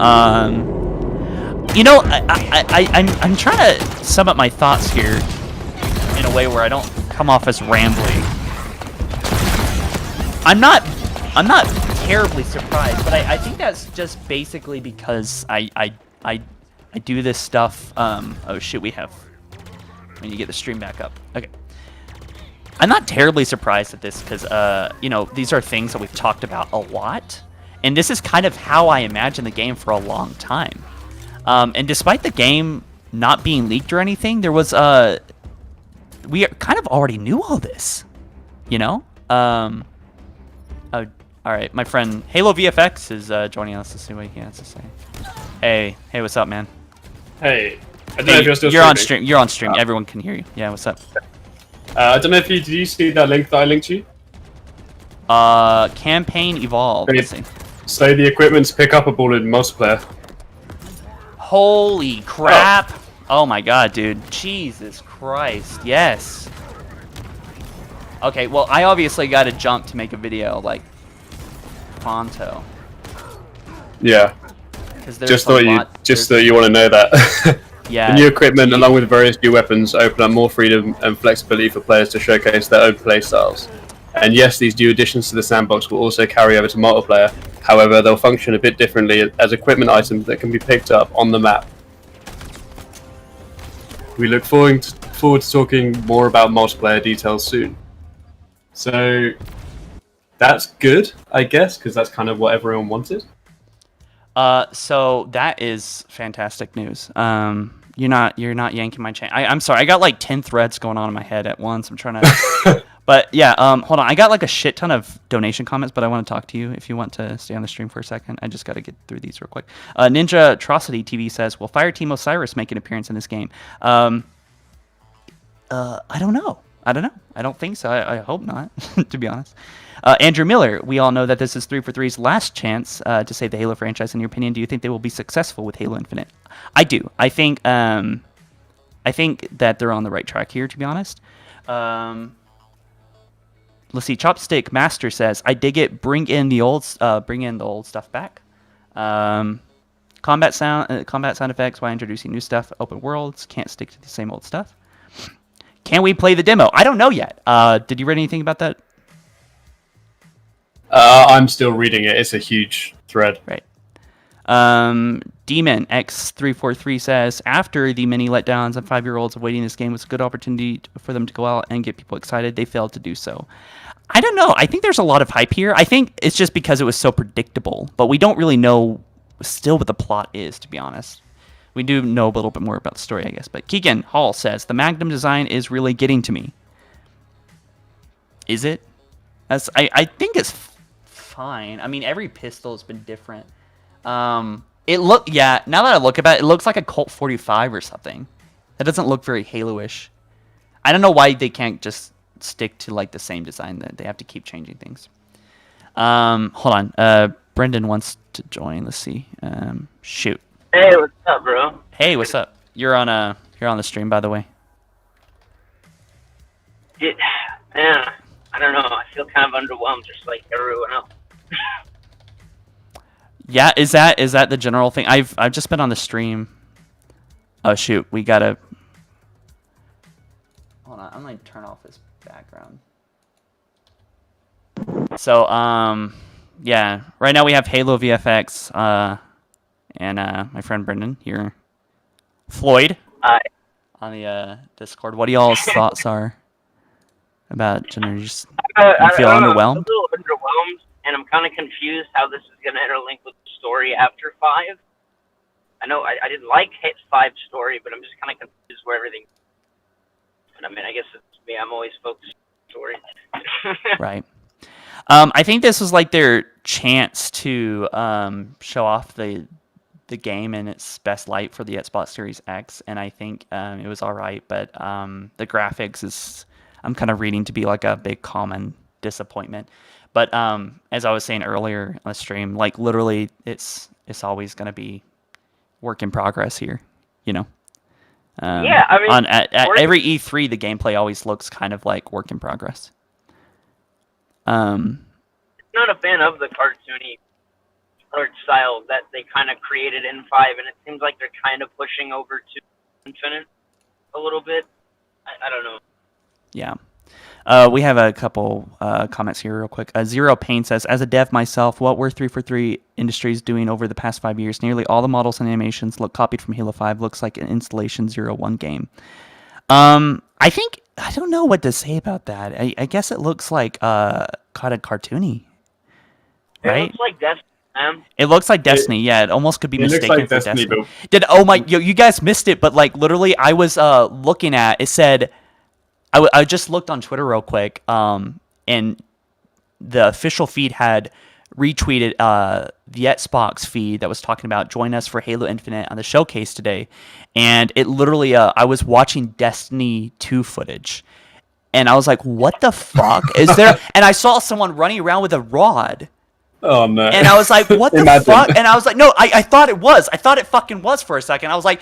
You know, I'm trying to sum up my thoughts here in a way where I don't come off as rambling. I'm not terribly surprised, but I think that's just basically because I do this stuff. Oh shit, we need to get the stream back up. Okay. I'm not terribly surprised at this because, you know, these are things that we've talked about a lot. And this is kind of how I imagined the game for a long time. And despite the game not being leaked or anything, there was, we kind of already knew all this, you know? Oh, all right, my friend HaloVFX is joining us to see what he has to say. Hey, what's up, man? Hey, I don't know if you're still on stream. You're on stream. Everyone can hear you. Yeah, what's up? I don't know if did you see that link that I linked you? Campaign Evolve. Let's see. So the equipment's pick upable in multiplayer. Holy crap! Oh my god, dude. Jesus Christ. Yes. Okay, well, I obviously got to jump to make a video like pronto. Yeah. Just thought you want to know that. Yeah. The new equipment, along with various new weapons, open up more freedom and flexibility for players to showcase their own playstyles. And yes, these new additions to the sandbox will also carry over to multiplayer. However, they'll function a bit differently as equipment items that can be picked up on the map. We look forward to talking more about multiplayer details soon. So that's good, I guess, because that's kind of what everyone wanted. So that is fantastic news. You're not yanking my chain. I'm sorry. I got like 10 threads going on in my head at once. I'm trying to, but yeah. Hold on. I got like a shit ton of donation comments, but I want to talk to you if you want to stay on the stream for a second. I just got to get through these real quick. Ninja Atrocity TV says, "Will Fireteam Osiris make an appearance in this game?" I don't know. I don't think so. I hope not, to be honest. Andrew Miller, we all know that this is 343's last chance to save the Halo franchise. In your opinion, do you think they will be successful with Halo Infinite? I do. I think that they're on the right track here, to be honest. Let's see. Chopstick Master says, "I dig it. Bring in the old stuff back. Combat sound effects while introducing new stuff. Open worlds can't stick to the same old stuff. Can we play the demo? I don't know yet. Did you read anything about that? I'm still reading it. It's a huge thread. Right. Demon X343 says, after the many letdowns and 5-year-olds awaiting this game was a good opportunity for them to go out and get people excited. They failed to do so. I don't know. I think there's a lot of hype here. I think it's just because it was so predictable, but we don't really know still what the plot is, to be honest. We do know a little bit more about the story, I guess. But Keegan Hall says, the Magnum design is really getting to me. Is it? I think it's fine. I mean, every pistol has been different. Now that I look at it looks like a Colt 45 or something. That doesn't look very Halo-ish. I don't know why they can't just stick to like the same design. That they have to keep changing things. Hold on. Brendan wants to join. Let's see. Shoot. Hey, what's up, bro? Hey, what's up? You're on the stream, by the way. Man, I don't know. I feel kind of underwhelmed, just like everyone else. Yeah, is that the general thing? I've just been on the stream. Oh shoot, we gotta. Hold on, I'm gonna turn off this background. So yeah, right now we have HaloVFX and my friend Brendan here, Floyd on the Discord. What do y'all's thoughts are about Generation? You feel I'm underwhelmed? a little underwhelmed, and I'm kind of confused how this is going to interlink with the story after 5. I know I didn't like 5's story, but I'm just kind of confused where everything. And I mean, I guess it's me. I'm always focused on the story. Right. I think this was like their chance to show off the game in its best light for the Xbox Series X, and I think it was all right. But the graphics is, I'm kind of reading to be like a big common disappointment. But as I was saying earlier on the stream, like literally, it's always going to be work in progress here, you know. Yeah, I mean, at every E3, the gameplay always looks kind of like work in progress. Not a fan of the cartoony art style that they kind of created in 5, and it seems like they're kind of pushing over to Infinite a little bit. I don't know. Yeah. We have a couple comments here real quick. Zero Pain says, as a dev myself, what were 343 Industries doing over the past 5 years? Nearly all the models and animations look copied from Halo 5. Looks like an Installation 01 game. I think, I don't know what to say about that. I guess it looks like kind of cartoony, right? It looks like Destiny, man. It looks like Destiny, yeah. It almost could be it looks mistaken like for Destiny, Destiny. Oh my, you guys missed it, but like literally I was looking at, it said, I just looked on Twitter real quick, and the official feed had retweeted the Xbox feed that was talking about join us for Halo Infinite on the showcase today, and it literally I was watching Destiny 2 footage, and I was like, what the fuck is there? And I saw someone running around with a rod. Oh no! And I was like, what the fuck? And I was like, no, I thought it was. I thought it fucking was for a second. I was like,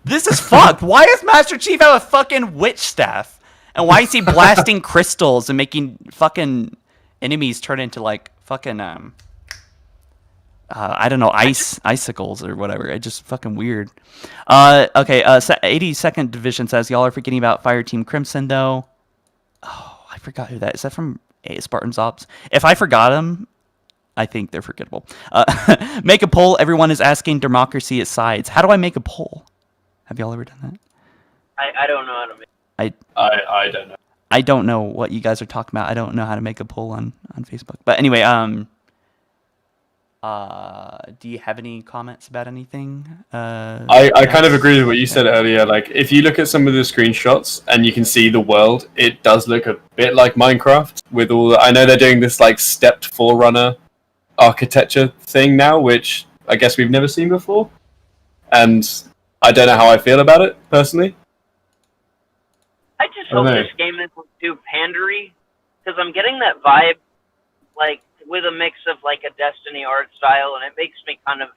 this is fucked. Why does Master Chief have a fucking witch staff? And why is he blasting crystals and making fucking enemies turn into like fucking I don't know, icicles or whatever? It's just fucking weird. Okay, 82nd Division says y'all are forgetting about Fireteam Crimson though. Oh, I forgot who that is. That from Spartans Ops? If I forgot him, I think they're forgettable. Make a poll. Everyone is asking democracy at sides. How do I make a poll? Have y'all ever done that? I don't know how to make. I don't know. I don't know what you guys are talking about. I don't know how to make a poll on Facebook. But anyway, do you have any comments about anything? I kind of agree with what you said earlier. Like, if you look at some of the screenshots and you can see the world, it does look a bit like Minecraft. With all, I know they're doing this like stepped Forerunner architecture thing now, which I guess we've never seen before. And I don't know how I feel about it personally. I just hope this game isn't too pandery, because I'm getting that vibe, like, with a mix of, like, a Destiny art style, and it makes me kind of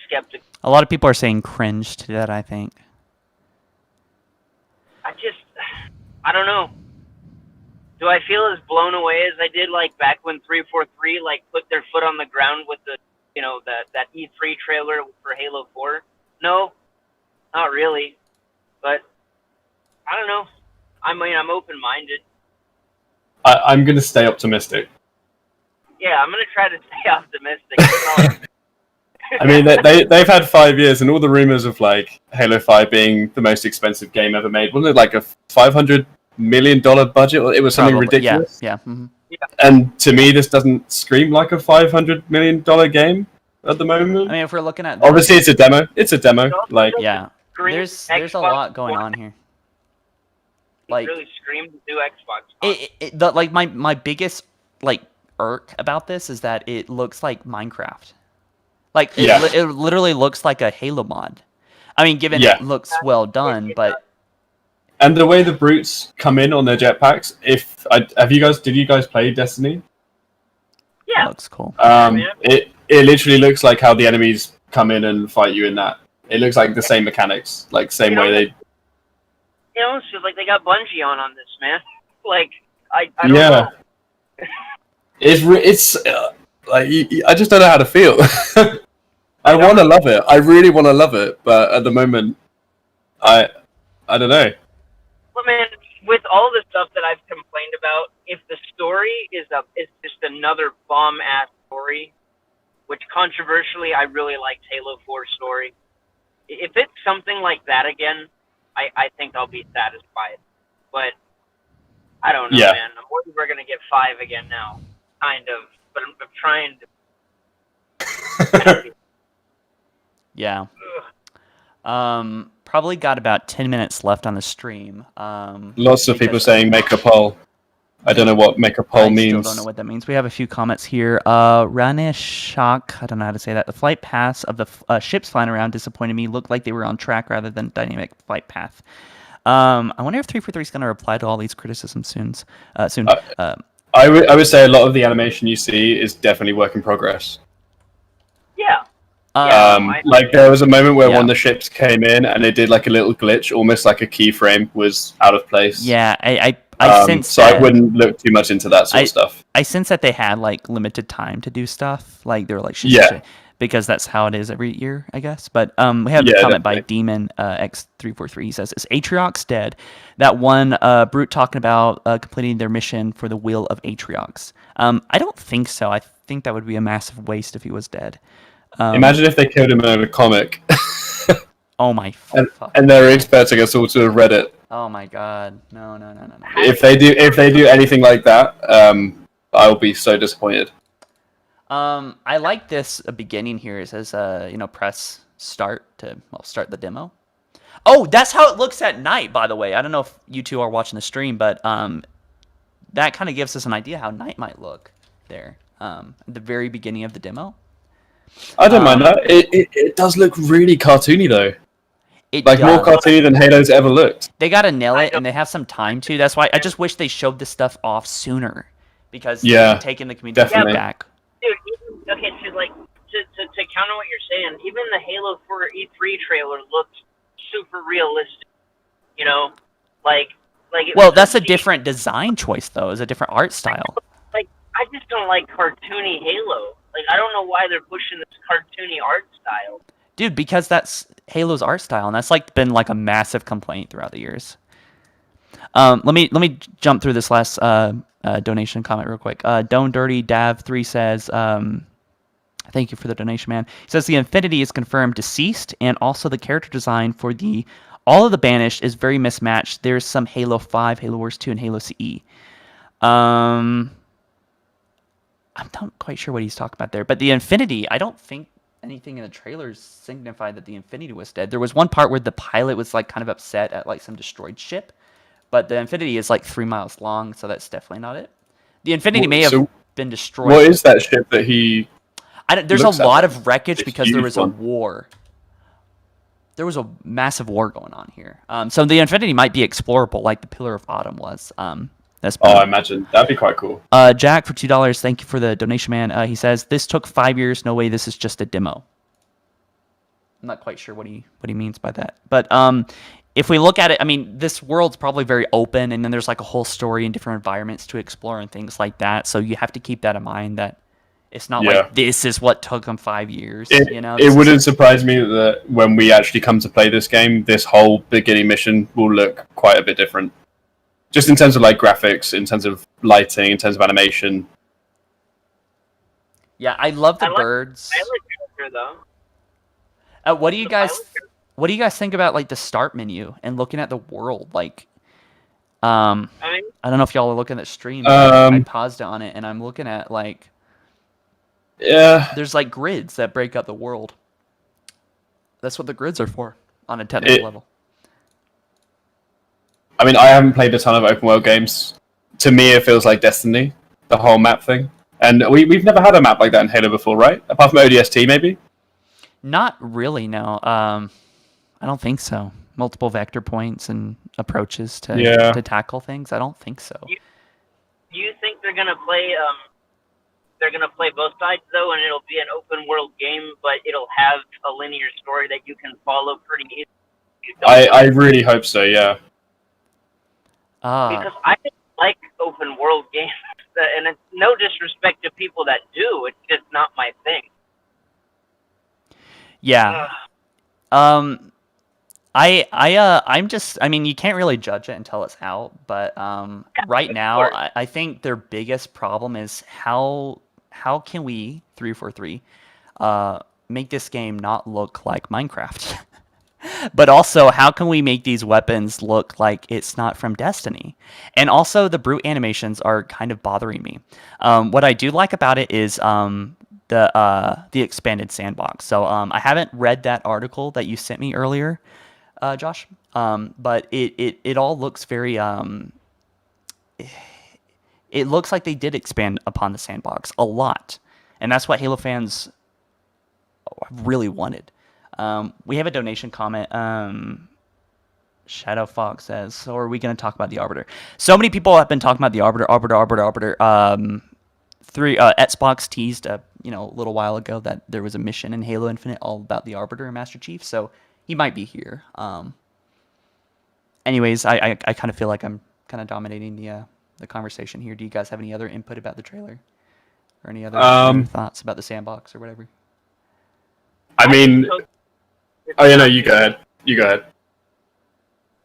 skeptical. A lot of people are saying cringe to that, I think. I don't know. Do I feel as blown away as I did, like, back when 343, like, put their foot on the ground with the, you know, that E3 trailer for Halo 4? No, not really. But I don't know. I mean, I'm open-minded. I'm going to stay optimistic. Yeah, I'm going to try to stay optimistic. I mean, they've had 5 years, and all the rumors of like Halo 5 being the most expensive game ever made, wasn't it like a $500 million budget? It was something ridiculous. Yeah. Mm-hmm. And to me, this doesn't scream like a $500 million game at the moment. I mean, if we're looking at obviously, it's a demo. It's a demo. Like, yeah, there's a lot going on here. Like, really screamed to do Xbox. Like my biggest like irk about this is that it looks like Minecraft. Like it literally looks like a Halo mod. I mean, given it looks well done, but and the way the brutes come in on their jetpacks. Did you guys play Destiny? Yeah, looks cool. It literally looks like how the enemies come in and fight you in that. It looks like the same mechanics, like same way they. It almost feels like they got Bungie on this, man. Like, I don't Yeah. know. It's like I just don't know how to feel. I want to love it. I really want to love it, but at the moment, I don't know. But man, with all the stuff that I've complained about, if the story is just another bomb ass story, which controversially I really liked Halo 4 story. If it's something like that again, I think I'll be satisfied. But I don't know, Yeah. man. I'm worried we're gonna get 5 again now, kind of. But I'm trying to. Yeah. Probably got about 10 minutes left on the stream. Lots of people saying make a poll. I don't know what make a poll I means. still don't know what that means. We have a few comments here. Ranishak, I don't know how to say that. The flight paths of the ships flying around disappointed me. Looked like they were on track rather than dynamic flight path. I wonder if 343 is going to reply to all these criticisms soon. I would say a lot of the animation you see is definitely work in progress. Yeah. Like there was a moment where one of the ships came in and it did like a little glitch, almost like a keyframe was out of place. Yeah, I sense so I wouldn't look too much into that sort of stuff. I sense that they had like limited time to do stuff. Like they were like, Yeah. because that's how it is every year, I guess. But we have a comment by Demon X343. He says, "Is Atriox dead? That one brute talking about completing their mission for the will of Atriox." I don't think so. I think that would be a massive waste if he was dead. Imagine if they killed him in a comic. Oh my and they're experting us all to Reddit. Oh my god. No. If they do anything like that, I'll be so disappointed. I like this beginning here. It says, press start to start the demo. Oh, that's how it looks at night, by the way. I don't know if you two are watching the stream, but that kind of gives us an idea how night might look there. At the very beginning of the demo. I don't mind that. It does look really cartoony though. It like more does. cartoony than Halo's ever looked. They gotta nail it, and they have some time to. That's why I just wish they showed this stuff off sooner, because taking the community feedback. Dude, okay, to counter what you're saying, even the Halo 4 E3 trailer looked super realistic. You know, like. Well, that's a different design choice, though. It's a different art style. Like, I just don't like cartoony Halo. Like, I don't know why they're pushing this cartoony art style. Dude, because that's Halo's art style, and that's been a massive complaint throughout the years. Let me jump through this last donation comment real quick. Don't Dirty Dav 3 says, thank you for the donation, man. He says the Infinity is confirmed deceased, and also the character design for all of the Banished is very mismatched. There's some Halo 5, Halo Wars 2, and Halo CE. I'm not quite sure what he's talking about there, but the Infinity, I don't think anything in the trailers signified that the Infinity was dead. There was one part where the pilot was kind of upset at some destroyed ship, but the Infinity is 3 miles long, so that's definitely not it. The Infinity may have been destroyed. What is that ship that he? There's a lot of wreckage because there was a war. There was a massive war going on here. So the Infinity might be explorable, like the Pillar of Autumn was. I imagine that'd be quite cool. Jack for $2. Thank you for the donation, man. He says this took 5 years. No way, this is just a demo. I'm not quite sure what he means by that. But if we look at it, I mean, this world's probably very open, and then there's a whole story and different environments to explore and things like that. So you have to keep that in mind that it's not like this is what took them 5 years. It wouldn't surprise me that when we actually come to play this game, this whole beginning mission will look quite a bit different. Just in terms of graphics, in terms of lighting, in terms of animation. Yeah, I love the birds. I like character though. What do you guys think about the start menu and looking at the world? I don't know if y'all are looking at the stream. I paused on it and I'm looking at there's grids that break up the world. That's what the grids are for on a technical level. I mean, I haven't played a ton of open world games. To me, it feels like Destiny, the whole map thing. And we've never had a map like that in Halo before, right? Apart from ODST, maybe? Not really, no. I don't think so. Multiple vector points and approaches to tackle things. I don't think so. Do you think they're gonna play? They're gonna play both sides though, and it'll be an open world game, but it'll have a linear story that you can follow pretty easily. I really hope so. Yeah. Because I think like open world games, and it's no disrespect to people that do. It's just not my thing. Yeah. I mean, you can't really judge it until it's out, but right now, I think their biggest problem is how can we 343 make this game not look like Minecraft, but also how can we make these weapons look like it's not from Destiny, and also the brute animations are kind of bothering me. What I do like about it is the expanded sandbox. So I haven't read that article that you sent me earlier, Josh. But it all looks very it looks like they did expand upon the sandbox a lot, and that's what Halo fans really wanted. We have a donation comment. Shadow Fox says, "So are we going to talk about the Arbiter?" So many people have been talking about the Arbiter. Xbox teased a little while ago that there was a mission in Halo Infinite all about the Arbiter and Master Chief, so he might be here. Anyways, I kind of feel like I'm kind of dominating the conversation here. Do you guys have any other input about the trailer, or any other thoughts about the sandbox or whatever? I mean, oh yeah, no, you go ahead. You go ahead.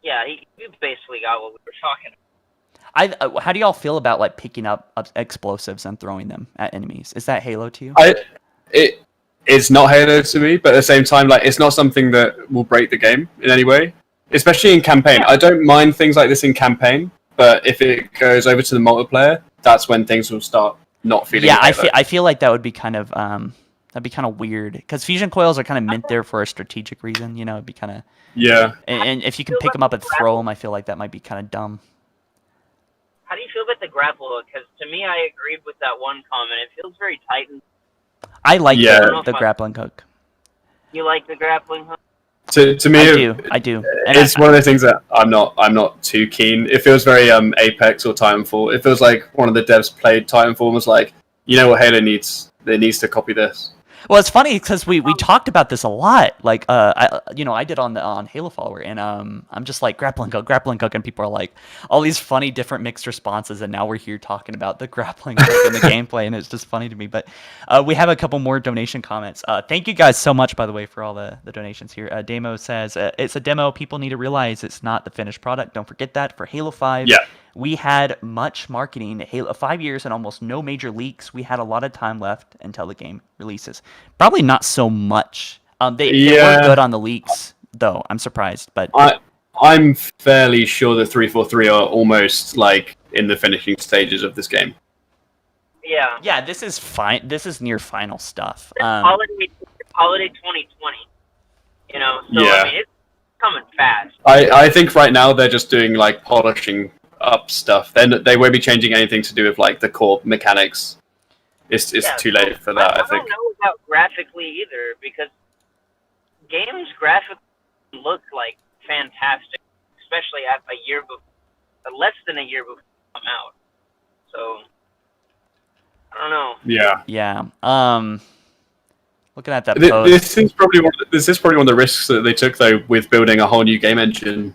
Yeah, you basically got what we were talking about. How do y'all feel about like picking up explosives and throwing them at enemies? Is that Halo to you? It's not Halo to me, but at the same time, like it's not something that will break the game in any way, especially in campaign. I don't mind things like this in campaign, but if it goes over to the multiplayer, that's when things will start not feeling. Yeah, I feel like that would be kind of weird, because fusion coils are kind of meant there for a strategic reason. It'd be kind of And if you can pick them up and throw them, I feel like that might be kind of dumb. How do you feel about the grapple hook? Because to me, I agreed with that one comment. It feels very tight. I like the grappling hook. You like the grappling hook? To me, I do. And it's one of the things that I'm not too keen. It feels very Apex or Titanfall. It feels like one of the devs played Titanfall and was like, you know what Halo needs? It needs to copy this. Well, it's funny because we talked about this a lot. Like, I did on HaloFollower, and I'm just like grappling hook, and people are like all these funny different mixed responses, and now we're here talking about the grappling hook and the gameplay, and it's just funny to me. But we have a couple more donation comments. Thank you guys so much, by the way, for all the donations here. Damo says it's a demo. People need to realize it's not the finished product. Don't forget that for Halo 5. Yeah. We had much marketing. Halo 5 years and almost no major leaks. We had a lot of time left until the game releases. Probably not so much. They were good on the leaks, though. I'm surprised, but I'm fairly sure the 343 are almost like in the finishing stages of this game. Yeah. Yeah, this is fine. This is near final stuff. Holiday 2020. So Yeah. I mean, it's coming fast. I think right now they're just doing like polishing up stuff. Then they won't be changing anything to do with like the core mechanics. It's too late for that. I think. I don't know about graphically either, because games graphically look like fantastic, especially at less than a year before they come out. So I don't know. Yeah. Yeah. Looking at that This post. is probably one of the risks that they took though with building a whole new game engine.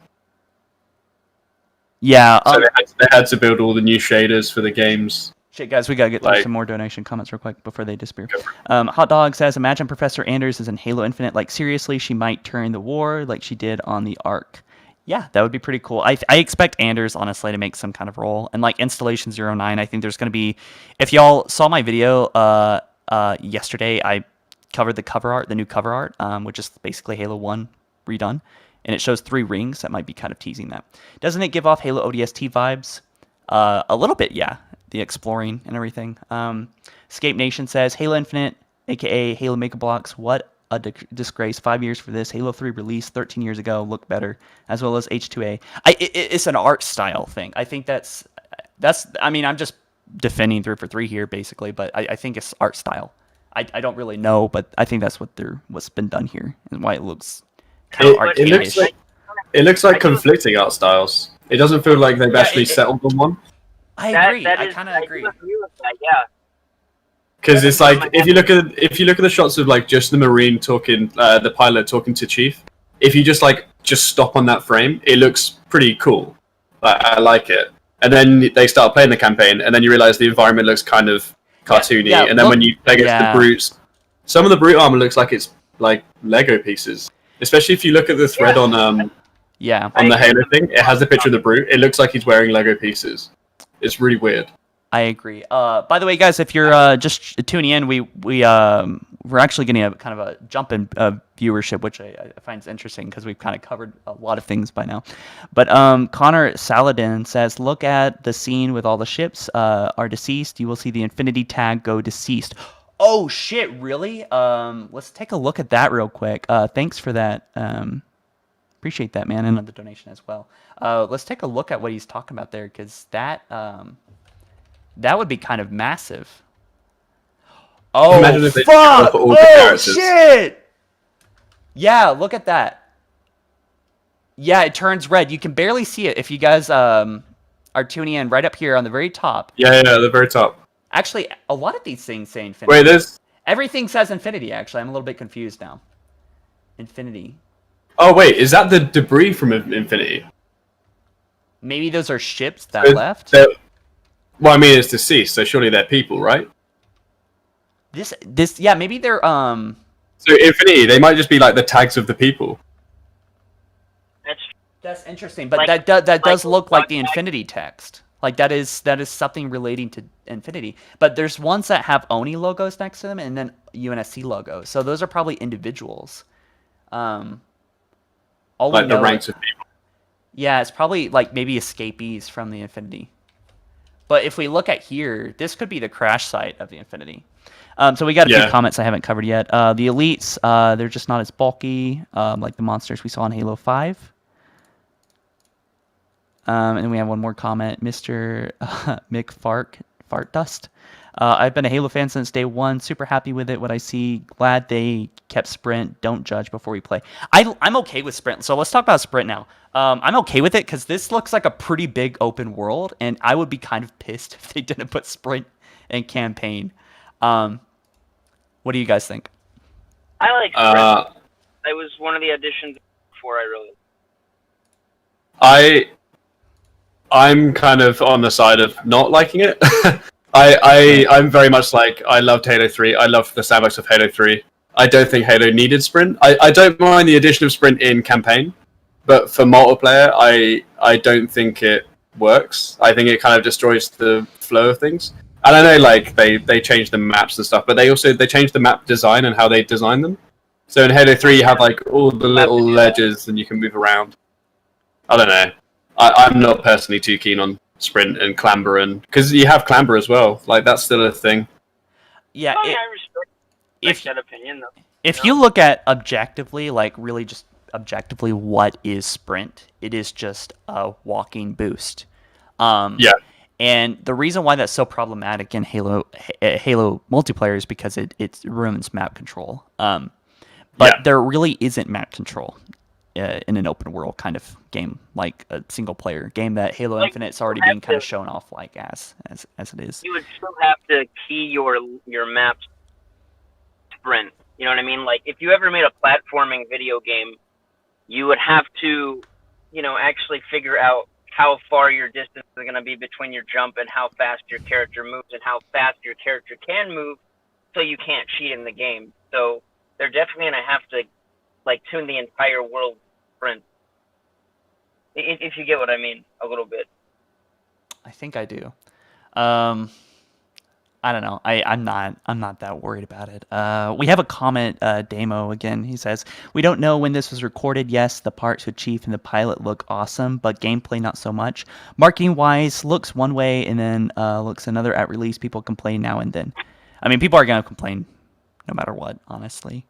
Yeah. So they had to build all the new shaders for the games. Shit, guys, we gotta get through some more donation comments real quick before they disappear. Hot Dog says, imagine Professor Anders is in Halo Infinite. Like, seriously, she might turn the war like she did on the Ark. Yeah, that would be pretty cool. I expect Anders, honestly, to make some kind of role. And, like, Installation 09, I think there's going to be... If y'all saw my video yesterday, I covered the cover art, the new cover art, which is basically Halo 1 redone. And it shows 3 rings. That might be kind of teasing that. Doesn't it give off Halo ODST vibes? A little bit, yeah. The exploring and everything. Escape Nation says, Halo Infinite, a.k.a. Halo Mega Bloks, what a disgrace. 5 years for this. Halo 3 released 13 years ago. Look better. As well as H2A. It's an art style thing. I think that's... I mean, I'm just defending 343 here, basically, but I think it's art style. I don't really know, but I think that's what's been done here and why it looks kind of arcade-ish. It looks like conflicting art styles. It doesn't feel like they've actually settled on one. I agree. I kind of agree. I do agree with that, yeah. Because it's like if you look at the shots of like just the Marine talking, the pilot talking to Chief, if you just stop on that frame, it looks pretty cool. I like it. and then they start playing the campaign, and then you realize the environment looks kind of cartoony, Yeah, and then when you play against the brutes, some of the brute armor looks like it's like Lego pieces. Especially if you look at the thread on the Halo thing, it has a picture of the brute. It looks like he's wearing Lego pieces. It's really weird. I agree. By the way, guys, if you're just tuning in, we're actually getting a kind of a jump in viewership, which I find interesting because we've kind of covered a lot of things by now. But Connor Saladin says, look at the scene with all the ships are deceased. You will see the infinity tag go deceased. Oh shit! Really? Let's take a look at that real quick. Thanks for that. Appreciate that, man, and the donation as well. Let's take a look at what he's talking about there, because that would be kind of massive. Oh, Imagine if they fuck! put all the Oh, characters. shit! Yeah, look at that. Yeah, it turns red. You can barely see it if you guys are tuning in right up here on the very top. Yeah, the very top. Actually, a lot of these things say infinity. Wait, there's... Everything says infinity, actually. I'm a little bit confused now. Infinity. Oh, wait, is that the debris from Infinity? Maybe those are ships that left? Well, I mean, it's deceased, so surely they're people, right? Yeah, maybe they're, So Infinity, they might just be like the tags of the people. That's interesting, but that does look like the infinity text. Like that is something relating to infinity. But there's ones that have Oni logos next to them and then UNSC logos. So those are probably individuals. All like the ranks of people. Yeah, it's probably like maybe escapees from the infinity. But if we look at here, this could be the crash site of the infinity. So we got a few comments I haven't covered yet. The elites, they're just not as bulky like the monsters we saw in Halo 5. And we have one more comment, Mr. Mick Fart Dust. I've been a Halo fan since day one. Super happy with it. What I see, glad they kept sprint. Don't judge before we play. I'm okay with sprint. So let's talk about sprint now. I'm okay with it because this looks like a pretty big open world, and I would be kind of pissed if they didn't put sprint in campaign. What do you guys think? I like sprint. It was one of the additions before I really. I'm kind of on the side of not liking it. I'm very much like, I loved Halo 3. I loved the sandbox of Halo 3. I don't think Halo needed sprint. I don't mind the addition of sprint in campaign, but for multiplayer, I don't think it works. I think it kind of destroys the flow of things. And I know like they changed the maps and stuff, but they changed the map design and how they design them. So in Halo 3, you have like all the little ledges and you can move around. I don't know. I'm not personally too keen on sprint and clamber, and because you have clamber as well, like that's still a thing. Yeah, I respect that opinion though. If you look at objectively, like really just objectively, what is sprint? It is just a walking boost. Yeah. And the reason why that's so problematic in Halo multiplayer is because it ruins map control. But there really isn't map control in an open world kind of game, like a single player game that Halo Infinite's already being kind of shown off like as it is. You would still have to key your maps sprint. You know what I mean? Like if you ever made a platforming video game, you would have to, actually figure out how far your distance is going to be between your jump and how fast your character moves and how fast your character can move, so you can't cheat in the game. So they're definitely going to have to tune the entire world sprint. If you get what I mean, a little bit. I think I do. I don't know. I'm not that worried about it. We have a comment, Damo again. He says, "We don't know when this was recorded. Yes, the parts with Chief and the pilot look awesome, but gameplay not so much. Marketing wise, looks one way and then looks another at release. People complain now and then. I mean, people are gonna complain no matter what, honestly."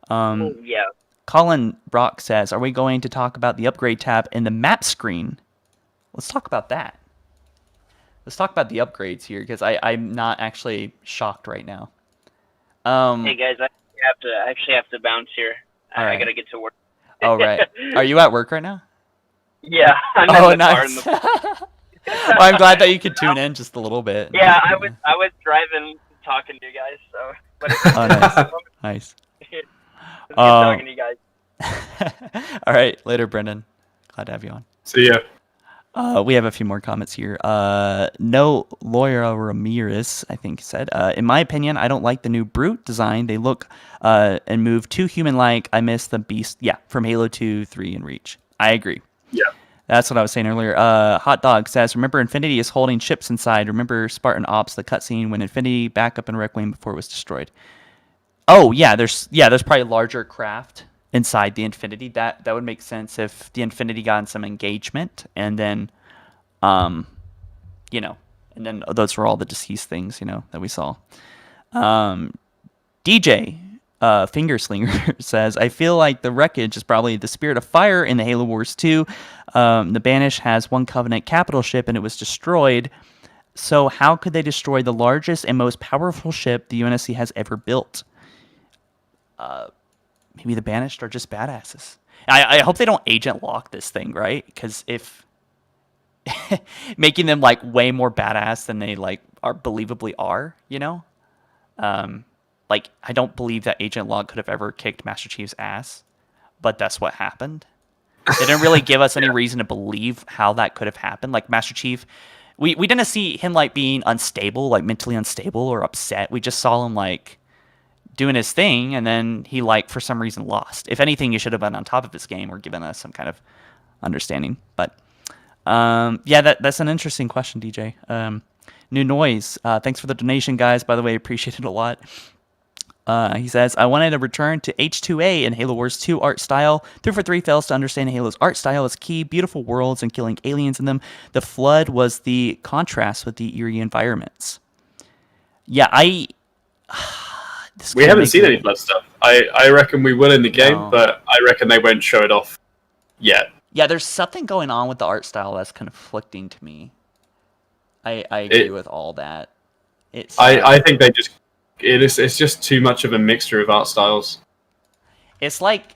Yeah. Colin Brock says, "Are we going to talk about the upgrade tab in the map screen?" Let's talk about that. Let's talk about the upgrades here, because I'm not actually shocked right now. Hey guys, I actually have to bounce here. I gotta get to work. Oh right. Are you at work right now? Yeah. I'm oh in the car nice. Well, I'm glad that you could tune in just a little bit. Yeah, I was driving, talking to you guys. So. But oh nice. Nice. Good talking to you guys. All right, later, Brendan. Glad to have you on. See ya. We have a few more comments here. No Laura Ramirez, I think, said, in my opinion, I don't like the new Brute design. They look and move too human-like. I miss the Beast, from Halo 2, 3, and Reach. I agree. Yeah. That's what I was saying earlier. Hot Dog says, remember Infinity is holding ships inside. Remember Spartan Ops, the cutscene when Infinity back up in Requiem before it was destroyed. Oh, yeah, there's probably larger craft inside the Infinity. That would make sense if the Infinity got in some engagement, and then, and then those were all the deceased things, that we saw. DJ Fingerslinger says, I feel like the wreckage is probably the Spirit of Fire in the Halo Wars 2. The Banish has one Covenant capital ship, and it was destroyed. So how could they destroy the largest and most powerful ship the UNSC has ever built? Maybe the Banished are just badasses. I hope they don't agent lock this thing, right? Because if making them like way more badass than they like are believably are, like I don't believe that agent lock could have ever kicked Master Chief's ass, but that's what happened. They didn't really give us any reason to believe how that could have happened. Like Master Chief, we didn't see him like being unstable, like mentally unstable or upset. We just saw him like doing his thing, and then he like for some reason lost. If anything, you should have been on top of his game or given us some kind of understanding. But that's an interesting question, DJ. New Noise, thanks for the donation, guys. By the way, appreciate it a lot. He says, I wanted to return to H2A in Halo Wars 2 art style. 3 for 3 fails to understand Halo's art style is key. Beautiful worlds and killing aliens in them. The Flood was the contrast with the eerie environments. Yeah, we haven't seen any Flood stuff. I reckon we will in the game, but I reckon they won't show it off yet. Yeah, there's something going on with the art style that's conflicting to me. I agree with all that. I think they just... It's just too much of a mixture of art styles. It's like,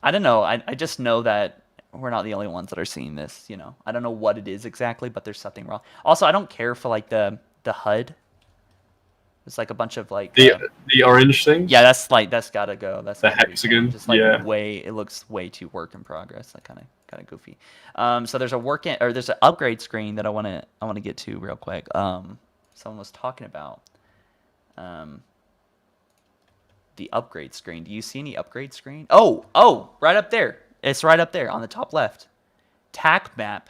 I don't know. I just know that we're not the only ones that are seeing this. I don't know what it is exactly, but there's something wrong. Also, I don't care for like the HUD. It's like a bunch of like the orange thing. Yeah, that's gotta go. That's the hexagon. Just like it looks way too work in progress. Like kind of goofy. So there's there's an upgrade screen that I want to get to real quick. Someone was talking about the upgrade screen. Do you see any upgrade screen? Oh, right up there. It's right up there on the top left. TAC map,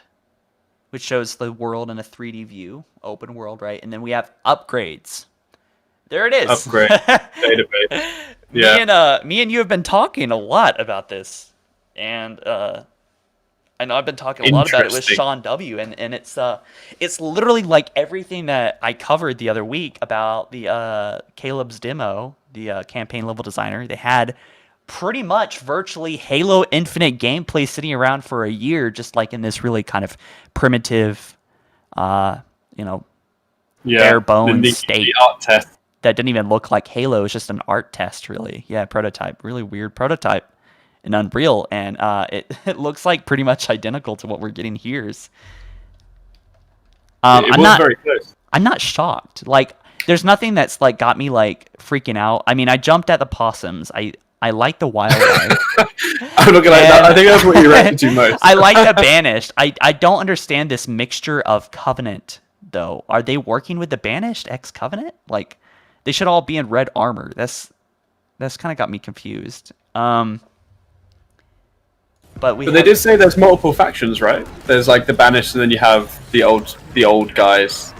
which shows the world in a 3D view, open world, right? And then we have upgrades. There it is. Upgrade database. Yeah. Me and you have been talking a lot about this, and I know I've been talking a lot about it with Sean W. And it's literally like everything that I covered the other week about the Caleb's demo, the campaign level designer. They had pretty much virtually Halo Infinite gameplay sitting around for a year, just like in this really kind of primitive, bare bones state. The art test. That didn't even look like Halo. It was just an art test, really. Yeah, prototype. Really weird prototype in Unreal. And it looks like pretty much identical to what we're getting here. Very close. I'm not shocked. Like, there's nothing that's like got me like freaking out. I mean, I jumped at the possums. I like the wildlife. I'm not gonna. I think that's what you reacted to most. I like the Banished. I don't understand this mixture of Covenant, though. Are they working with the Banished ex Covenant? Like, they should all be in red armor. That's kind of got me confused. But they did say there's multiple factions, right? There's like the Banished, and then you have the old guys,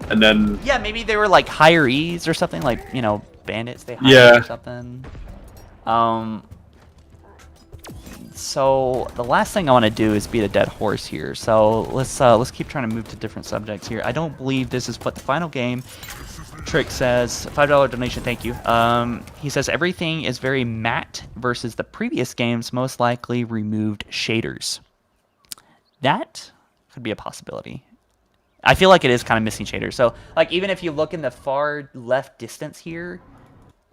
and then yeah, maybe they were like higher E's or something, like bandits they hired or something. So the last thing I want to do is beat a dead horse here. So let's keep trying to move to different subjects here. I don't believe this is what the final game. Trick says $5 donation. Thank you. He says everything is very matte versus the previous games most likely removed shaders. That could be a possibility. I feel like it is kind of missing shaders. So like even if you look in the far left distance here,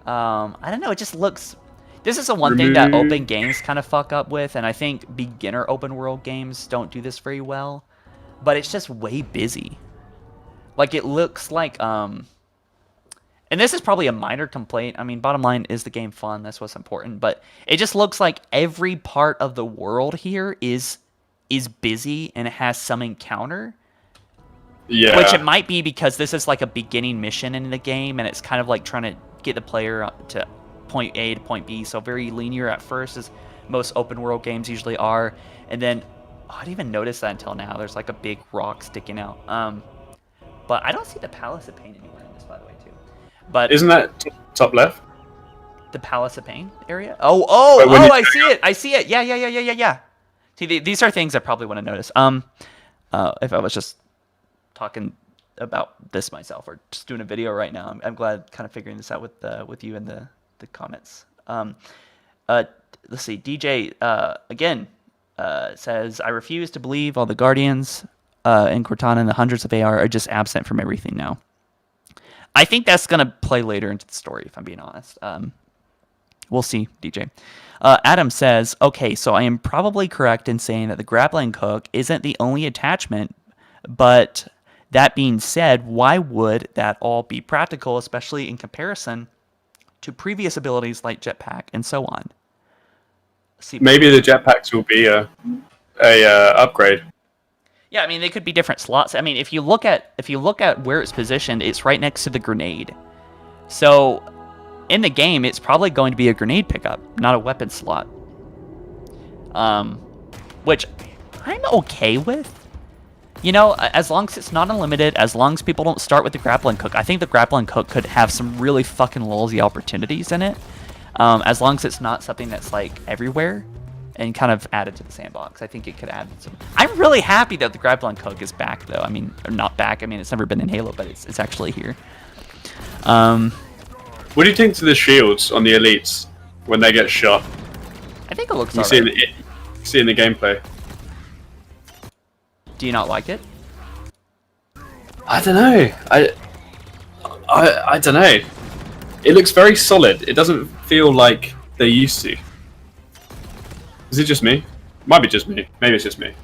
I don't know. It just looks. This is the one thing that open games kind of fuck up with, and I think beginner open world games don't do this very well. But it's just way busy. Like it looks like and this is probably a minor complaint. I mean, bottom line is the game fun. That's what's important. But it just looks like every part of the world here is is busy and it has some encounter. Yeah. Which it might be because this is like a beginning mission in the game, and it's kind of like trying to get the player to point A to point B. So very linear at first, as most open world games usually are. And then, I didn't even notice that until now. There's like a big rock sticking out. But I don't see the Palace of Pain anywhere in this, by the way, too. But isn't that top left? The Palace of Pain area? I see it. I see it. Yeah. See, these are things I probably want to notice. If I was just talking about this myself or just doing a video right now, I'm glad kind of figuring this out with you in the comments. Let's see. DJ again says, I refuse to believe all the Guardians and Cortana and the hundreds of AR are just absent from everything now. I think that's going to play later into the story, if I'm being honest. We'll see, DJ. Adam says, okay, so I am probably correct in saying that the grappling hook isn't the only attachment, but that being said, why would that all be practical, especially in comparison to previous abilities like jetpack and so on? Maybe the jetpacks will be a upgrade. Yeah, I mean they could be different slots. I mean, if you look at where it's positioned, it's right next to the grenade. So in the game, it's probably going to be a grenade pickup, not a weapon slot. Which I'm okay with. You know, as long as it's not unlimited, as long as people don't start with the grappling hook, I think the grappling hook could have some really fucking lousy opportunities in it. As long as it's not something that's like everywhere and kind of added to the sandbox, I think it could add some. I'm really happy that the grappling hook is back, though. I mean, or not back. I mean, it's never been in Halo, but it's actually here. What do you think to the shields on the elites when they get shot? I think it looks you alright. See in the gameplay. Do you not like it? I don't know. I don't know. It looks very solid. It doesn't feel like they used to. Is it just me? Might be just me. Maybe it's just me.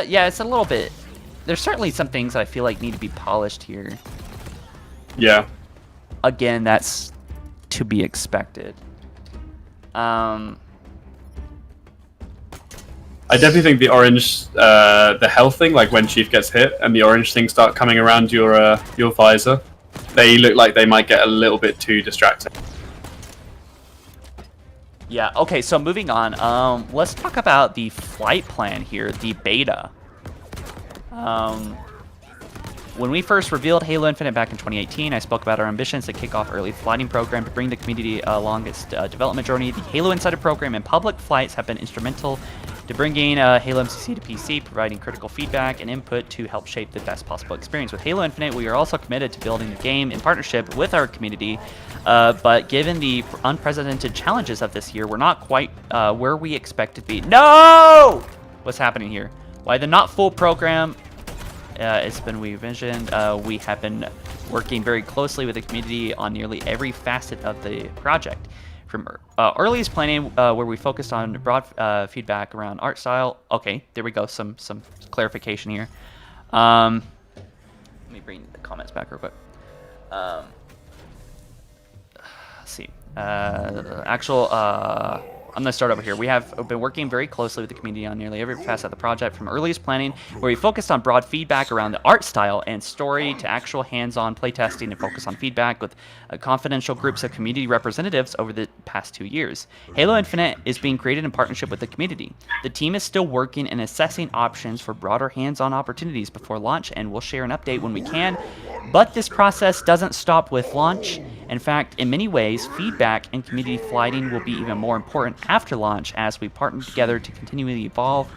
Yeah, it's a little bit. There's certainly some things that I feel like need to be polished here. Yeah. Again, that's to be expected. I definitely think the orange, the health thing, like when Chief gets hit and the orange things start coming around your visor, they look like they might get a little bit too distracting. Yeah, okay, so moving on. Let's talk about the flight plan here, the beta. When we first revealed Halo Infinite back in 2018, I spoke about our ambitions to kick off early flighting program to bring the community along its development journey. The Halo Insider program and public flights have been instrumental to bringing Halo MCC to PC, providing critical feedback and input to help shape the best possible experience. With Halo Infinite, we are also committed to building the game in partnership with our community, but given the unprecedented challenges of this year, we're not quite where we expect to be. No! What's happening here? Why the not full program? It's been revisioned. We have been working very closely with the community on nearly every facet of the project. From earliest planning, where we focused on broad feedback around art style. Okay, there we go. Some clarification here. Let me bring the comments back real quick. Let's see. I'm going to start over here. We have been working very closely with the community on nearly every facet of the project, from earliest planning, where we focused on broad feedback around the art style and story, to actual hands-on playtesting and focus on feedback with confidential groups of community representatives over the past 2 years. Halo Infinite is being created in partnership with the community. The team is still working and assessing options for broader hands-on opportunities before launch, and we'll share an update when we can. But this process doesn't stop with launch. In fact, in many ways, feedback and community flighting will be even more important after launch as we partner together to continually evolve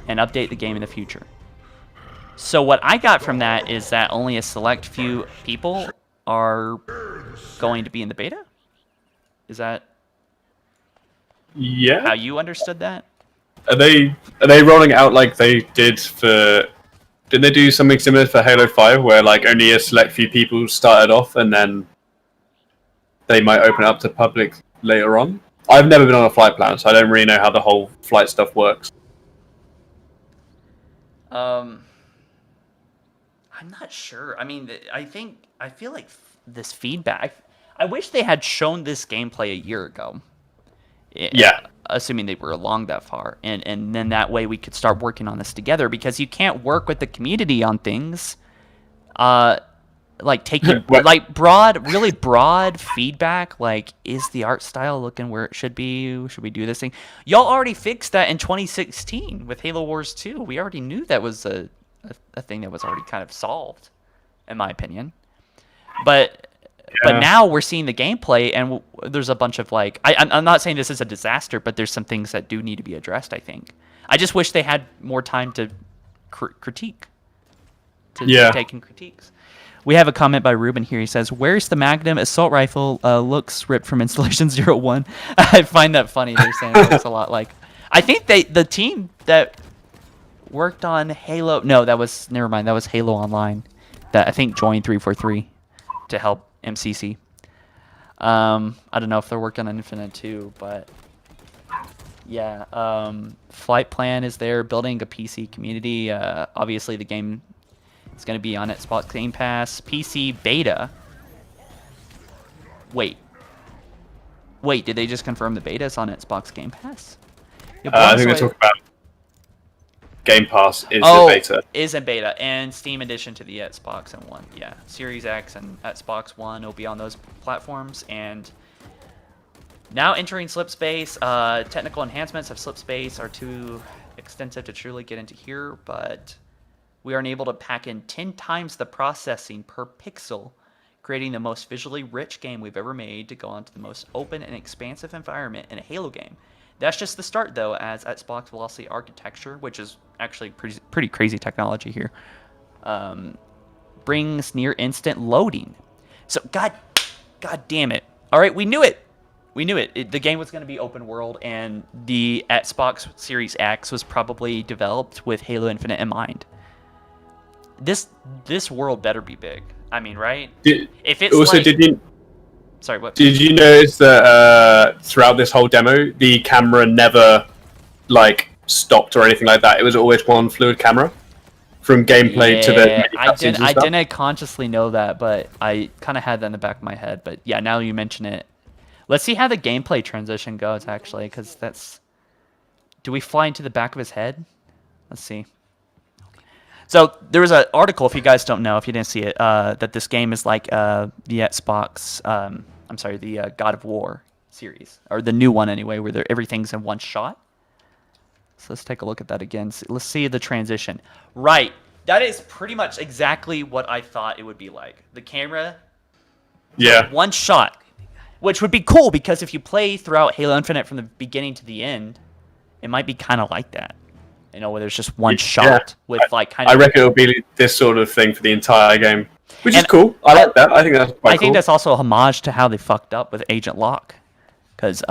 and update the game in the future. So what I got from that is that only a select few people are going to be in the beta? Is that how you understood that? Are they rolling out like they did for... Didn't they do something similar for Halo 5 where like only a select few people started off and then they might open it up to public later on? I've never been on a flight plan, so I don't really know how the whole flight stuff works. I'm not sure. I mean, I feel like this feedback, I wish they had shown this gameplay a year ago. Yeah. Assuming they were along that far, and then that way we could start working on this together, because you can't work with the community on things. Like taking like really broad feedback, like, is the art style looking where it should be? Should we do this thing? Y'all already fixed that in 2016 with Halo Wars 2. We already knew that was a thing that was already kind of solved, in my opinion. But now we're seeing the gameplay, and there's a bunch of like, I'm not saying this is a disaster, but there's some things that do need to be addressed. I think. I just wish they had more time to critique. Taking critiques. We have a comment by Ruben here. He says, "Where's the Magnum assault rifle? Looks ripped from Installation 01." I find that funny. They're saying it looks a lot like. I think the team that worked on Halo. No, never mind. That was Halo Online. That I think joined 343 to help MCC. I don't know if they're working on Infinite too, but yeah. Flight Plan is there, building a PC community. Obviously, the game. It's going to be on Xbox Game Pass, PC beta. Wait, did they just confirm the beta is on Xbox Game Pass? I think we're talking about Game Pass is the beta. Is in beta, and Steam Edition to the Xbox and One. Yeah, Series X and Xbox One will be on those platforms. And now entering Slipspace. Technical enhancements of Slipspace are too extensive to truly get into here, but we are unable to pack in 10 times the processing per pixel, creating the most visually rich game we've ever made to go onto the most open and expansive environment in a Halo game. That's just the start, though, as Xbox Velocity Architecture, which is actually pretty crazy technology here, brings near instant loading. So, God damn it. All right, we knew it. The game was going to be open world, and the Xbox Series X was probably developed with Halo Infinite in mind. This world better be big. I mean, right? If it's also, like... Sorry, what? Did you notice that throughout this whole demo, the camera never like stopped or anything like that? It was always one fluid camera from gameplay to the mini cutscenes and I stuff. didn't consciously know that, but I kind of had that in the back of my head. But yeah, now you mention it. Let's see how the gameplay transition goes, actually, because that's... Do we fly into the back of his head? Let's see. So there was an article, if you guys don't know, if you didn't see it, that this game is like the Xbox, the God of War series, or the new one anyway, where everything's in one shot. So let's take a look at that again. Let's see the transition. Right, that is pretty much exactly what I thought it would be like. The camera, one shot, which would be cool because if you play throughout Halo Infinite from the beginning to the end, it might be kind of like that. You know, where there's just one shot with like kind of... I reckon it'll be this sort of thing for the entire game, which is cool. I like that. I think that's quite cool. I think that's also a homage to how they fucked up with Agent Locke, because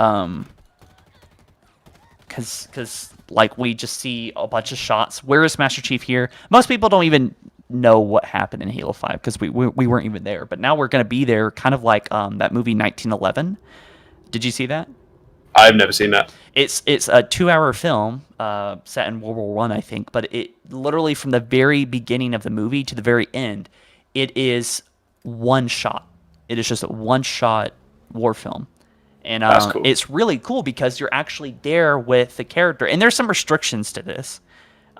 like we just see a bunch of shots. Where is Master Chief here? Most people don't even know what happened in Halo 5 because we weren't even there. But now we're gonna be there, kind of like that movie 1911. Did you see that? I've never seen that. It's a 2-hour film set in World War I, I think, but it literally from the very beginning of the movie to the very end, it is one shot. It is just a one-shot war film. And That's cool. It's really cool because you're actually there with the character. And there's some restrictions to this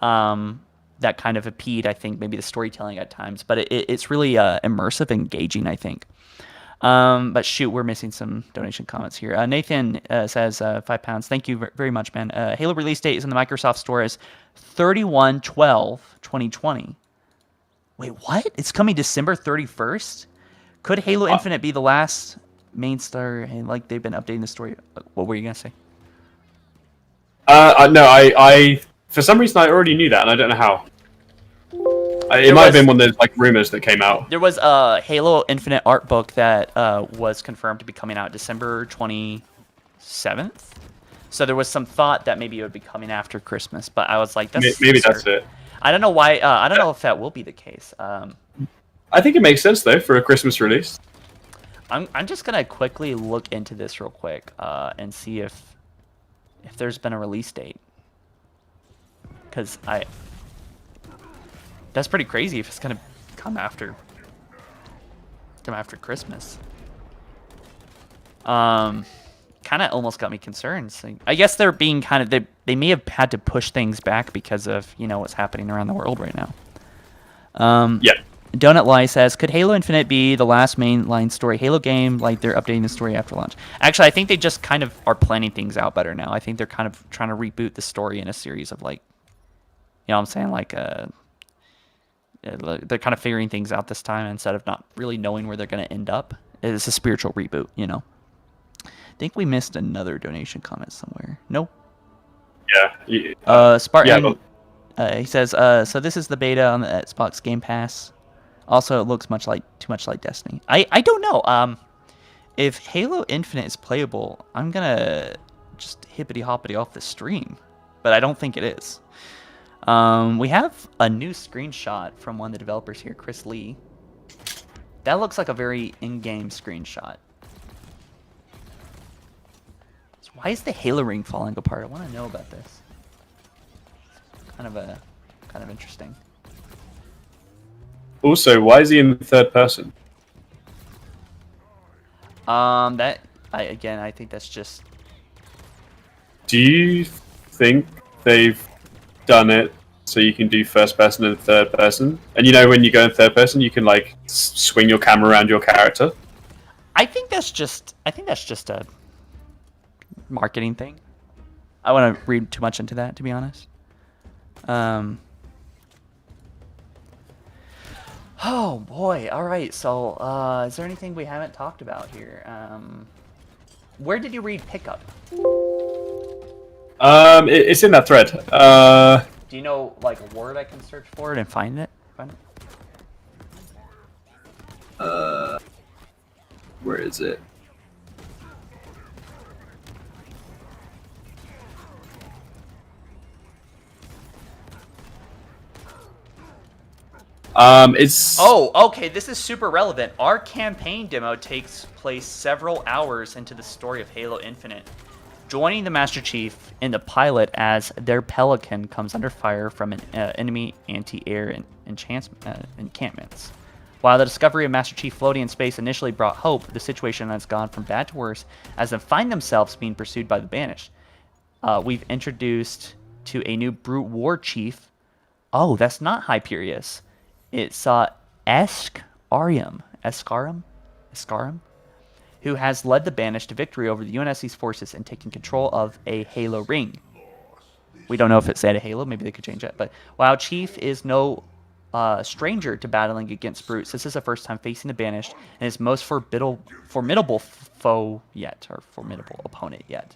that kind of impede, I think, maybe the storytelling at times. But it's really immersive and engaging, I think. But shoot, we're missing some donation comments here. Nathan says £5. Thank you very much, man. Halo release date is in the Microsoft Store as 31/12/2020. Wait, what? It's coming December 31st? Could Halo Infinite be the last main star? Like they've been updating the story. What were you gonna say? No, I for some reason I already knew that, and I don't know how. It might have been one of those like rumors that came out. There was a Halo Infinite art book that was confirmed to be coming out December 27th. So there was some thought that maybe it would be coming after Christmas, but I was like, maybe that's it. I don't know why. I don't know if that will be the case. I think it makes sense though for a Christmas release. I'm just gonna quickly look into this real quick and see if there's been a release date, because that's pretty crazy if it's gonna come after Christmas. Kind of almost got me concerned. So I guess they're being kind of they may have had to push things back because of what's happening around the world right now. Yeah. Donut Lie says, could Halo Infinite be the last mainline story Halo game, like they're updating the story after launch? Actually, I think they just kind of are planning things out better now. I think they're kind of trying to reboot the story in a series of like, what I'm saying? Like, they're kind of figuring things out this time instead of not really knowing where they're going to end up. It's a spiritual reboot, I think we missed another donation comment somewhere. Nope. Yeah. Spartan, he says, so this is the beta on the Xbox Game Pass. Also, it looks too much like Destiny. I don't know. If Halo Infinite is playable, I'm gonna just hippity hoppity off the stream, but I don't think it is. We have a new screenshot from one of the developers here, Chris Lee. That looks like a very in-game screenshot. So why is the Halo ring falling apart? I want to know about this. Kind of interesting. Also, why is he in third person? I think that's just. Do you think they've done it so you can do first person and third person? And when you go in third person, you can like swing your camera around your character. I think that's just a marketing thing. I want to read too much into that, to be honest. Oh boy! All right. So, is there anything we haven't talked about here? Where did you read pickup? It's in that thread. Do you know like a word I can search for it and find it? Where is it? It's. Oh, okay. This is super relevant. Our campaign demo takes place several hours into the story of Halo Infinite, joining the Master Chief in the pilot as their Pelican comes under fire from an enemy anti-air encampments. While the discovery of Master Chief floating in space initially brought hope, the situation has gone from bad to worse as they find themselves being pursued by the Banished. We've introduced to a new Brute War Chief. Oh, that's not Hyperius. It's Escarum, who has led the Banished to victory over the UNSC's forces and taken control of a Halo ring. We don't know if it said a Halo, maybe they could change it. But while Chief is no stranger to battling against brutes, this is the first time facing the Banished and his most formidable foe yet, or formidable opponent yet.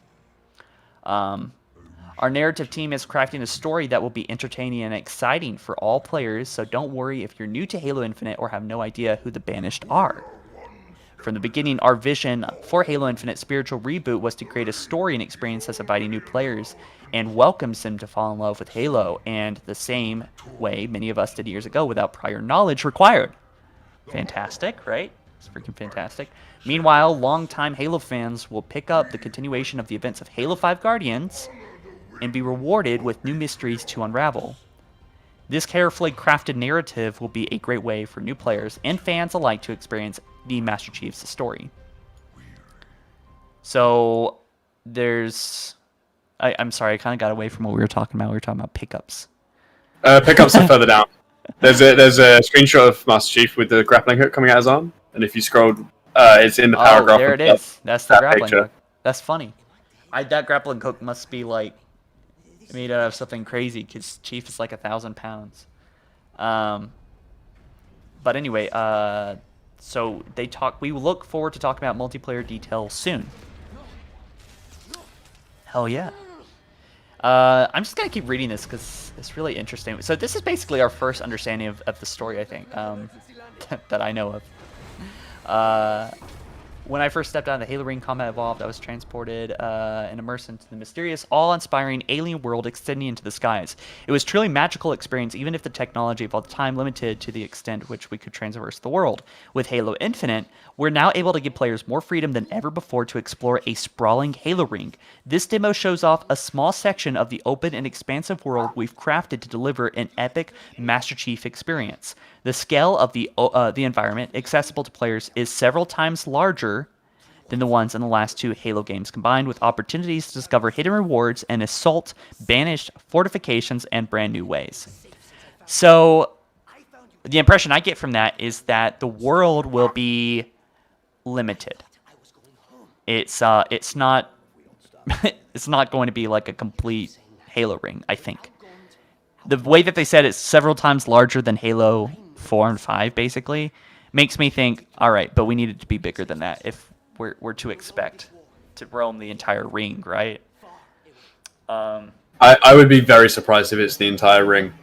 Our narrative team is crafting a story that will be entertaining and exciting for all players, so don't worry if you're new to Halo Infinite or have no idea who the Banished are. From the beginning, our vision for Halo Infinite's spiritual reboot was to create a story and experience that's inviting new players and welcomes them to fall in love with Halo, and the same way many of us did years ago without prior knowledge required. Fantastic, right? It's freaking fantastic. Meanwhile, longtime Halo fans will pick up the continuation of the events of Halo 5 Guardians and be rewarded with new mysteries to unravel. This carefully crafted narrative will be a great way for new players and fans alike to experience the Master Chief's story. So, I'm sorry, I kind of got away from what we were talking about. We were talking about pickups. Pickups are further down. There's a screenshot of Master Chief with the grappling hook coming out his arm, and if you scroll, it's in the paragraph. Oh, there it is. That's the grappling hook. That's funny. That grappling hook must be like made out of something crazy because Chief is like 1,000 pounds. But anyway, so we look forward to talking about multiplayer details soon. Hell yeah. I'm just gonna keep reading this because it's really interesting. So this is basically our first understanding of the story, I think, that I know of. When I first stepped out of the Halo Ring Combat Evolved, I was transported and immersed into the mysterious, awe-inspiring alien world extending into the skies. It was truly a magical experience, even if the technology of all the time limited to the extent which we could traverse the world. With Halo Infinite, we're now able to give players more freedom than ever before to explore a sprawling Halo Ring. This demo shows off a small section of the open and expansive world we've crafted to deliver an epic Master Chief experience. The scale of the environment accessible to players is several times larger than the ones in the last 2 Halo games combined, with opportunities to discover hidden rewards and assault banished fortifications and brand new ways. So the impression I get from that is that the world will be limited. It's not it's not going to be like a complete Halo ring, I think. The way that they said it's several times larger than Halo 4 and 5, basically, makes me think, all right, but we need it to be bigger than that if we're to expect to roam the entire ring, right? I would be very surprised if it's the entire ring.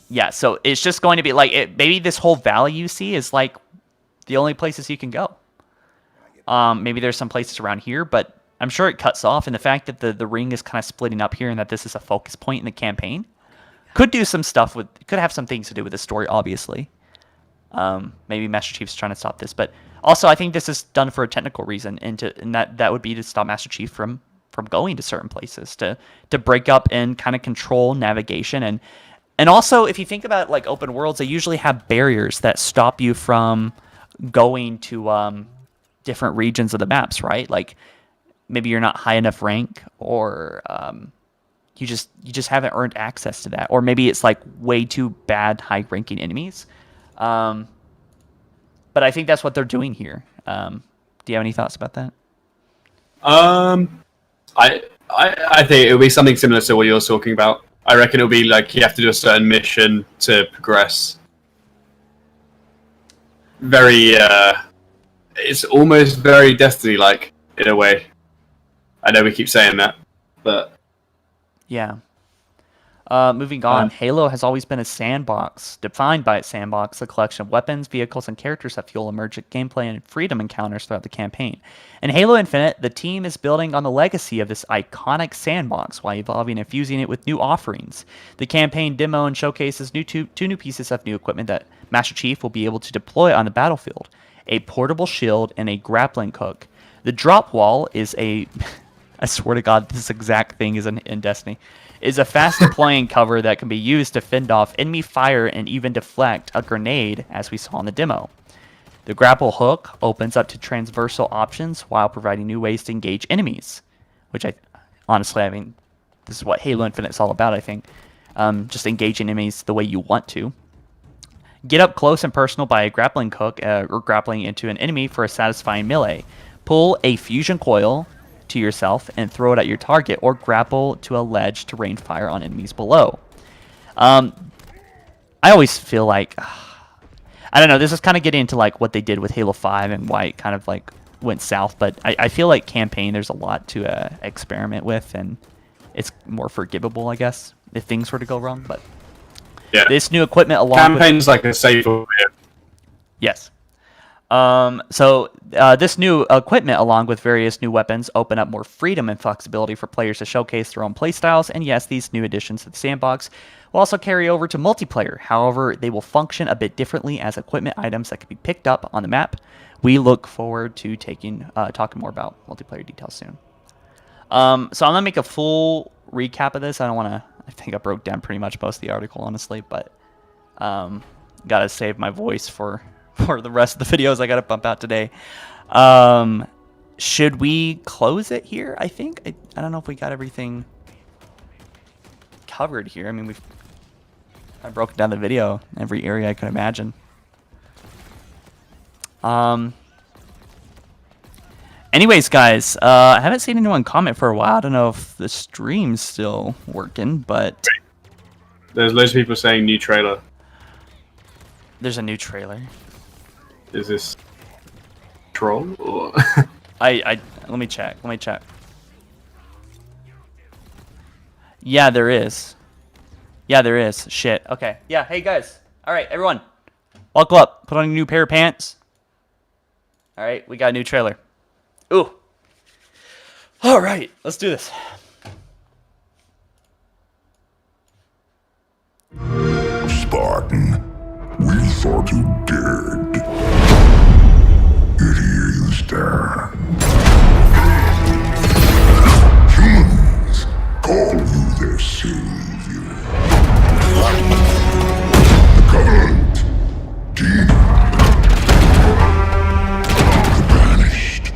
Yeah, so it's just going to be like, maybe this whole valley you see is like the only places you can go. Maybe there's some places around here, but I'm sure it cuts off, and the fact that the ring is kind of splitting up here and that this is a focus point in the campaign could do some stuff with, could have some things to do with the story, obviously. Maybe Master Chief's trying to stop this, but also I think this is done for a technical reason, and that would be to stop Master Chief from going to certain places, to break up and kind of control navigation, and also if you think about like open worlds, they usually have barriers that stop you from going to different regions of the maps, right? Like maybe you're not high enough rank, or you just haven't earned access to that, or maybe it's like way too bad high ranking enemies. But I think that's what they're doing here. Do you have any thoughts about that? I think it'll be something similar to what you're talking about. I reckon it'll be like you have to do a certain mission to progress. Very, it's almost very Destiny-like in a way. I know we keep saying that, but yeah. Moving on, Halo has always been a sandbox, defined by its sandbox, a collection of weapons, vehicles, and characters that fuel emergent gameplay and freedom encounters throughout the campaign. In Halo Infinite, the team is building on the legacy of this iconic sandbox while evolving and fusing it with new offerings. The campaign demo and showcases two new pieces of new equipment that Master Chief will be able to deploy on the battlefield: a portable shield and a grappling hook. The drop wall is a I swear to God, this exact thing is in Destiny. Is a fast deploying cover that can be used to fend off enemy fire and even deflect a grenade, as we saw in the demo. The grapple hook opens up to transversal options while providing new ways to engage enemies, which honestly, I mean, this is what Halo Infinite is all about, I think. Just engaging enemies the way you want to. Get up close and personal by a grappling hook or grappling into an enemy for a satisfying melee. Pull a fusion coil to yourself and throw it at your target, or grapple to a ledge to rain fire on enemies below. I always feel like, I don't know, this is kind of getting into like what they did with Halo 5 and why it kind of like went south, but I feel like campaign, there's a lot to experiment with, and it's more forgivable, I guess, if things were to go wrong. But yeah, this new equipment along campaign's like a safer way. Yes. So this new equipment, along with various new weapons, open up more freedom and flexibility for players to showcase their own playstyles. And yes, these new additions to the sandbox will also carry over to multiplayer. However, they will function a bit differently as equipment items that can be picked up on the map. We look forward to talking more about multiplayer details soon. So I'm gonna make a full recap of this. I think I broke down pretty much most of the article, honestly, but gotta save my voice for the rest of the videos I gotta bump out today. Should we close it here? I think I don't know if we got everything covered here. I mean, I broke down the video, every area I could imagine. Anyways, guys, I haven't seen anyone comment for a while. I don't know if the stream's still working, but there's loads of people saying new trailer. There's a new trailer. Is this troll or? Let me check. Yeah, there is. Shit. Okay. Yeah. Hey guys. All right, everyone. Buckle up. Put on a new pair of pants. All right, we got a new trailer. Ooh. All right, let's do this. Spartan, we thought you dead. Yet here you stand. Humans call you their savior. The Covenant, demon. The banished.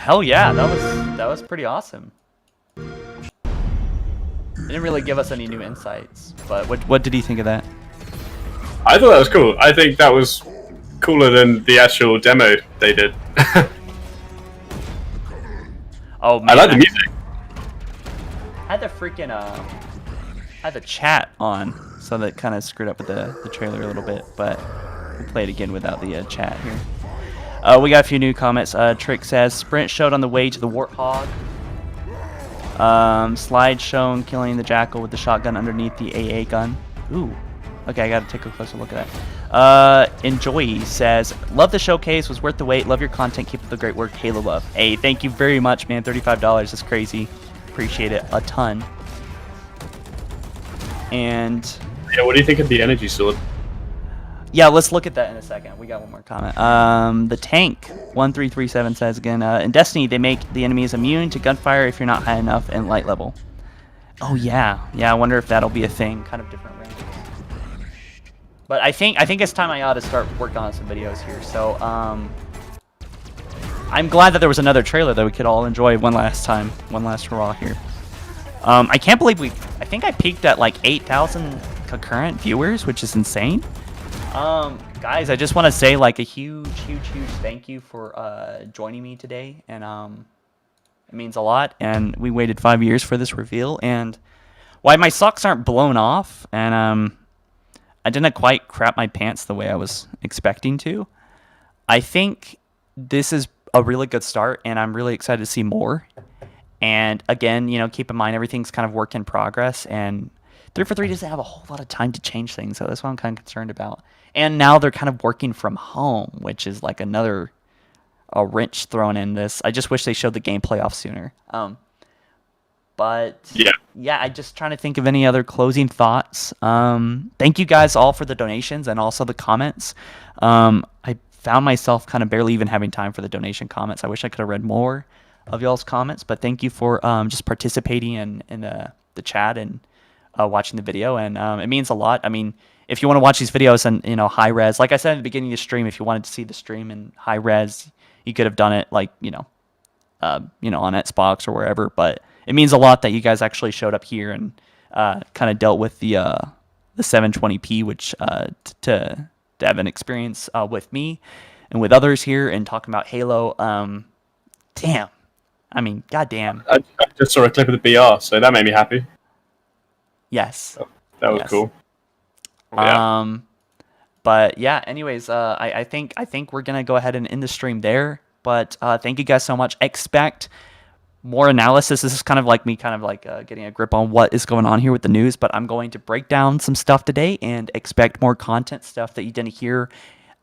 Hell yeah, that was pretty awesome. They didn't really give us any new insights, but what did you think of that? I thought that was cool. I think that was cooler than the actual demo they did. Oh man, I like the music. Had the freaking had the chat on, so that kind of screwed up with the trailer a little bit, but we'll play it again without the chat here. We got a few new comments. Trick says Sprint showed on the way to the Warthog. Slide shown killing the Jackal with the shotgun underneath the AA gun. Ooh. Okay, I gotta take a closer look at that. Enjoy says, love the showcase, was worth the wait, love your content, keep up the great work, Halo love. Hey, thank you very much, man. $35 is crazy. Appreciate it a ton. And yeah, what do you think of the energy sword? yeah, let's look at that in a second. We got one more comment. The tank 1337 says again, in Destiny they make the enemies immune to gunfire if you're not high enough in light level. Oh yeah, I wonder if that'll be a thing. Kind of different ranges. But I think it's time I ought to start working on some videos here. So I'm glad that there was another trailer that we could all enjoy one last time, one last hurrah here. I can't believe I think I peaked at like 8,000 concurrent viewers, which is insane. Guys, I just want to say like a huge thank you for joining me today, and it means a lot. And we waited 5 years for this reveal, and why my socks aren't blown off, and I didn't quite crap my pants the way I was expecting to. I think this is a really good start, and I'm really excited to see more. And again, keep in mind everything's kind of work in progress, and 343 doesn't have a whole lot of time to change things, so that's what I'm kind of concerned about. And now they're kind of working from home, which is like a wrench thrown in this. I just wish they showed the gameplay off sooner. But yeah, I'm just trying to think of any other closing thoughts. Thank you guys all for the donations and also the comments. I found myself kind of barely even having time for the donation comments. I wish I could have read more of y'all's comments, but thank you for just participating in the chat and watching the video, and it means a lot. I mean, if you want to watch these videos in high res, like I said at the beginning of the stream, if you wanted to see the stream in high res, you could have done it like on Xbox or wherever. But it means a lot that you guys actually showed up here and kind of dealt with the 720p, which to have an experience with me and with others here and talking about Halo. Damn. I mean, goddamn. I just saw a clip of the BR, so that made me happy. Yes. So that was cool. Yeah. But yeah, anyways, I think we're gonna go ahead and end the stream there. But thank you guys so much. Expect more analysis. This is kind of like me getting a grip on what is going on here with the news, but I'm going to break down some stuff today and expect more content stuff that you didn't hear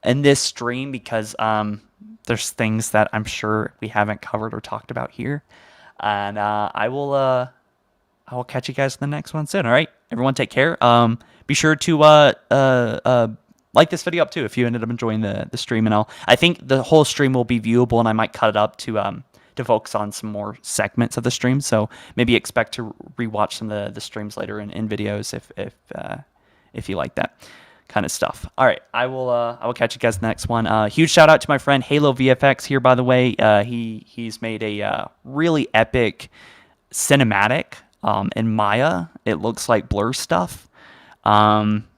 in this stream, because there's things that I'm sure we haven't covered or talked about here. And I will catch you guys in the next one soon. All right, everyone, take care. Be sure to like this video up too if you ended up enjoying the stream, and I think the whole stream will be viewable, and I might cut it up to focus on some more segments of the stream. So maybe expect to rewatch some of the streams later in videos if you like that kind of stuff. All right, I will catch you guys in the next one. Huge shout out to my friend HaloVFX here, by the way. He's made a really epic cinematic in Maya. It looks like Blur stuff.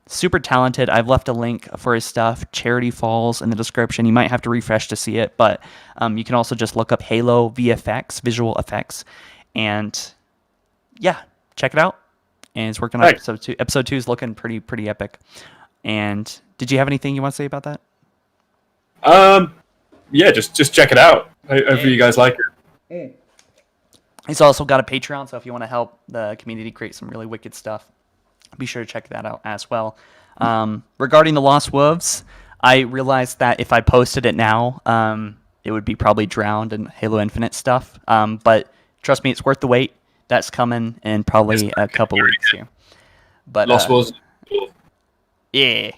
Super talented. I've left a link for his stuff, Charity Falls, in the description. You might have to refresh to see it, but you can also just look up HaloVFX, visual effects, and yeah, check it out. And it's working on episode 2. Episode 2 is looking pretty epic. And did you have anything you want to say about that? Yeah, just check it out. Hopefully you guys like it. He's also got a Patreon, so if you want to help the community create some really wicked stuff, be sure to check that out as well. Regarding the Lost Wolves, I realized that if I posted it now, it would be probably drowned in Halo Infinite stuff. But trust me, it's worth the wait. That's coming in probably a couple weeks here. But Lost Wolves. Yeah.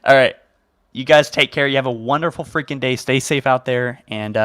All right. You guys take care. You have a wonderful freaking day. Stay safe out there, and